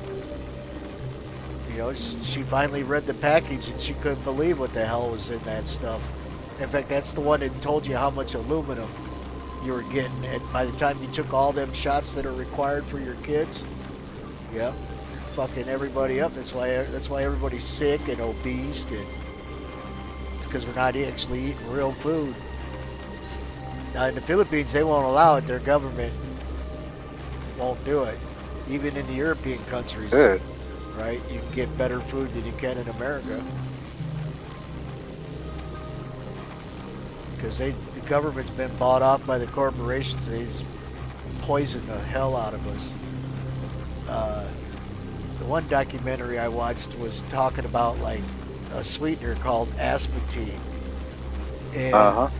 You know, she finally read the package and she couldn't believe what the hell was in that stuff. In fact, that's the one that told you how much aluminum you were getting. And by the time you took all them shots that are required for your kids, yep, fucking everybody up. That's why everybody's sick and obese, and it's because we're not actually eating real food. Now in the Philippines, they won't allow it. Their government won't do it. Even in the European countries, right? You can get better food than you can in America. Because the government's been bought off by the corporations. They just poison the hell out of us. The one documentary I watched was talking about like a sweetener called aspartame, and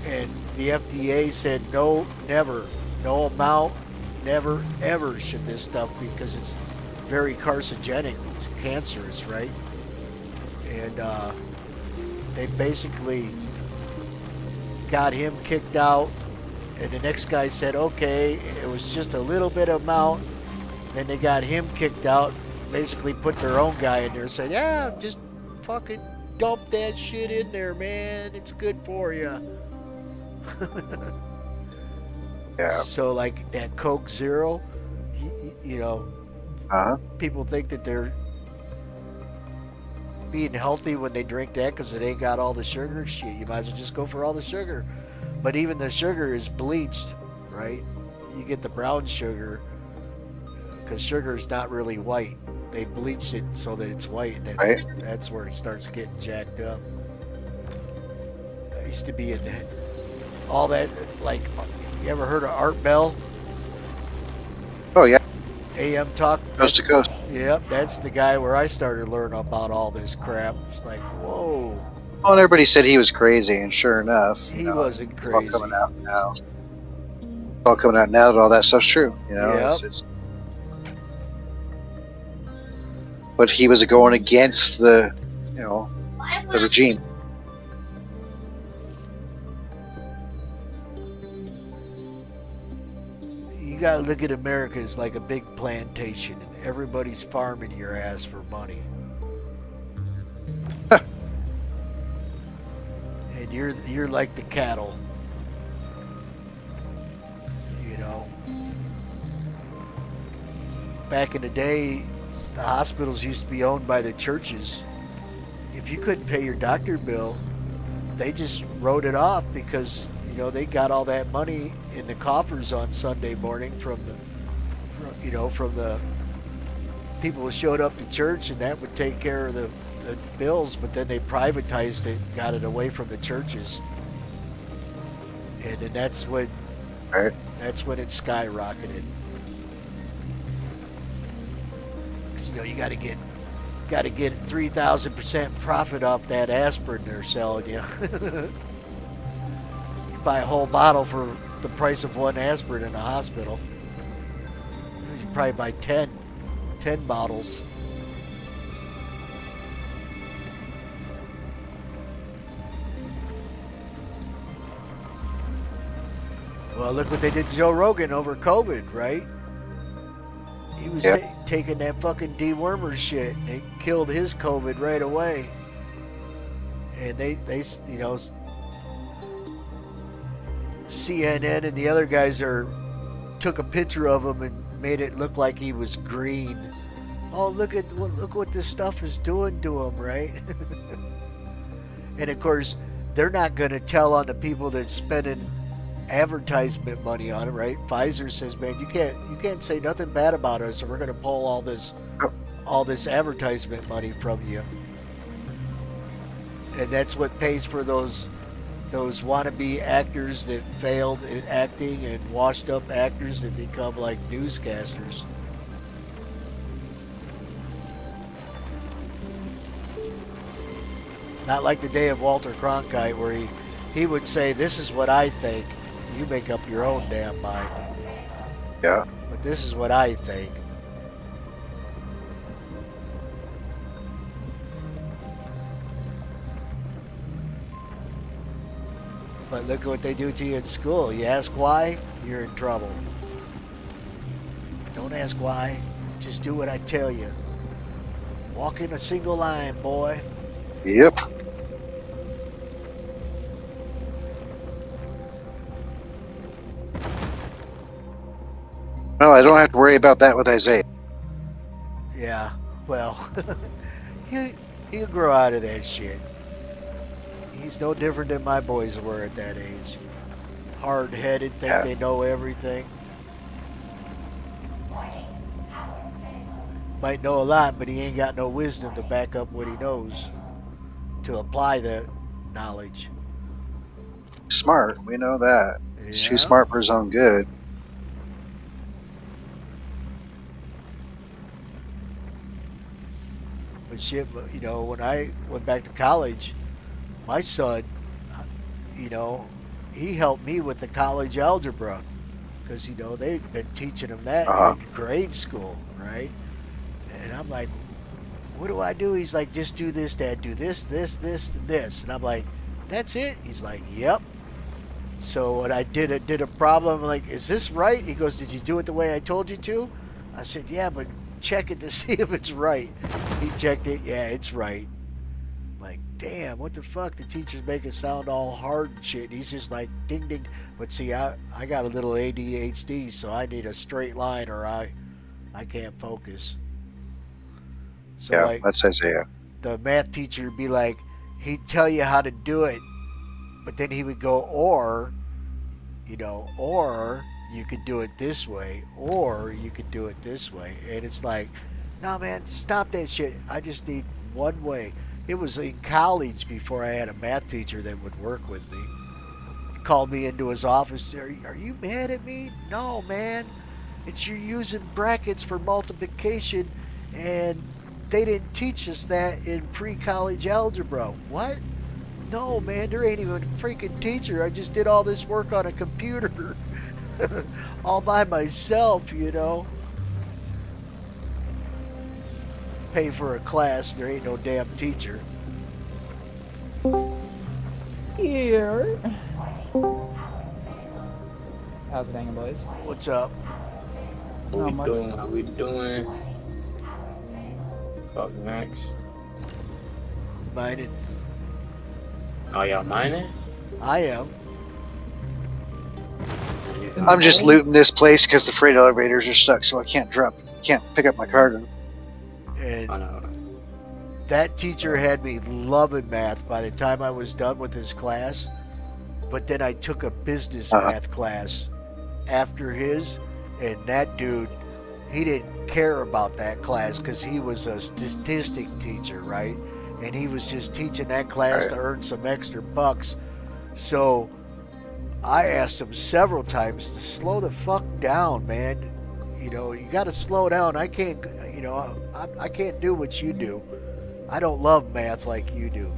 and the FDA said no, never, no amount, never ever should this stuff because it's very carcinogenic, it's cancerous, right? And they basically got him kicked out, and the next guy said okay, it was just a little bit of amount. Then they got him kicked out, basically put their own guy in there and said, yeah, just fucking dump that shit in there, man. It's good for you. Yeah. So like that Coke Zero, you know, people think that they're being healthy when they drink that because it ain't got all the sugar. Shit, you might as well just go for all the sugar. But even the sugar is bleached, right? You get the brown sugar because sugar is not really white. They bleach it so that it's white, and then that's where it starts getting jacked up. I used to be in that, all that, like, you ever heard of Art Bell? Oh, yeah. AM Talk? Coast to Coast. Yep, that's the guy where I started learning about all this crap. It's like, whoa. Well, and everybody said he was crazy, and sure enough, he wasn't crazy. It's all coming out now. It's all coming out now that all that stuff's true. You know, Yep. But he was going against the, you know, the regime. You gotta look at America as like a big plantation, and everybody's farming your ass for money. And you're like the cattle. You know. Back in the day, the hospitals used to be owned by the churches. If you couldn't pay your doctor bill, they just wrote it off because, you know, they got all that money in the coffers on Sunday morning from the people who showed up to church, and that would take care of the bills, but then they privatized it, got it away from the churches. And then that's when it skyrocketed. You know, you got to get 3,000% profit off that aspirin they're selling you. You buy a whole bottle for the price of one aspirin in a hospital. You probably buy 10 bottles. Well, look what they did to Joe Rogan over COVID, right? He was taking that fucking dewormer shit. They killed his COVID right away. And they you know, CNN and the other guys took a picture of him and made it look like he was green. Oh, look what this stuff is doing to him, right? And of course, they're not going to tell on the people that's spending advertisement money on it, right? Pfizer says, man, you can't say nothing bad about us, or we're going to pull all this advertisement money from you. And that's what pays for those wannabe actors that failed at acting and washed up actors that become like newscasters. Not like the day of Walter Cronkite where he would say, this is what I think. You make up your own damn mind. Yeah. But this is what I think. But look at what they do to you in school. You ask why, you're in trouble. Don't ask why. Just do what I tell you. Walk in a single line, boy. Yep. Well, I don't have to worry about that with Isaiah. Yeah, well, he'll grow out of that shit. He's no different than my boys were at that age. Hard-headed, think they know everything. Might know a lot, but he ain't got no wisdom to back up what he knows, to apply that knowledge. Smart, we know that. Yeah. He's too smart for his own good. But But shit, you know, when I went back to college, my son, you know, he helped me with the college algebra because, you know, they've been teaching him that in grade school, right? And I'm like, what do I do? He's like, just do this, Dad. Do this, this, this, and this. And I'm like, that's it? He's like, yep. So what I did a problem, like, is this right? He goes, did you do it the way I told you to? I said, yeah, but check it to see if it's right. He checked it. Yeah, it's right. I'm like, damn, what the fuck? The teachers make it sound all hard and shit. And he's just like, ding, ding. But see, I got a little ADHD, so I need a straight line or I can't focus. So Yeah, like, that says yeah. the math teacher would be like, he'd tell you how to do it, but then he would go, or, you know, or you could do it this way, or you could do it this way. And it's like, no, man, stop that shit. I just need one way. It was in college before I had a math teacher that would work with me. He called me into his office. Are you mad at me? No, man. It's you're using brackets for multiplication, and they didn't teach us that in pre-college algebra. What? No, man, there ain't even a freaking teacher. I just did all this work on a computer all by myself, you know. Pay for a class, there ain't no damn teacher. Here. How's it hanging, boys? What's up? Not much. How we doing? Fuck Max. Mining. Oh, y'all mining? I am. I'm just looting this place because the freight elevators are stuck, so I can't pick up my cargo. And that teacher had me loving math by the time I was done with his class. But then I took a business math class after his, and that dude, he didn't care about that class because he was a statistic teacher, right? And he was just teaching that class to earn some extra bucks. So I asked him several times to slow the fuck down, man. You know, you got to slow down. I can't, you know, I can't do what you do. I don't love math like you do.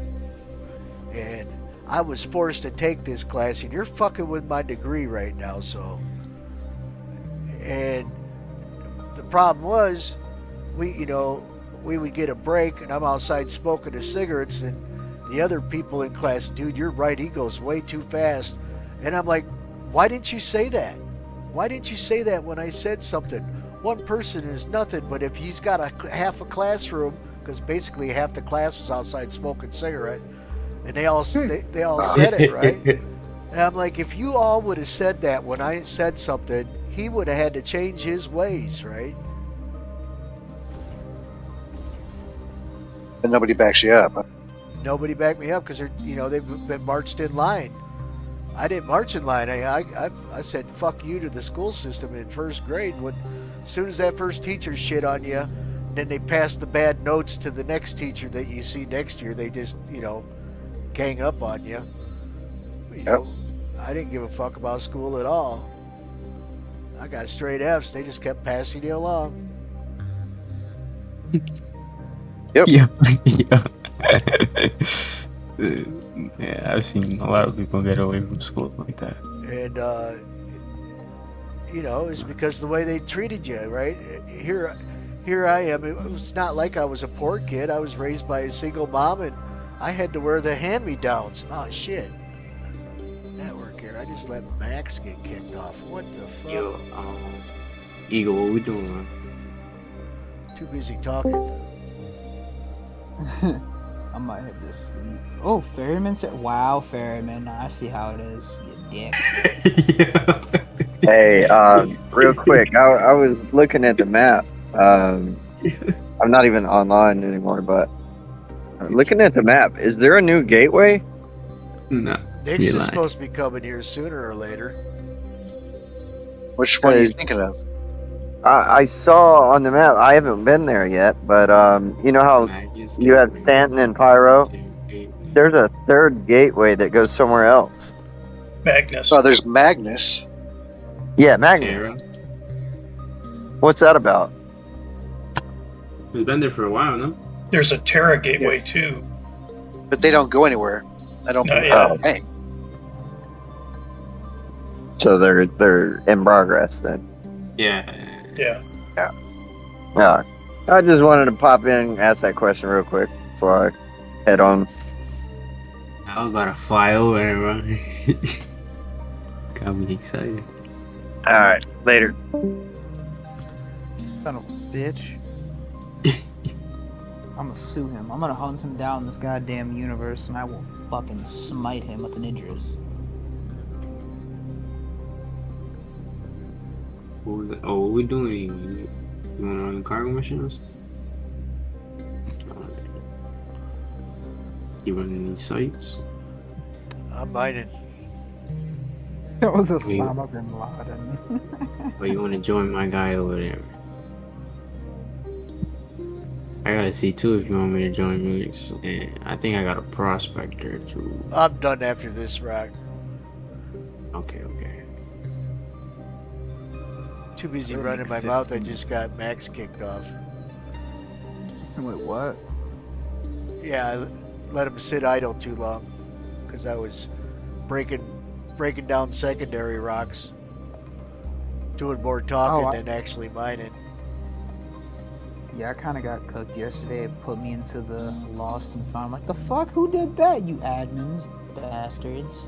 And I was forced to take this class, and you're fucking with my degree right now, so. And the problem was, we would get a break, and I'm outside smoking the cigarettes, and the other people in class, dude, you're right, he goes way too fast. And I'm like, why didn't you say that? Why didn't you say that when I said something? One person is nothing, but if he's got half a classroom, because basically half the class was outside smoking cigarette, and they all said it, right? And I'm like, if you all would have said that when I said something, he would have had to change his ways, right? But nobody backs you up. Nobody backed me up because they've been marched in line. I didn't march in line. I said fuck you to the school system in first grade. As soon as that first teacher shit on you, then they pass the bad notes to the next teacher that you see next year. They just gang up on you. I didn't give a fuck about school at all. I got straight F's. They just kept passing you along. Yep. Yeah, I've seen a lot of people get away from school like that. And it's because of the way they treated you, right? Here I am. It's not like I was a poor kid. I was raised by a single mom, and I had to wear the hand-me-downs. Oh shit! Network here. I just let Max get kicked off. What the fuck? Yo, Eagle, what we doing? Too busy talking. I might have to sleep. Oh, Ferryman said, wow, Ferryman. I see how it is, you dick. Hey, real quick, I was looking at the map. I'm not even online anymore, but looking at the map, is there a new gateway? No. Nick's is supposed to be coming here sooner or later. Which one are you thinking of? I saw on the map, I haven't been there yet, but you know how you have Stanton and Pyro? There's a third gateway that goes somewhere else. Magnus. Oh, there's Magnus. Yeah, Magnus. What's that about? It's been there for a while, no? There's a Terra gateway too. But they don't go anywhere. I don't Not believe. yet. Hey, So they're in progress then. Yeah. Yeah. yeah. Yeah. I just wanted to pop in and ask that question real quick before I head on. I was about to fly over there, bro. Got me excited. All right, later. Son of a bitch. I'm gonna sue him. I'm gonna hunt him down in this goddamn universe, and I will fucking smite him with an Idris. What was it? Oh, what we doing? You wanna run the cargo missions? You running these sites? I'm mining. That was Wait. Osama bin Laden. Or you wanna join my guy over there? I gotta see too if you want me to join me. And I think I got a prospector too. I'm done after this, Rock. Okay. Too busy running my mouth. I just got Max kicked off. Wait, what? Yeah, I let him sit idle too long because I was breaking down secondary rocks, doing more talking than actually mining. Yeah, I kind of got cooked yesterday. It put me into the lost and found. Like, the fuck? Who did that? You admins, bastards.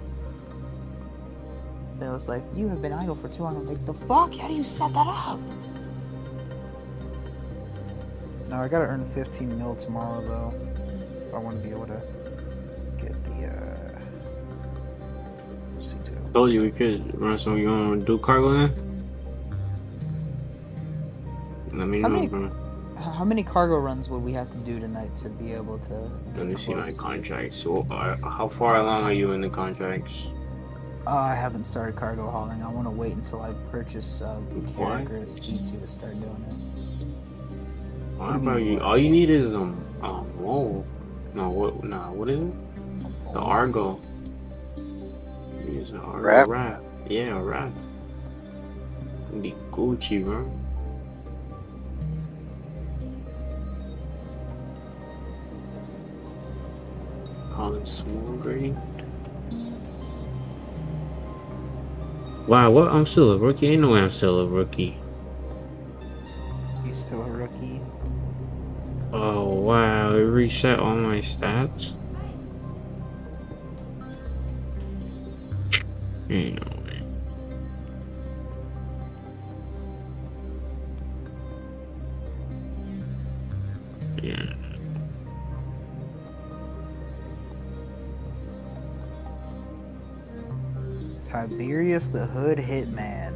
It was like, you have been idle for too long. I'm like, the fuck? How do you set that up? No, I gotta earn 15 mil tomorrow, though. If I want to be able to get the, C2. Told you we could run some. You want to do cargo then? Let me know, bro. How many cargo runs would we have to do tonight to be able to Let me see my contracts. So, how far along are you in the contracts? I haven't started cargo hauling. I want to wait until I purchase the character C2 to start doing it. What about you? All you need is whoa. No, what? Nah, what is it? The Argo. Use an Argo wrap. Yeah, a wrap. It'd be Gucci, bro. Call it small grade. Wow, what? I'm still a rookie? Ain't no way I'm still a rookie. You still a rookie? Oh, wow. It reset all my stats? Ain't no way. Yeah. Tiberius the Hood Hitman.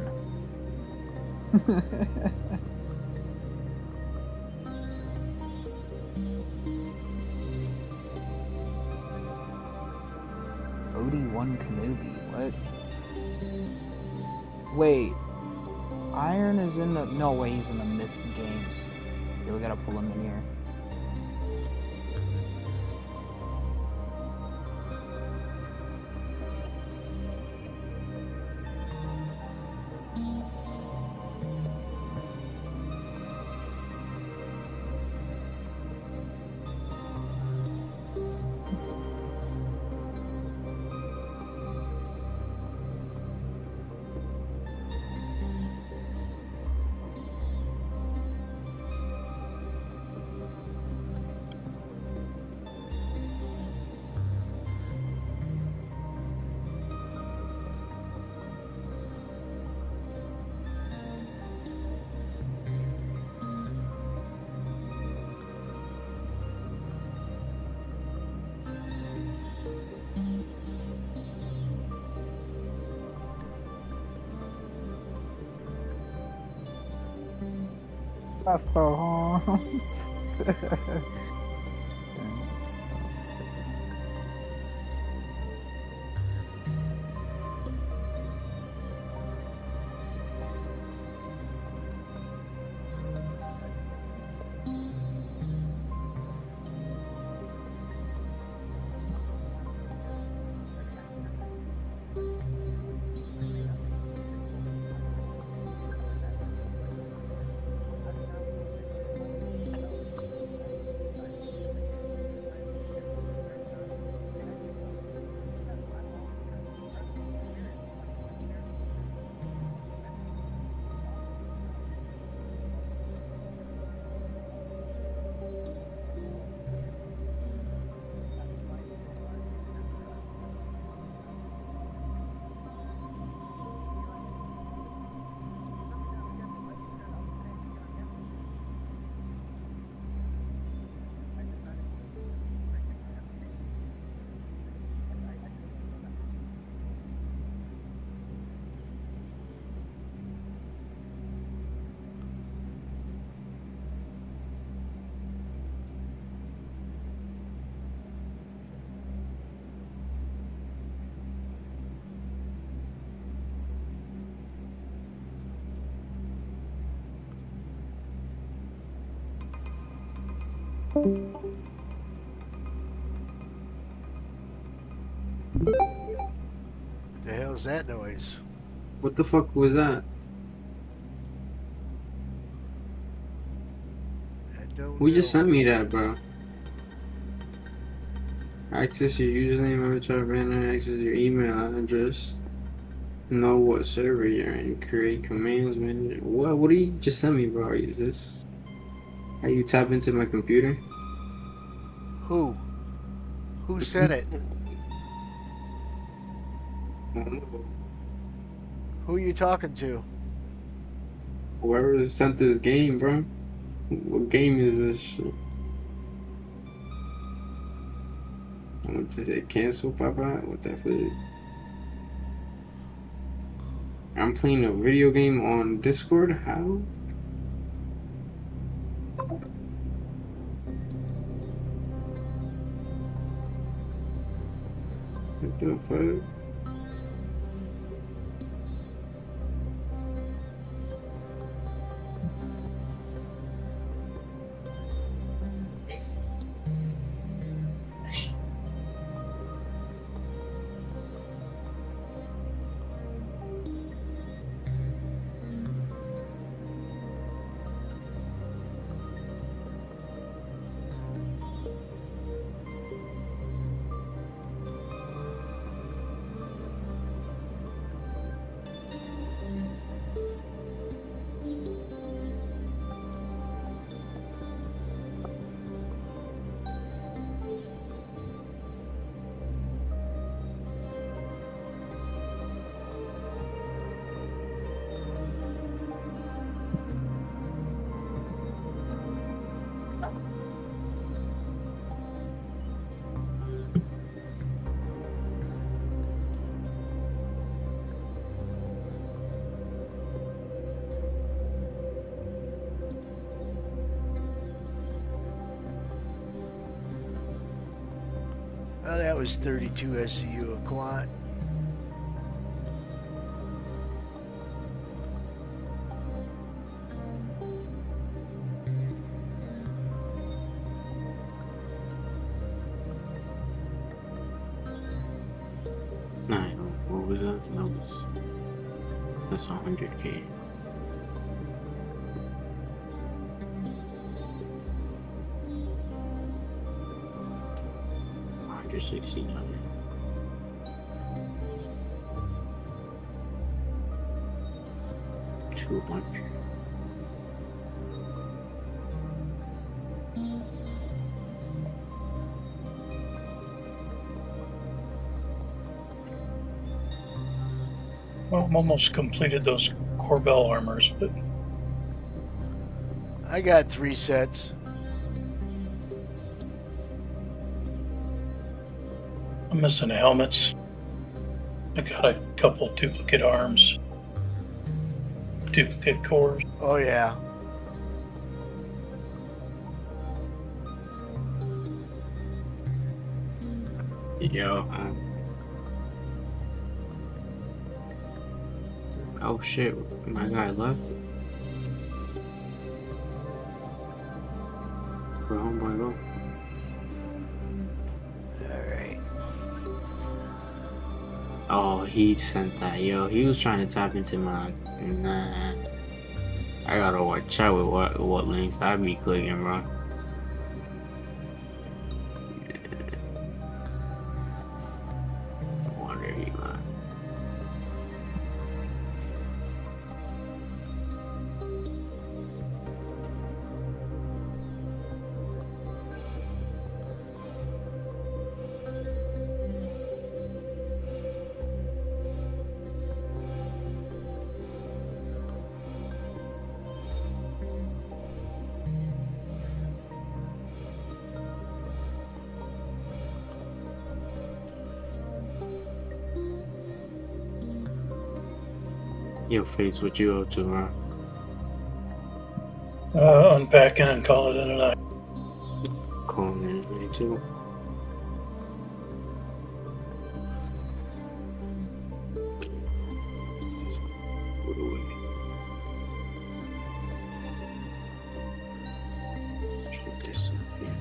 OD1 Kenobi, what? Wait. Iron is in the... No way, he's in the missed games. Yeah, we gotta pull him in here. That's so hard. What the hell is that noise? What the fuck was that? I don't Who just know. sent me that, bro? Access your username, avatar banner, access your email address. Know what server you're in. Create commands, man. What did you just send me, bro? Is this how you tap into my computer? Who? Who sent it? Who are you talking to? Whoever sent this game, bro. What game is this shit? I'm gonna just say cancel, Papa. What the fuck? I'm playing a video game on Discord? How? What the fuck? Oh, that was 32 SCU of Quant. Nah, what was that? That's 100K. $169. $200. Well, I'm almost completed those Corbell armors, but I got 3 sets. I'm missing helmets. I got a couple duplicate arms, duplicate cores. Oh yeah. Yo, oh shit, my guy left. Where homeboy go? Alright. Oh, he sent that. Yo, he was trying to tap into my. Nah. I gotta watch out with what links I be clicking, bro. Wonder he lying. Yo, Face, what you up to, bro? Unpacking and call it in a night. Calling in me too. What do we? Check this out here.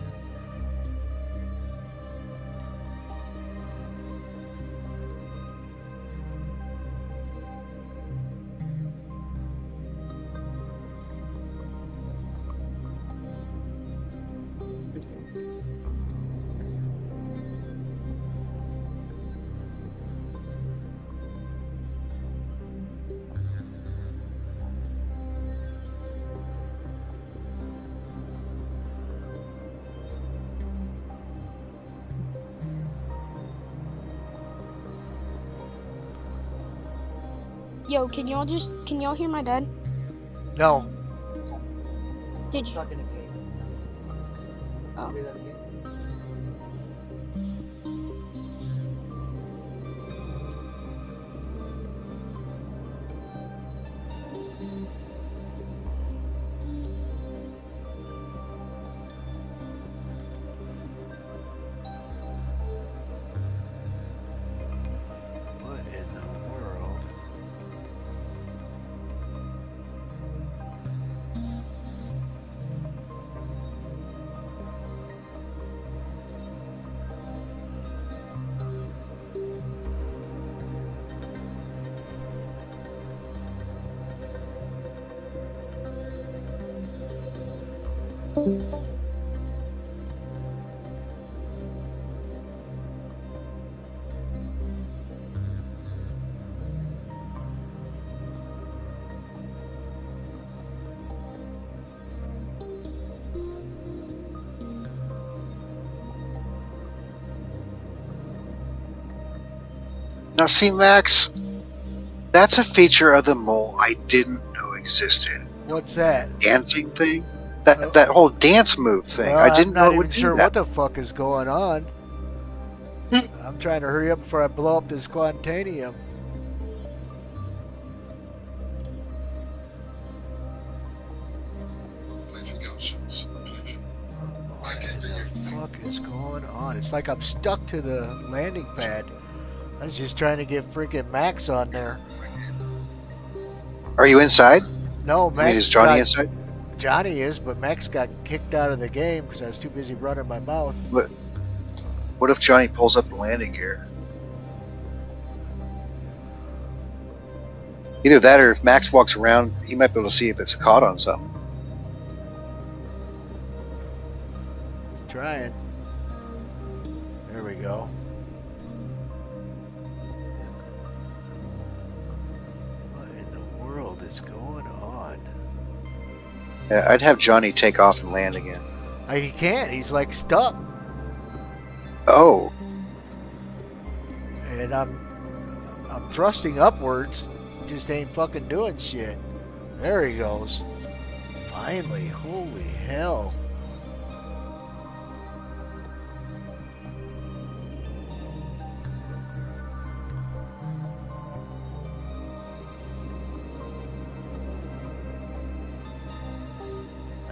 Yo, can y'all hear my dad? No. Did you? Oh. What in the world? Now, see, Max, that's a feature of the mole I didn't know existed. What's that? Dancing thing? That whole dance move thing. Well, I didn't know I'm not it would even do sure that. what the fuck is going on. I'm trying to hurry up before I blow up this Quantanium. What the fuck is going on? It's like I'm stuck to the landing pad. I was just trying to get freaking Max on there. Are you inside? No, I mean, Max is Johnny got, inside? Johnny is, but Max got kicked out of the game because I was too busy running my mouth. What if Johnny pulls up the landing gear? Either that or if Max walks around, he might be able to see if it's caught on something. Trying. There we go. What in the world is going on? Yeah, I'd have Johnny take off and land again. He can't. He's like stuck. Oh. And I'm thrusting upwards. Just ain't fucking doing shit. There he goes. Finally. Holy hell.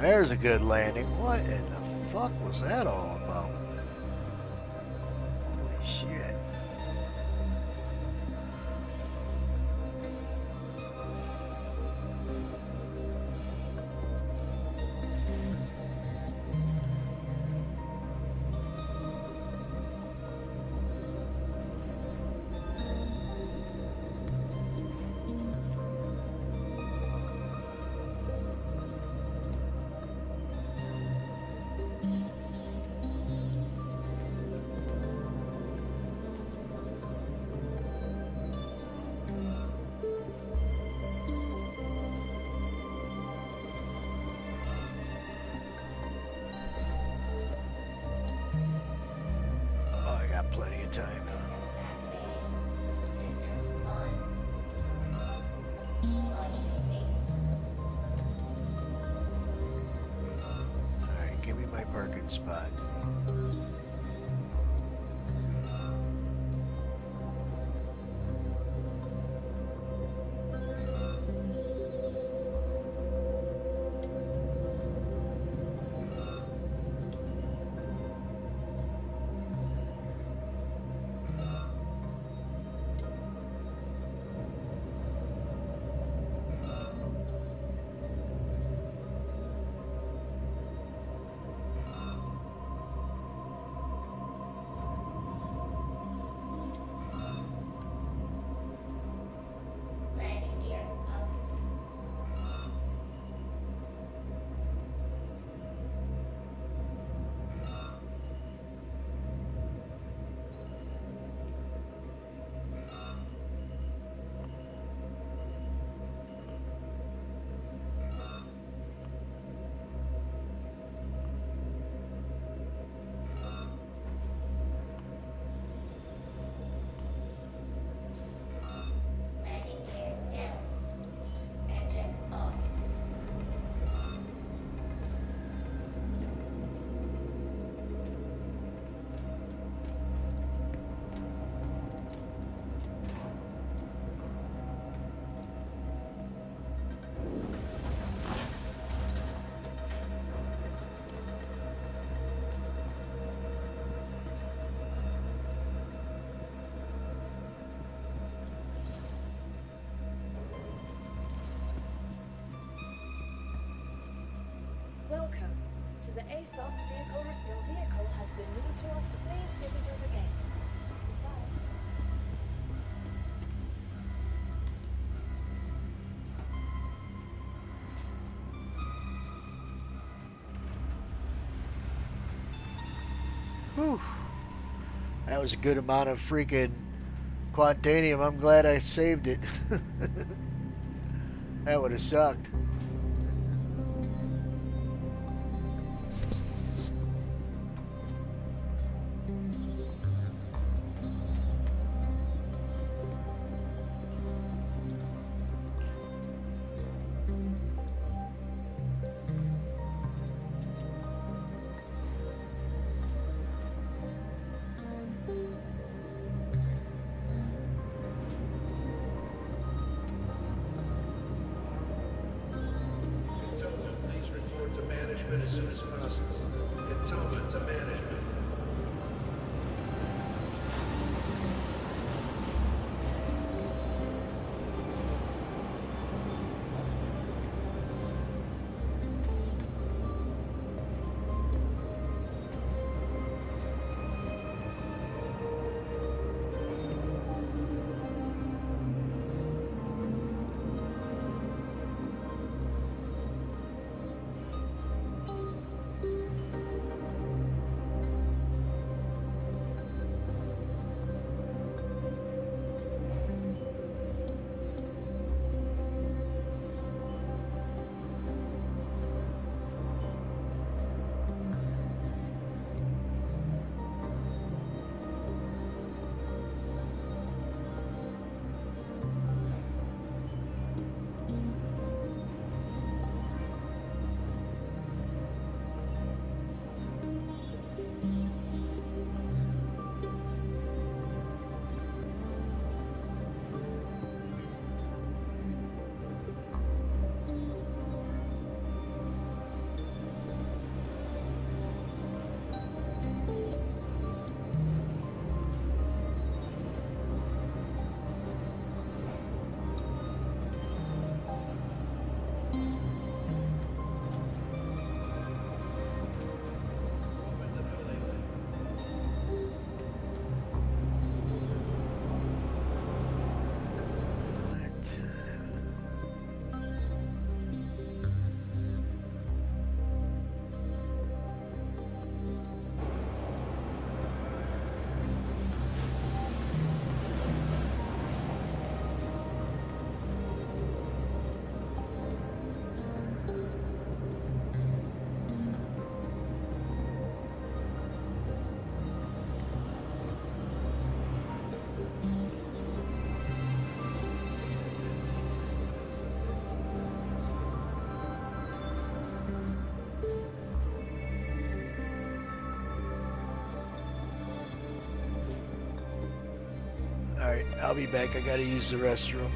There's a good landing. What in the fuck was that all about? Holy shit. Oh, I got plenty of time. Systems on. Launch complete. Alright, give me my parking spot. the ASOC vehicle. Your vehicle has been moved to us. Please visit us again. Goodbye. Whew. That was a good amount of freaking Quantanium. I'm glad I saved it. That would have sucked. Consultant, please report to management as soon as possible. Consultant to management. Alright, I'll be back. I gotta use the restroom.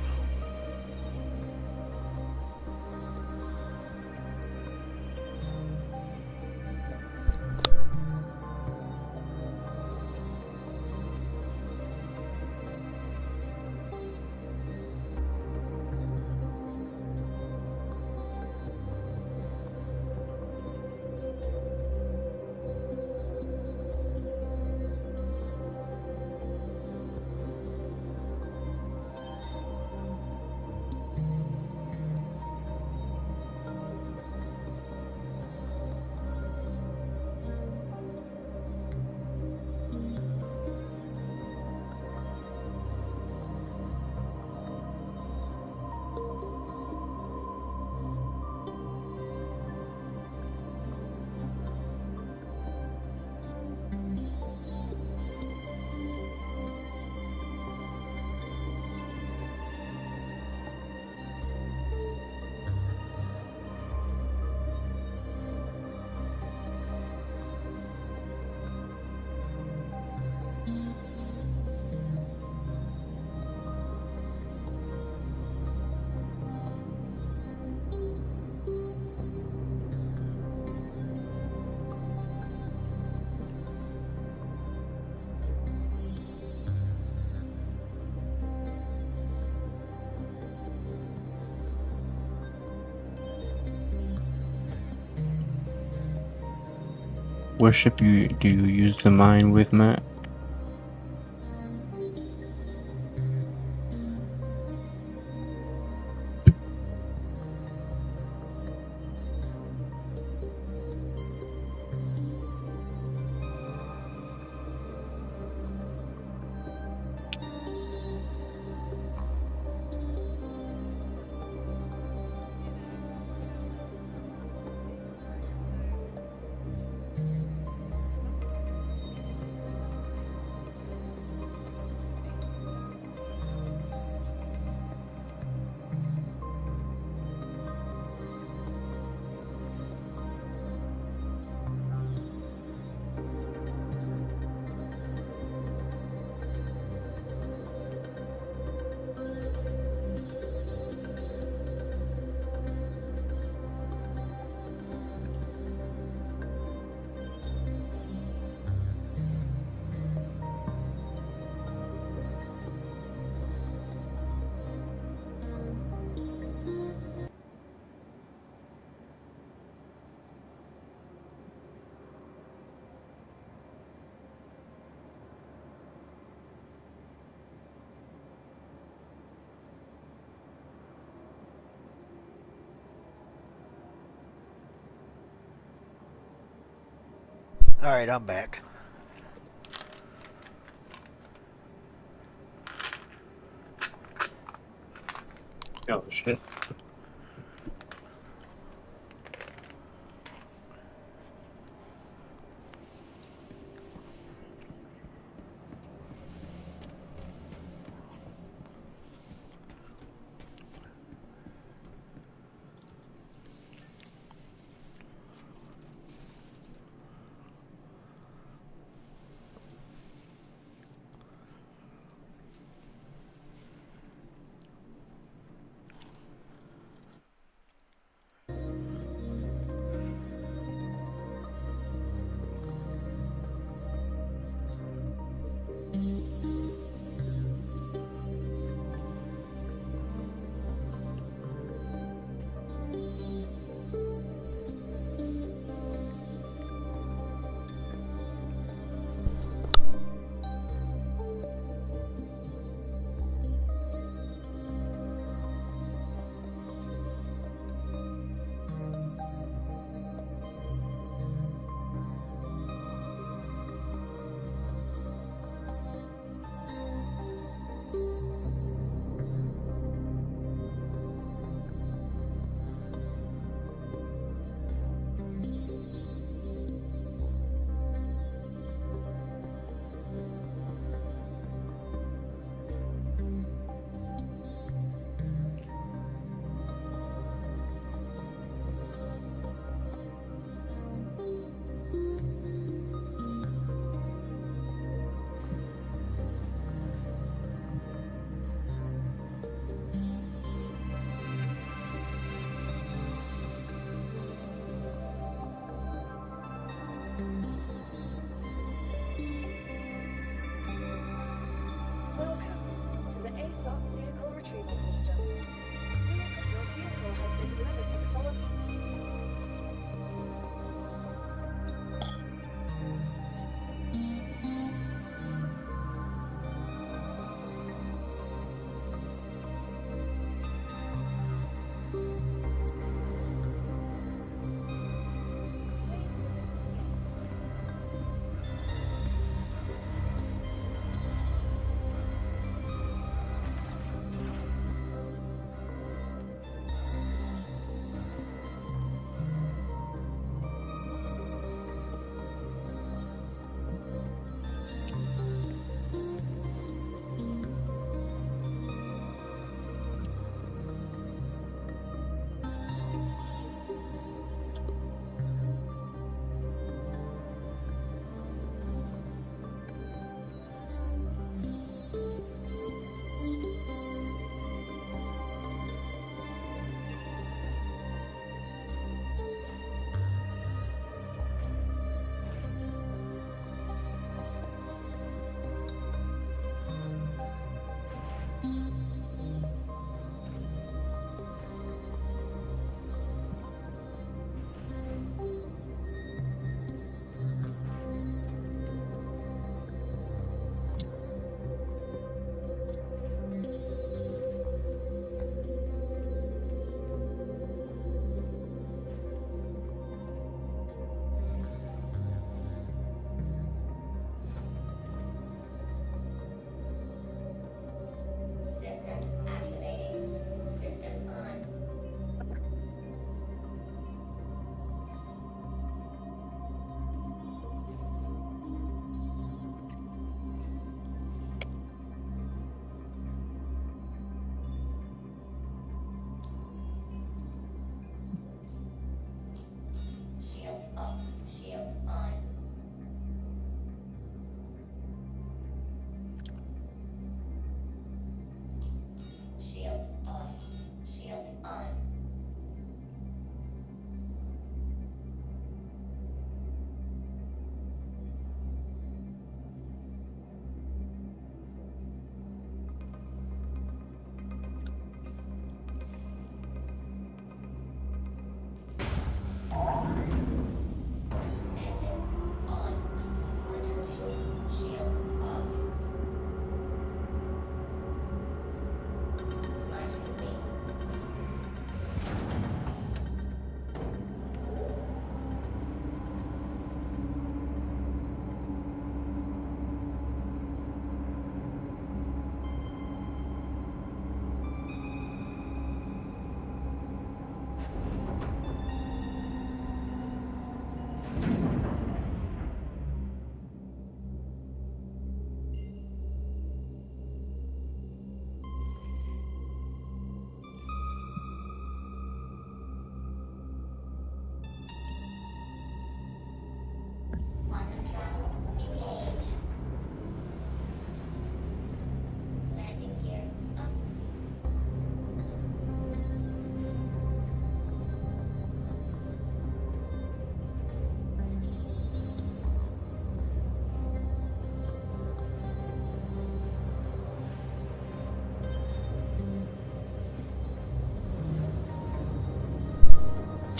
What ship do you use the mine with, Matt? All right, I'm back. Oh shit.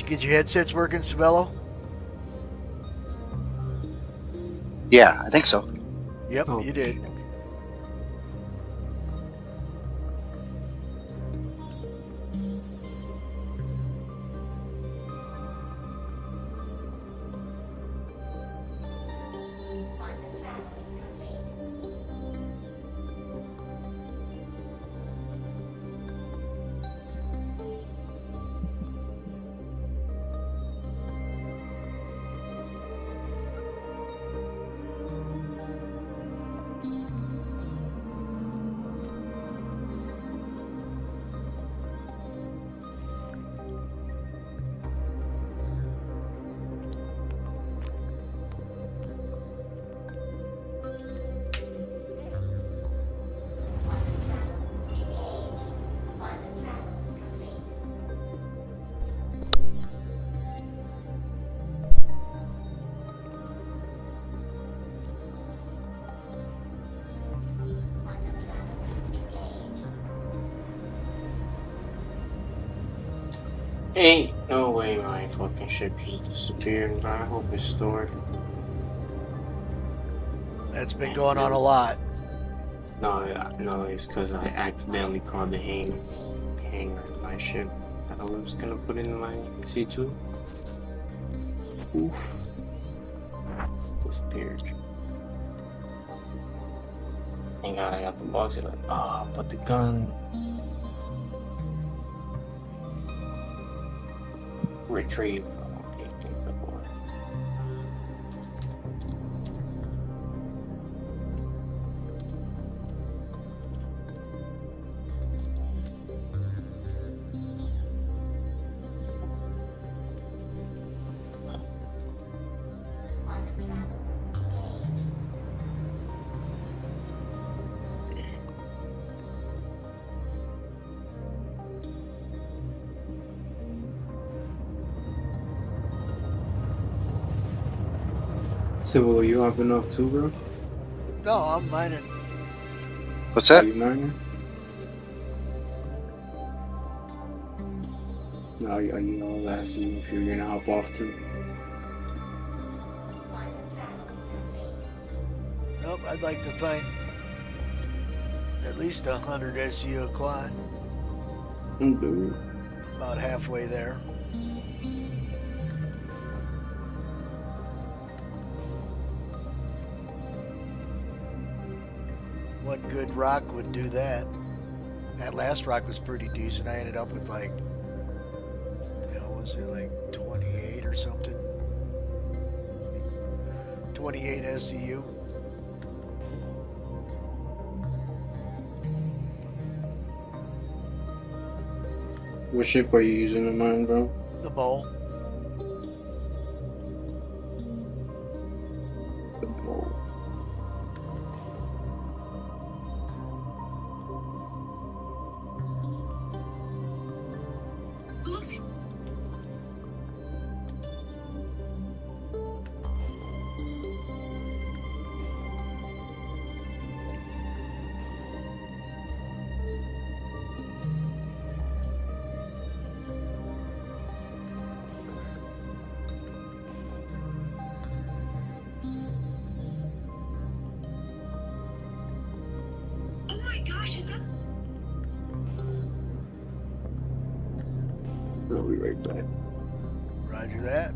get your headsets working, Savello? Yeah, I think so. Yep, Oh, you did. Ain't no way my fucking ship just disappeared, but I hope it's stored. That's been going on a lot. No, it's because I accidentally called the hangar in my ship that I was gonna put in my C2. Oof. Disappeared. Thank God I got the box. Like, but the gun. Retrieve. Okay, thank the Lord. So, will you hopping off too, bro? No, I'm mining. What's that? Are you mining? No, are you I was asking you if you're gonna hop off too. Nope, I'd like to find at least 100 SU a Quant. Dude. About halfway there. One good rock would do that. That last rock was pretty decent. I ended up with like, was it like 28 or something? 28 SCU. What ship are you using in mine, bro? The bowl. The bowl. I'll be right back. Roger that.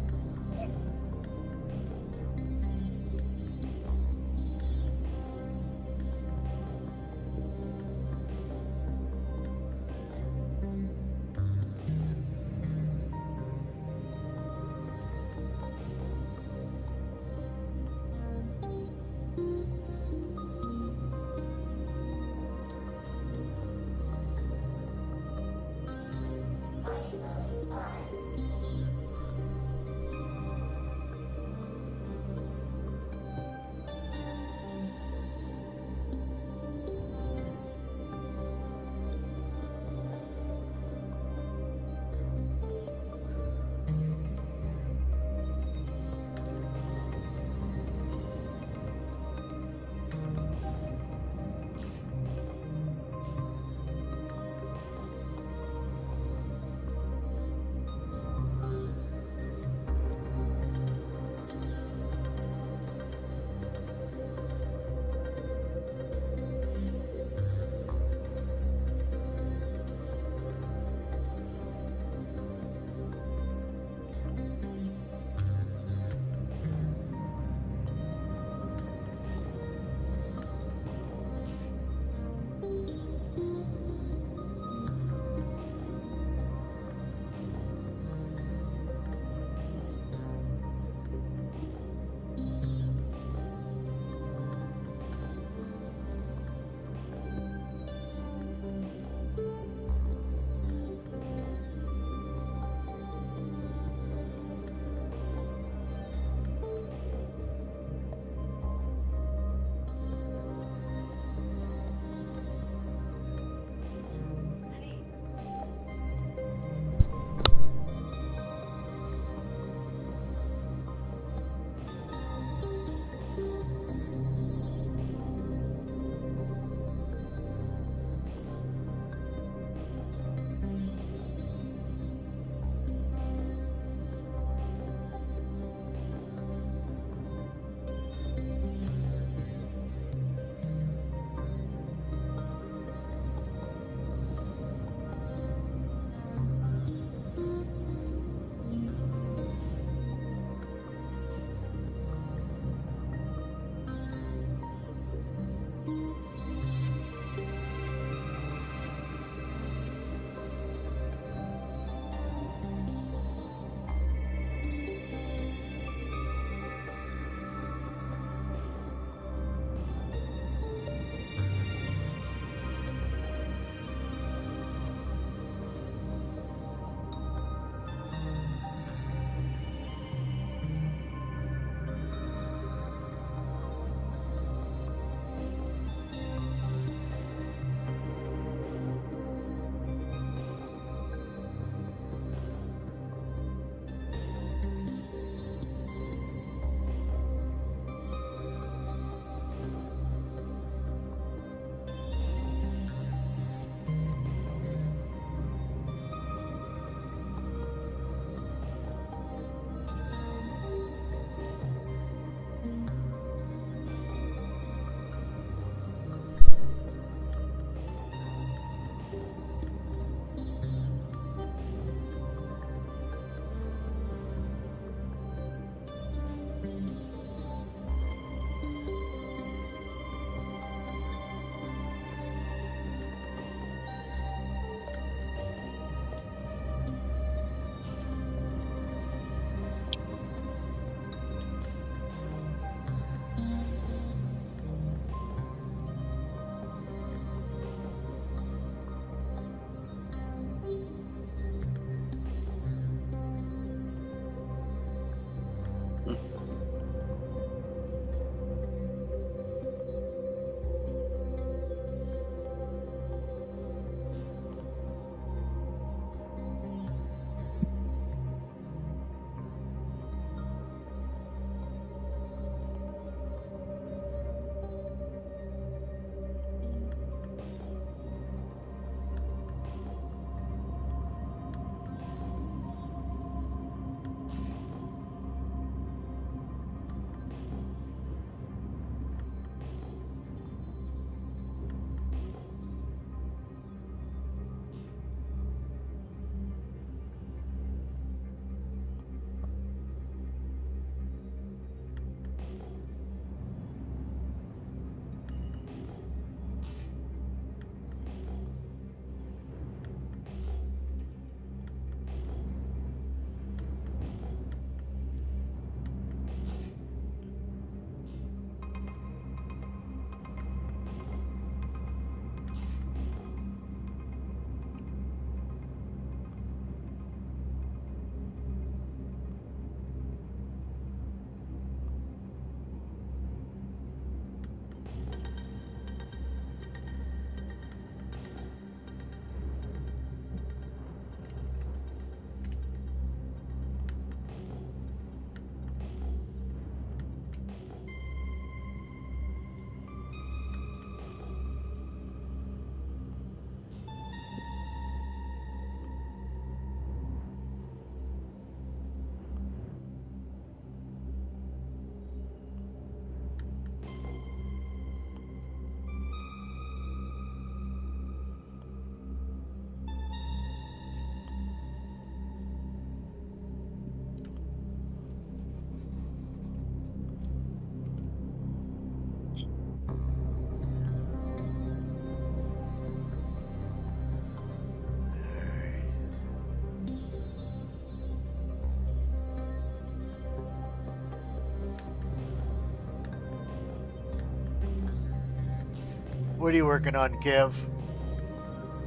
What are you working on, Kev?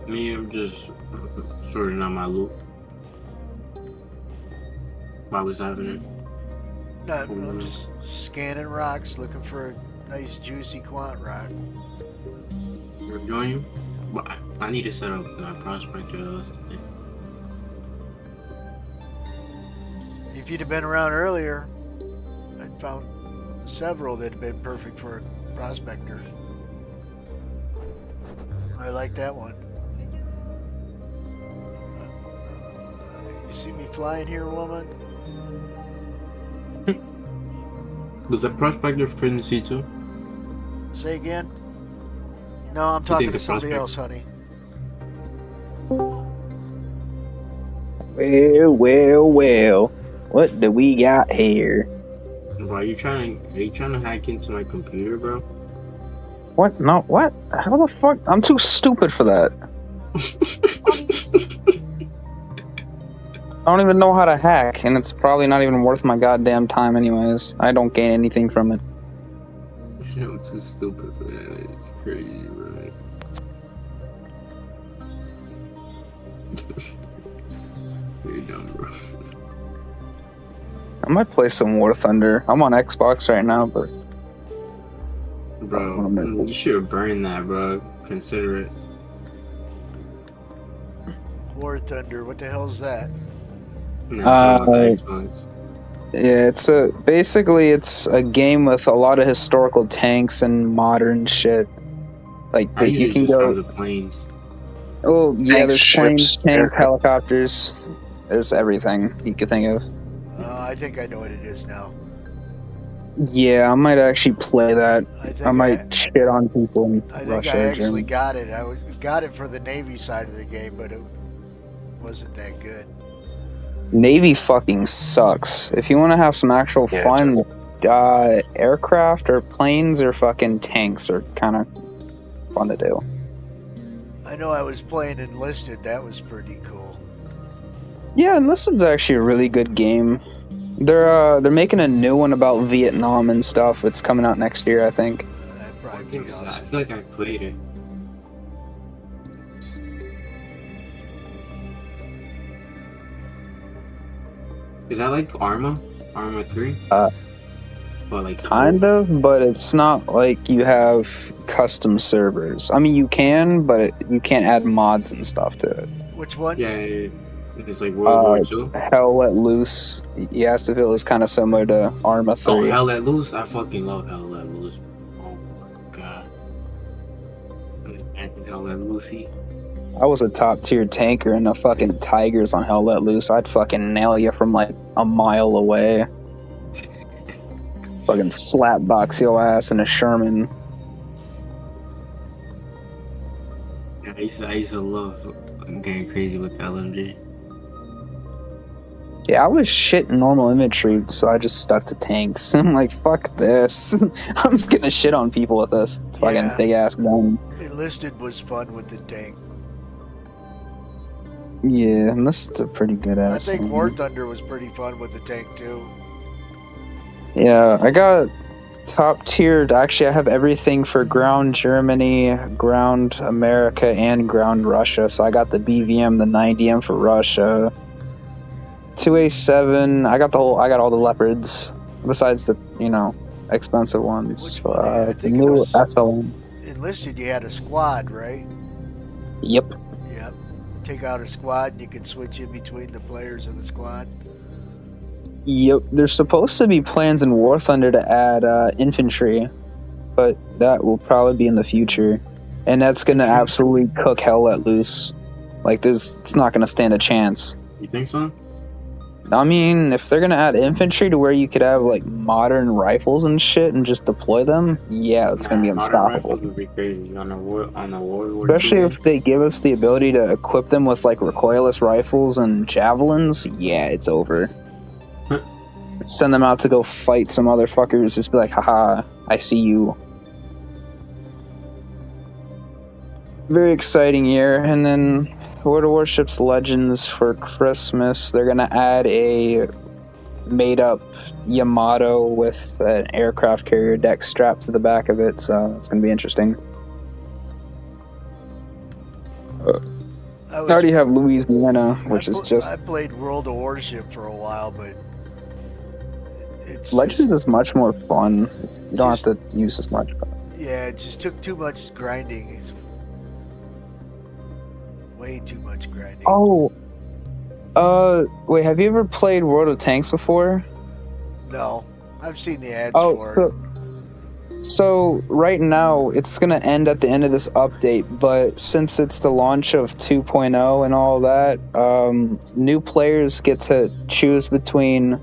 Me, I'm just sorting out my loot. Why was happening? No, I'm just scanning rocks, looking for a nice juicy quant rock. You're doing you? But I need to set up my prospector list. If you'd have been around earlier, I'd found several that had been perfect for a prospector. I like that one. You see me flying here, woman? Does that prospector fit in C2? Say again? No, I'm talking to somebody else, honey. Well. What do we got here? Bro, are you trying to hack into my computer, bro? What? No, what? How the fuck? I'm too stupid for that. I don't even know how to hack, and it's probably not even worth my goddamn time anyways. I don't gain anything from it. I'm too stupid for that. It's crazy, bro. You're dumb, bro. I might play some War Thunder. I'm on Xbox right now, but... Bro, you should have burned that, bro. Consider it. War Thunder, what the hell's that? Xbox. Yeah, it's a game with a lot of historical tanks and modern shit. Like I you can just go. have the planes. Oh yeah, Tanks, there's planes, ships, tanks, aircraft. helicopters. There's everything you could think of. I think I know what it is now. Yeah, I might actually play that. I might shit on people in I think Russia I or actually Germany. got it. Got it for the Navy side of the game, but it wasn't that good. Navy fucking sucks. If you want to have some actual fun, aircraft or planes or fucking tanks are kind of fun to do. I know I was playing Enlisted. That was pretty cool. Yeah, Enlisted's actually a really good game. They're making a new one about Vietnam and stuff. It's coming out next year, I think. What game is that? I feel like I played it. Is that like Arma 3? But like Kind of, but it's not like you have custom servers. I mean, you can, but you can't add mods and stuff to it. Which one? Yeah, it's like World War II. Hell Let Loose. You asked if it was kind of similar to Arma 3. Oh, Hell Let Loose! I fucking love Hell Let Loose. Oh my god. Hell Let Loosey. I was a top tier tanker in the fucking Tigers on Hell Let Loose. I'd fucking nail you from like a mile away. Fucking slapbox your ass in a Sherman. Yeah, I used to love getting crazy with LMG. Yeah, I was shit in normal infantry, so I just stuck to tanks. I'm like, fuck this. I'm just gonna shit on people with this fucking big ass gun. Enlisted was fun with the tank. Yeah, and this is a pretty good I ass think one. War Thunder was pretty fun with the tank too. Yeah, I got top tiered. Actually, I have everything for ground Germany, ground America, and ground Russia. So I got the BVM, the 90M for Russia. 2A7. I got all the leopards, besides the expensive ones. The new SLM. Enlisted, you had a squad, right? Yep. Yep. Take out a squad, and you can switch in between the players of the squad. Yep, there's supposed to be plans in War Thunder to add infantry, but that will probably be in the future, and that's gonna absolutely cook Hell Let Loose. Like this, it's not gonna stand a chance. You think so? I mean, if they're gonna add infantry to where you could have like modern rifles and shit and just deploy them, yeah, it's gonna be unstoppable. Rifles would be crazy on the World War Especially II. if they give us the ability to equip them with like recoilless rifles and javelins, yeah, it's over. Send them out to go fight some motherfuckers. Just be like, haha, I see you. Very exciting year. And then World of Warships Legends for Christmas. They're going to add a made-up Yamato with an aircraft carrier deck strapped to the back of it. So it's going to be interesting. I already have Louisiana, which is I just played World of Warship for a while, but it's Legends is much more fun. You don't have to use as much. yeah, it just took too much grinding. It's way too much grinding. Oh, wait, have you ever played World of Tanks before? No, I've seen the ads for it. So right now it's gonna end at the end of this update, but since it's the launch of 2.0 and all that, new players get to choose between.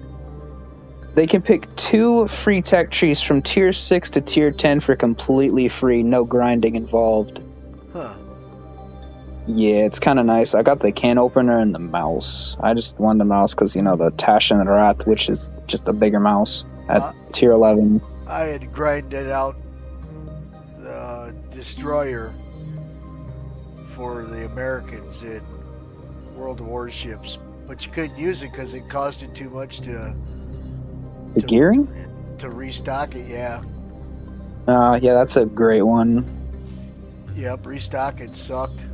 They can pick 2 free tech trees from tier 6 to tier 10 for completely free, no grinding involved. Huh. Yeah, it's kind of nice. I got the can opener and the mouse. I just wanted the mouse because, you know, the Tash and the Wrath, which is just a bigger mouse at tier 11. I had grinded out the destroyer for the Americans in World of Warships, but you couldn't use it because it costed too much to gearing? To restock it, yeah. Yeah, that's a great one. Yep, restocking sucked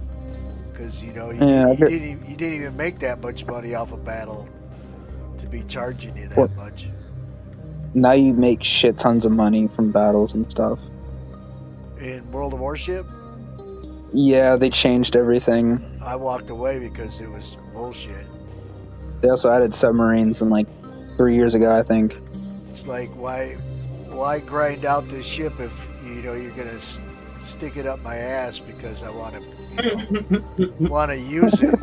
because you know you didn't even make that much money off a battle to be charging you that much. Now you make shit tons of money from battles and stuff. In World of Warship? Yeah, they changed everything. I walked away because it was bullshit. They also added submarines in like 3 years ago, I think. It's like why grind out this ship if you know you're gonna stick it up my ass because I want to use it.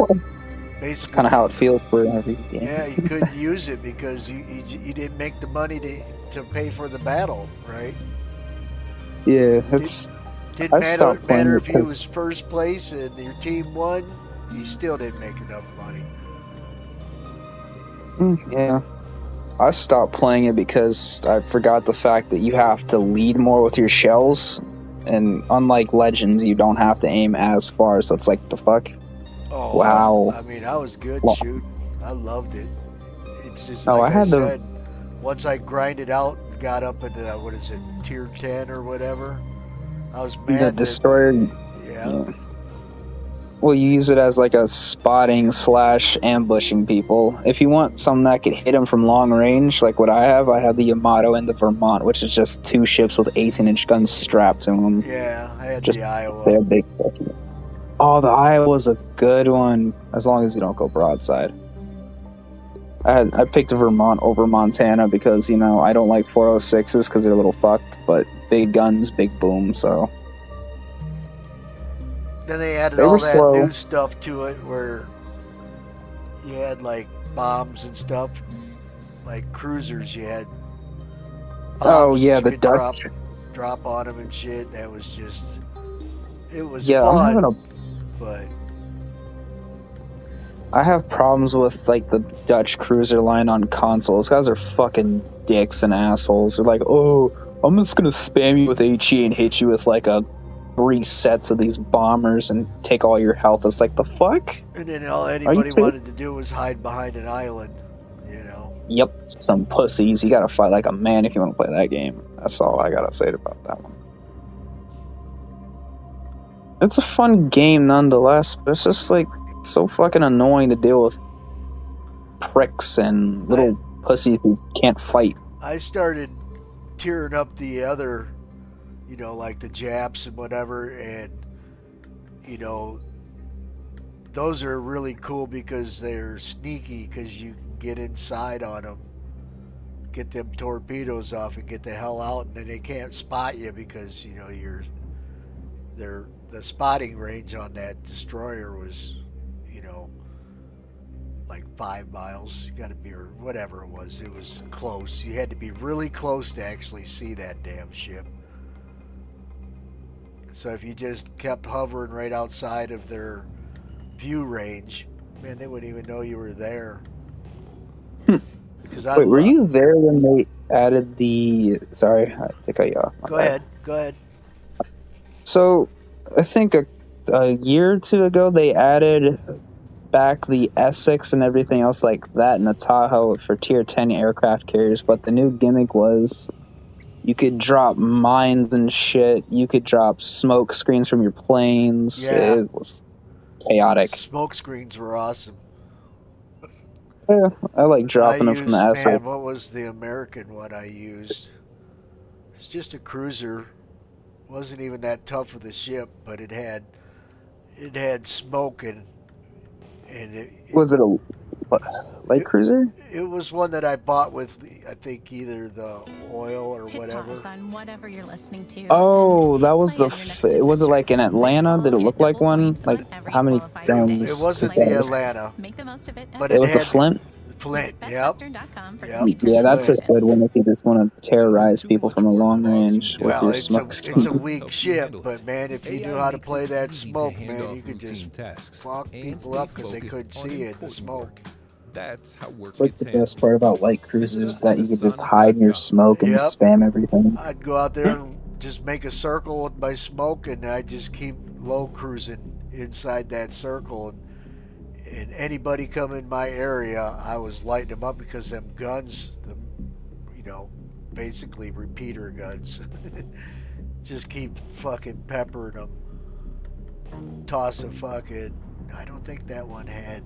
Basically, Kind of how it feels for every game. Yeah, you couldn't use it because you didn't make the money to pay for the battle, right? Yeah, it's. Didn't matter if you was first place and your team won, you still didn't make enough money. Yeah. I stopped playing it because I forgot the fact that you have to lead more with your shells, and unlike Legends, you don't have to aim as far, so it's like, the fuck? Oh, wow. I mean, I was good shooting. I loved it. It's just Oh, like I I had said, once I grinded out, got up into, what is it, tier 10 or whatever, I was mad The destroyer. Yeah. Well, you use it as like a spotting / ambushing people. If you want something that could hit them from long range, like what I have the Yamato and the Vermont, which is just 2 ships with 18-inch guns strapped to them. Yeah, I had Just the Iowa. say a big fucking. Oh, the Iowa's a good one, as long as you don't go broadside. I picked Vermont over Montana because, you know, I don't like 406s because they're a little fucked, but big guns, big boom, so. Then they added They all were that slow. new stuff to it where you had like bombs and stuff, like cruisers. You had bombs Yeah, that you the could Dutch. drop on them and shit. That was just, it was Yeah, fun, but I have problems with like the Dutch cruiser line on console. Those guys are fucking dicks and assholes. They're like, oh, I'm just gonna spam you with HE and hit you with like 3 sets of these bombers and take all your health. It's like, the fuck? and then all anybody wanted to do was hide behind an island, you know. Yep, some pussies. You gotta fight like a man if you want to play that game. That's all I gotta say about that one. It's a fun game nonetheless, but it's just like so fucking annoying to deal with pricks and little pussies who can't fight. I started tearing up the other, you know, like the Japs and whatever, and you know, those are really cool because they're sneaky because you can get inside on them, get them torpedoes off and get the hell out, and then they can't spot you because, you know, the spotting range on that destroyer was, you know, like 5 miles. You got to be, or whatever it was close. You had to be really close to actually see that damn ship. So if you just kept hovering right outside of their view range, man, they wouldn't even know you were there. Because Wait, were you there when they added the... Sorry, I think I... Go ahead. So, I think a year or 2 ago, they added back the Essex and everything else like that in the Tahoe for tier 10 aircraft carriers, but the new gimmick was you could drop mines and shit, you could drop smoke screens from your planes. Yeah. It was chaotic. Smoke screens were awesome. Yeah, I like I dropping them from the used, man, assets. what was the American one I used? It's just a cruiser. Wasn't even that tough of the ship, but it had smoke and Was it a light cruiser? it was one that I bought with I think either the oil or Hit whatever. pause on whatever you're listening to. Oh, that was Play the. on your next Was it like in Atlanta? Did it look like one? Like how many It guns? wasn't 'Cause that the was, Atlanta, Make the most of it. but it it was the had Flint. Flint. Yep. Yep. Yeah, that's a Flint. good one if you just want to terrorize people from a long range with Well, your it's smoke a screen. weak ship, but man, if you knew how to play that smoke, man, you could just fuck people up because they couldn't see it in the smoke. That's how work It's like gets the handled. best part about light cruisers that you could just hide in your smoke and Yep. spam everything. I'd go out there and just make a circle with my smoke, and I'd just keep low cruising inside that circle. And anybody come in my area, I was lighting them up because them guns, basically repeater guns, just keep fucking peppering them. Toss a fucking. I don't think that one had.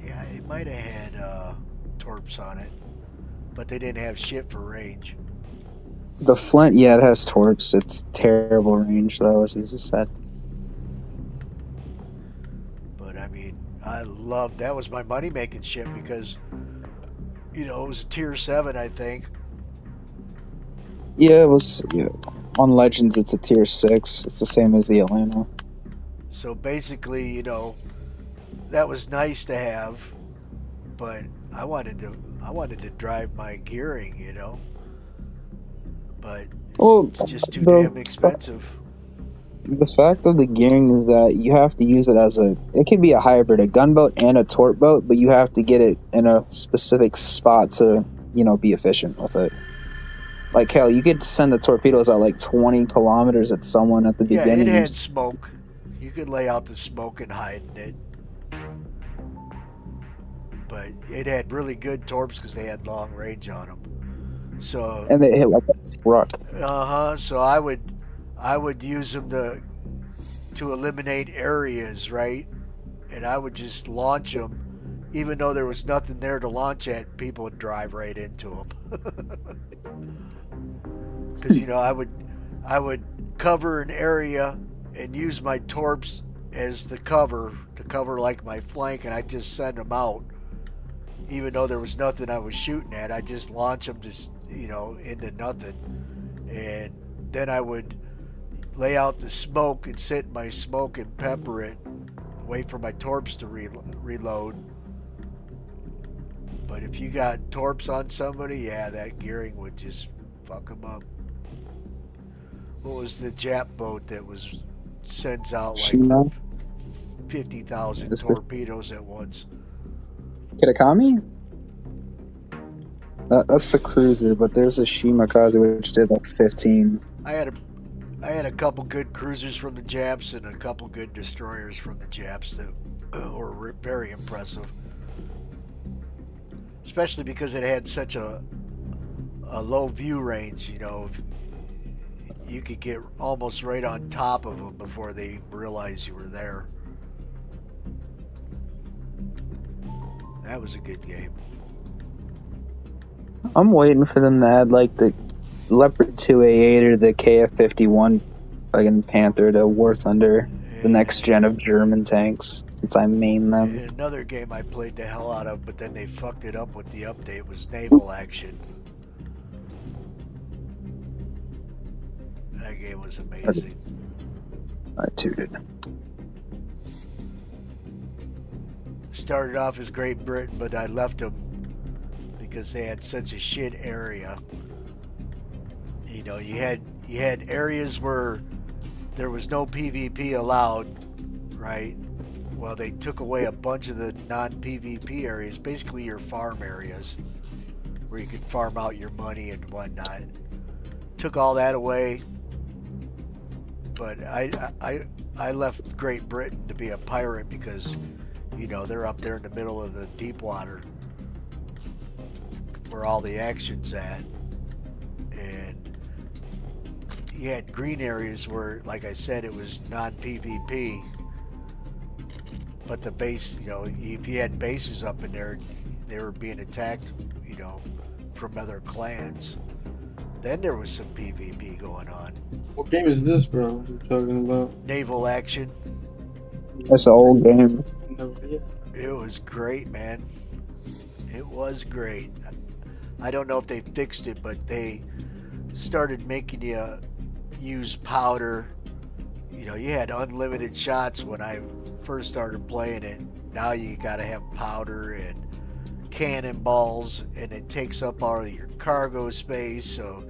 Yeah, it might have had torps on it, but they didn't have shit for range. The Flint, yeah, it has torps. It's terrible range, though, as you just said. But I mean, I loved that was my money making ship because it was a tier 7, I think. Yeah, it was. Yeah. On Legends, it's a tier 6. It's the same as the Atlanta. So basically, that was nice to have, but I wanted to drive my gearing, But it's just too damn expensive. The fact of the gearing is that you have to use it as it can be a hybrid, a gunboat and a torp boat, but you have to get it in a specific spot to, be efficient with it. Like, hell, you could send the torpedoes out like 20 kilometers at someone at the beginning. Yeah, it had smoke. You could lay out the smoke and hide in it. But it had really good torps because they had long range on them. So and they hit like a truck. So I would use them to eliminate areas, right? And I would just launch them, even though there was nothing there to launch at. People would drive right into them. Because I would cover an area and use my torps as the cover to cover like my flank, and I just send them out, even though there was nothing I was shooting at. I just launch them just into nothing, and then I would lay out the smoke and sit in my smoke and pepper it, wait for my torps to reload. But if you got torps on somebody, yeah, that gearing would just fuck them up. What was the Jap boat that sends out like 50,000 torpedoes at once? Kitakami? That's the cruiser, but there's a Shimakaze which did like 15. I had a couple good cruisers from the Japs and a couple good destroyers from the Japs that were very impressive. Especially because it had such a low view range, you could get almost right on top of them before they realized you were there. That was a good game. I'm waiting for them to add like the Leopard 2A8 or the KF-51 fucking Panther to War Thunder, the next gen of German tanks, since I main them. And another game I played the hell out of, but then they fucked it up with the update, was Naval Action. That game was amazing. I tooted. Started off as Great Britain, but I left them because they had such a shit area. You had areas where there was no PvP allowed, right? Well, they took away a bunch of the non-PvP areas, basically your farm areas, where you could farm out your money and whatnot. Took all that away, but I left Great Britain to be a pirate because, they're up there in the middle of the deep water, where all the action's at, and you had green areas where, like I said, it was non-PvP. But the base, if you had bases up in there, they were being attacked, from other clans. Then there was some PvP going on. What game is this, bro? You're talking about? Naval action. That's an old game. It was great, man. It was great. I don't know if they fixed it, but they started making you use powder. You had unlimited shots when I first started playing it. Now you got to have powder and cannonballs, and it takes up all of your cargo space, so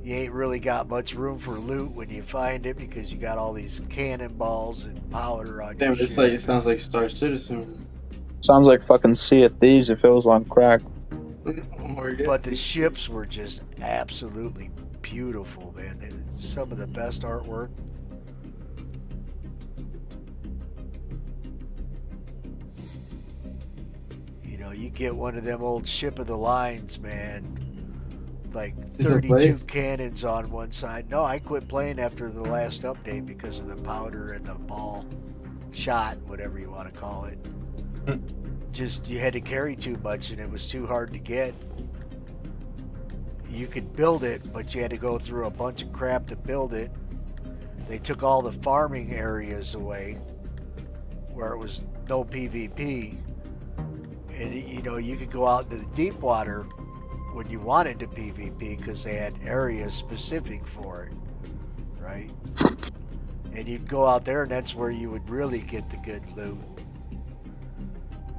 you ain't really got much room for loot when you find it because you got all these cannonballs and powder on Damn, your it's ship. like it sounds like Star Citizen. Sounds like fucking Sea of Thieves if it was on crack. But the ships were just absolutely beautiful, man. Some of the best artwork. You get one of them old ship of the lines, man. Like 32 cannons on one side. No, I quit playing after the last update because of the powder and the ball shot, whatever you want to call it. Just you had to carry too much and it was too hard to get. You could build it, but you had to go through a bunch of crap to build it. They took all the farming areas away where it was no PvP. And you could go out into the deep water when you wanted to PvP because they had areas specific for it, right? And you'd go out there and that's where you would really get the good loot.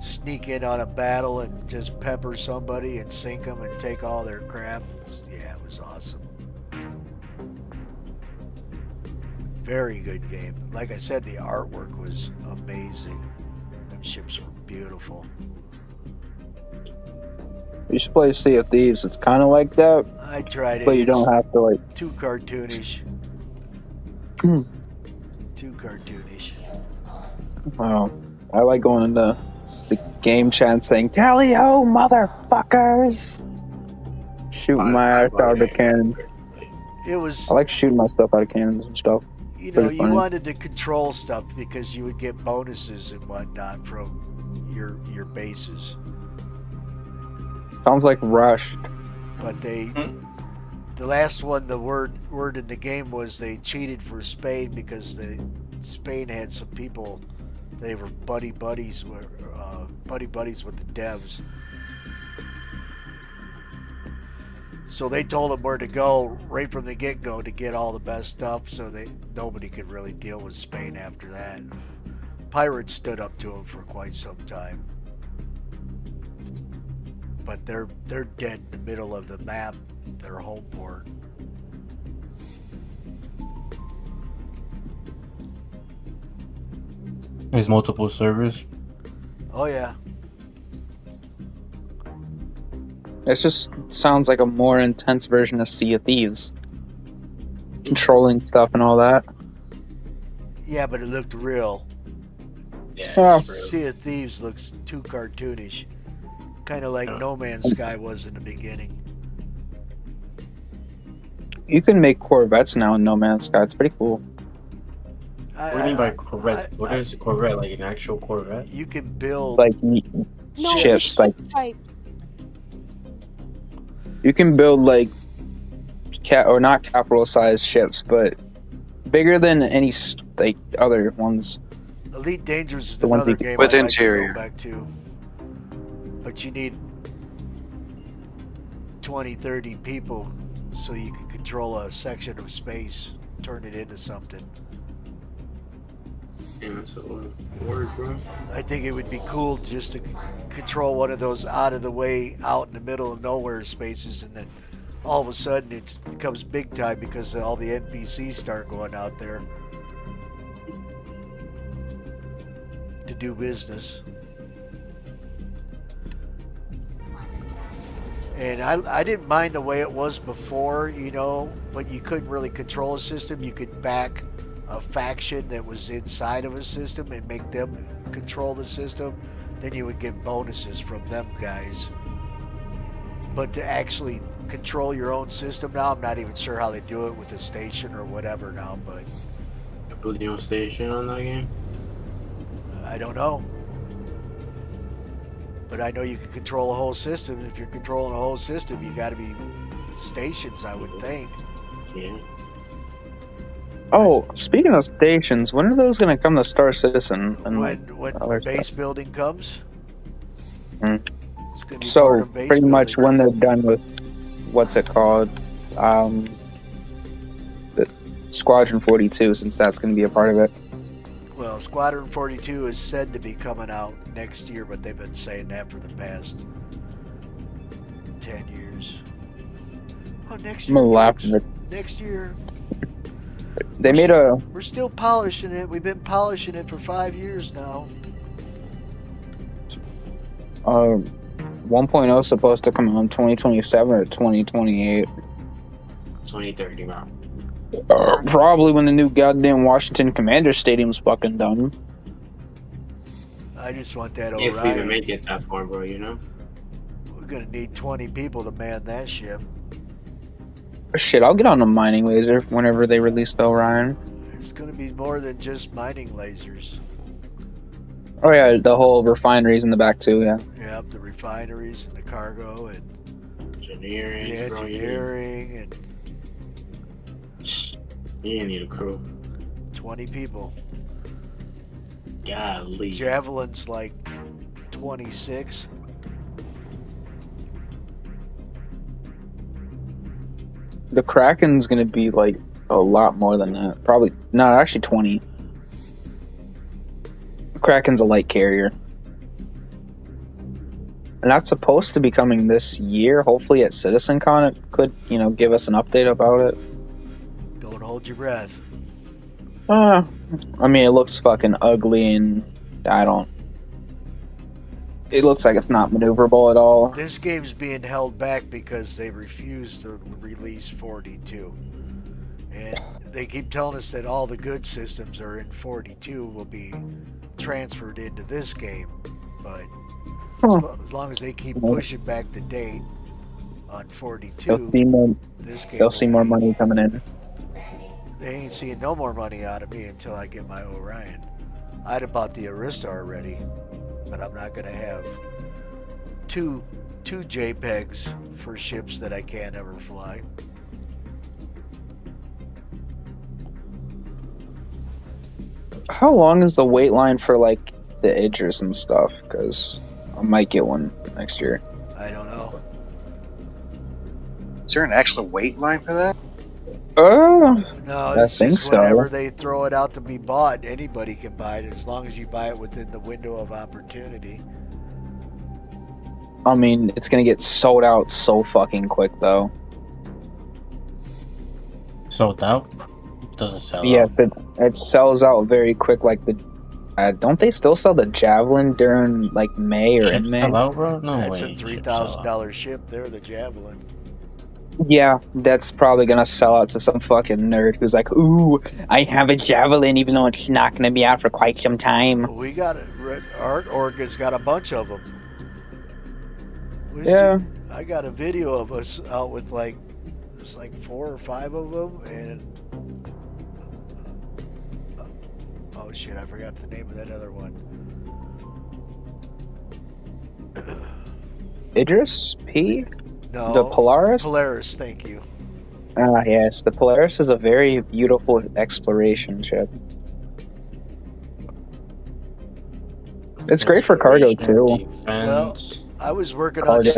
Sneak in on a battle and just pepper somebody and sink them and take all their crap. Yeah, it was awesome. Very good game. Like I said, the artwork was amazing. Them ships were beautiful. You should play Sea of Thieves. It's kind of like that. I tried it. But you don't have to like. Too cartoonish. Too cartoonish. Wow. I like going into the game chat and saying, "Tally-ho, motherfuckers!" Shooting my ass out of the cannon. It was. I like shooting myself out of cannons and stuff. You Pretty funny. wanted to control stuff because you would get bonuses and whatnot from your bases. Sounds like Rush. But the last one, the word in the game was they cheated for Spain because Spain had some people. They were buddies with the devs. So they told them where to go right from the get-go to get all the best stuff. So nobody could really deal with Spain after that. Pirates stood up to them for quite some time. But they're dead in the middle of the map, their home port. There's multiple servers. Oh yeah. It just sounds like a more intense version of Sea of Thieves. Controlling stuff and all that. Yeah, but it looked real. Yeah. Sea of Thieves looks too cartoonish. Kind of like No Man's Sky was in the beginning. You can make Corvettes now in No Man's Sky. It's pretty cool. What do you mean by Corvette? What is a Corvette? Like an actual Corvette? You can build Like ships, like you can build like or not capital-sized ships, but bigger than any like other ones. Elite Dangerous is The ones another you can- game With I'd like to interior. go back to. But you need 20, 30 people so you can control a section of space, turn it into something. Damn, that's a lot of work, bro. I think it would be cool just to control one of those out of the way, out in the middle of nowhere spaces, and then all of a sudden it becomes big time because all the NPCs start going out there to do business. And I didn't mind the way it was before, but you couldn't really control a system. You could back a faction that was inside of a system and make them control the system. Then you would get bonuses from them guys. But to actually control your own system now. I'm not even sure how they do it with the station or whatever now, but Build your own station on that game. I don't know. But I know you can control a whole system. If you're controlling a whole system, you got to be stations, I would think. Yeah. Oh, speaking of stations, when are those going to come to Star Citizen? And When base building comes, Mm. it's going to be part So of base pretty much building. when they're done with what's it called, the Squadron 42, since that's going to be a part of it. Well, Squadron 42 is said to be coming out next year, but they've been saying that for the past 10 years. Oh, next I'm year, gonna laugh folks. at it. Next year. They made a We're still polishing it. We've been polishing it for 5 years now. 1.0 supposed to come out in 2027 or 2028. 2030, bro. Probably when the new goddamn Washington Commander Stadium's fucking done. I just want that If we even Orion. make it that far, bro, you know? We're going to need 20 people to man that ship. Shit, I'll get on a mining laser whenever they release the Orion. It's going to be more than just mining lasers. Oh yeah, the whole refineries in the back too, yeah. Yep, the refineries and the cargo and Engineering, the bro, engineering and you need a crew. 20 people. Golly. Javelin's like 26. The Kraken's gonna be like a lot more than that. Probably no, actually 20. Kraken's a light carrier. And that's supposed to be coming this year. Hopefully at CitizenCon it could, give us an update about it. Don't hold your breath. I mean, it looks fucking ugly and it looks like it's not maneuverable at all. This game's being held back because they refuse to release 42. And they keep telling us that all the good systems are in 42 will be transferred into this game. But as long as they keep pushing back the date on 42, They'll see more money coming in. they ain't seeing no more money out of me until I get my Orion. I'd have bought the Arista already, but I'm not going to have two JPEGs for ships that I can't ever fly. How long is the wait line for like the Idris and stuff? Because I might get one next year. I don't know. Is there an actual wait line for that? No, I it's think just so. whenever they throw it out to be bought, anybody can buy it as long as you buy it within the window of opportunity. I mean, it's gonna get sold out so fucking quick though. Sold out? Doesn't sell Yes, it sells out very quick. Like don't they still sell the Javelin during like May or in May? Sell out, bro? No That's way. a $3,000 ship there, the Javelin. Yeah, that's probably gonna sell out to some fucking nerd who's like, "Ooh, I have a Javelin, even though it's not gonna be out for quite some time." We got it. Art Orga's got a bunch of them. Yeah. I got a video of us out with it's like 4 or 5 of them, and oh shit, I forgot the name of that other one. Idris P. No, The Polaris. Polaris, thank you. Ah, yes, the Polaris is a very beautiful exploration ship. It's great for cargo too. Well, I was working on Cargo.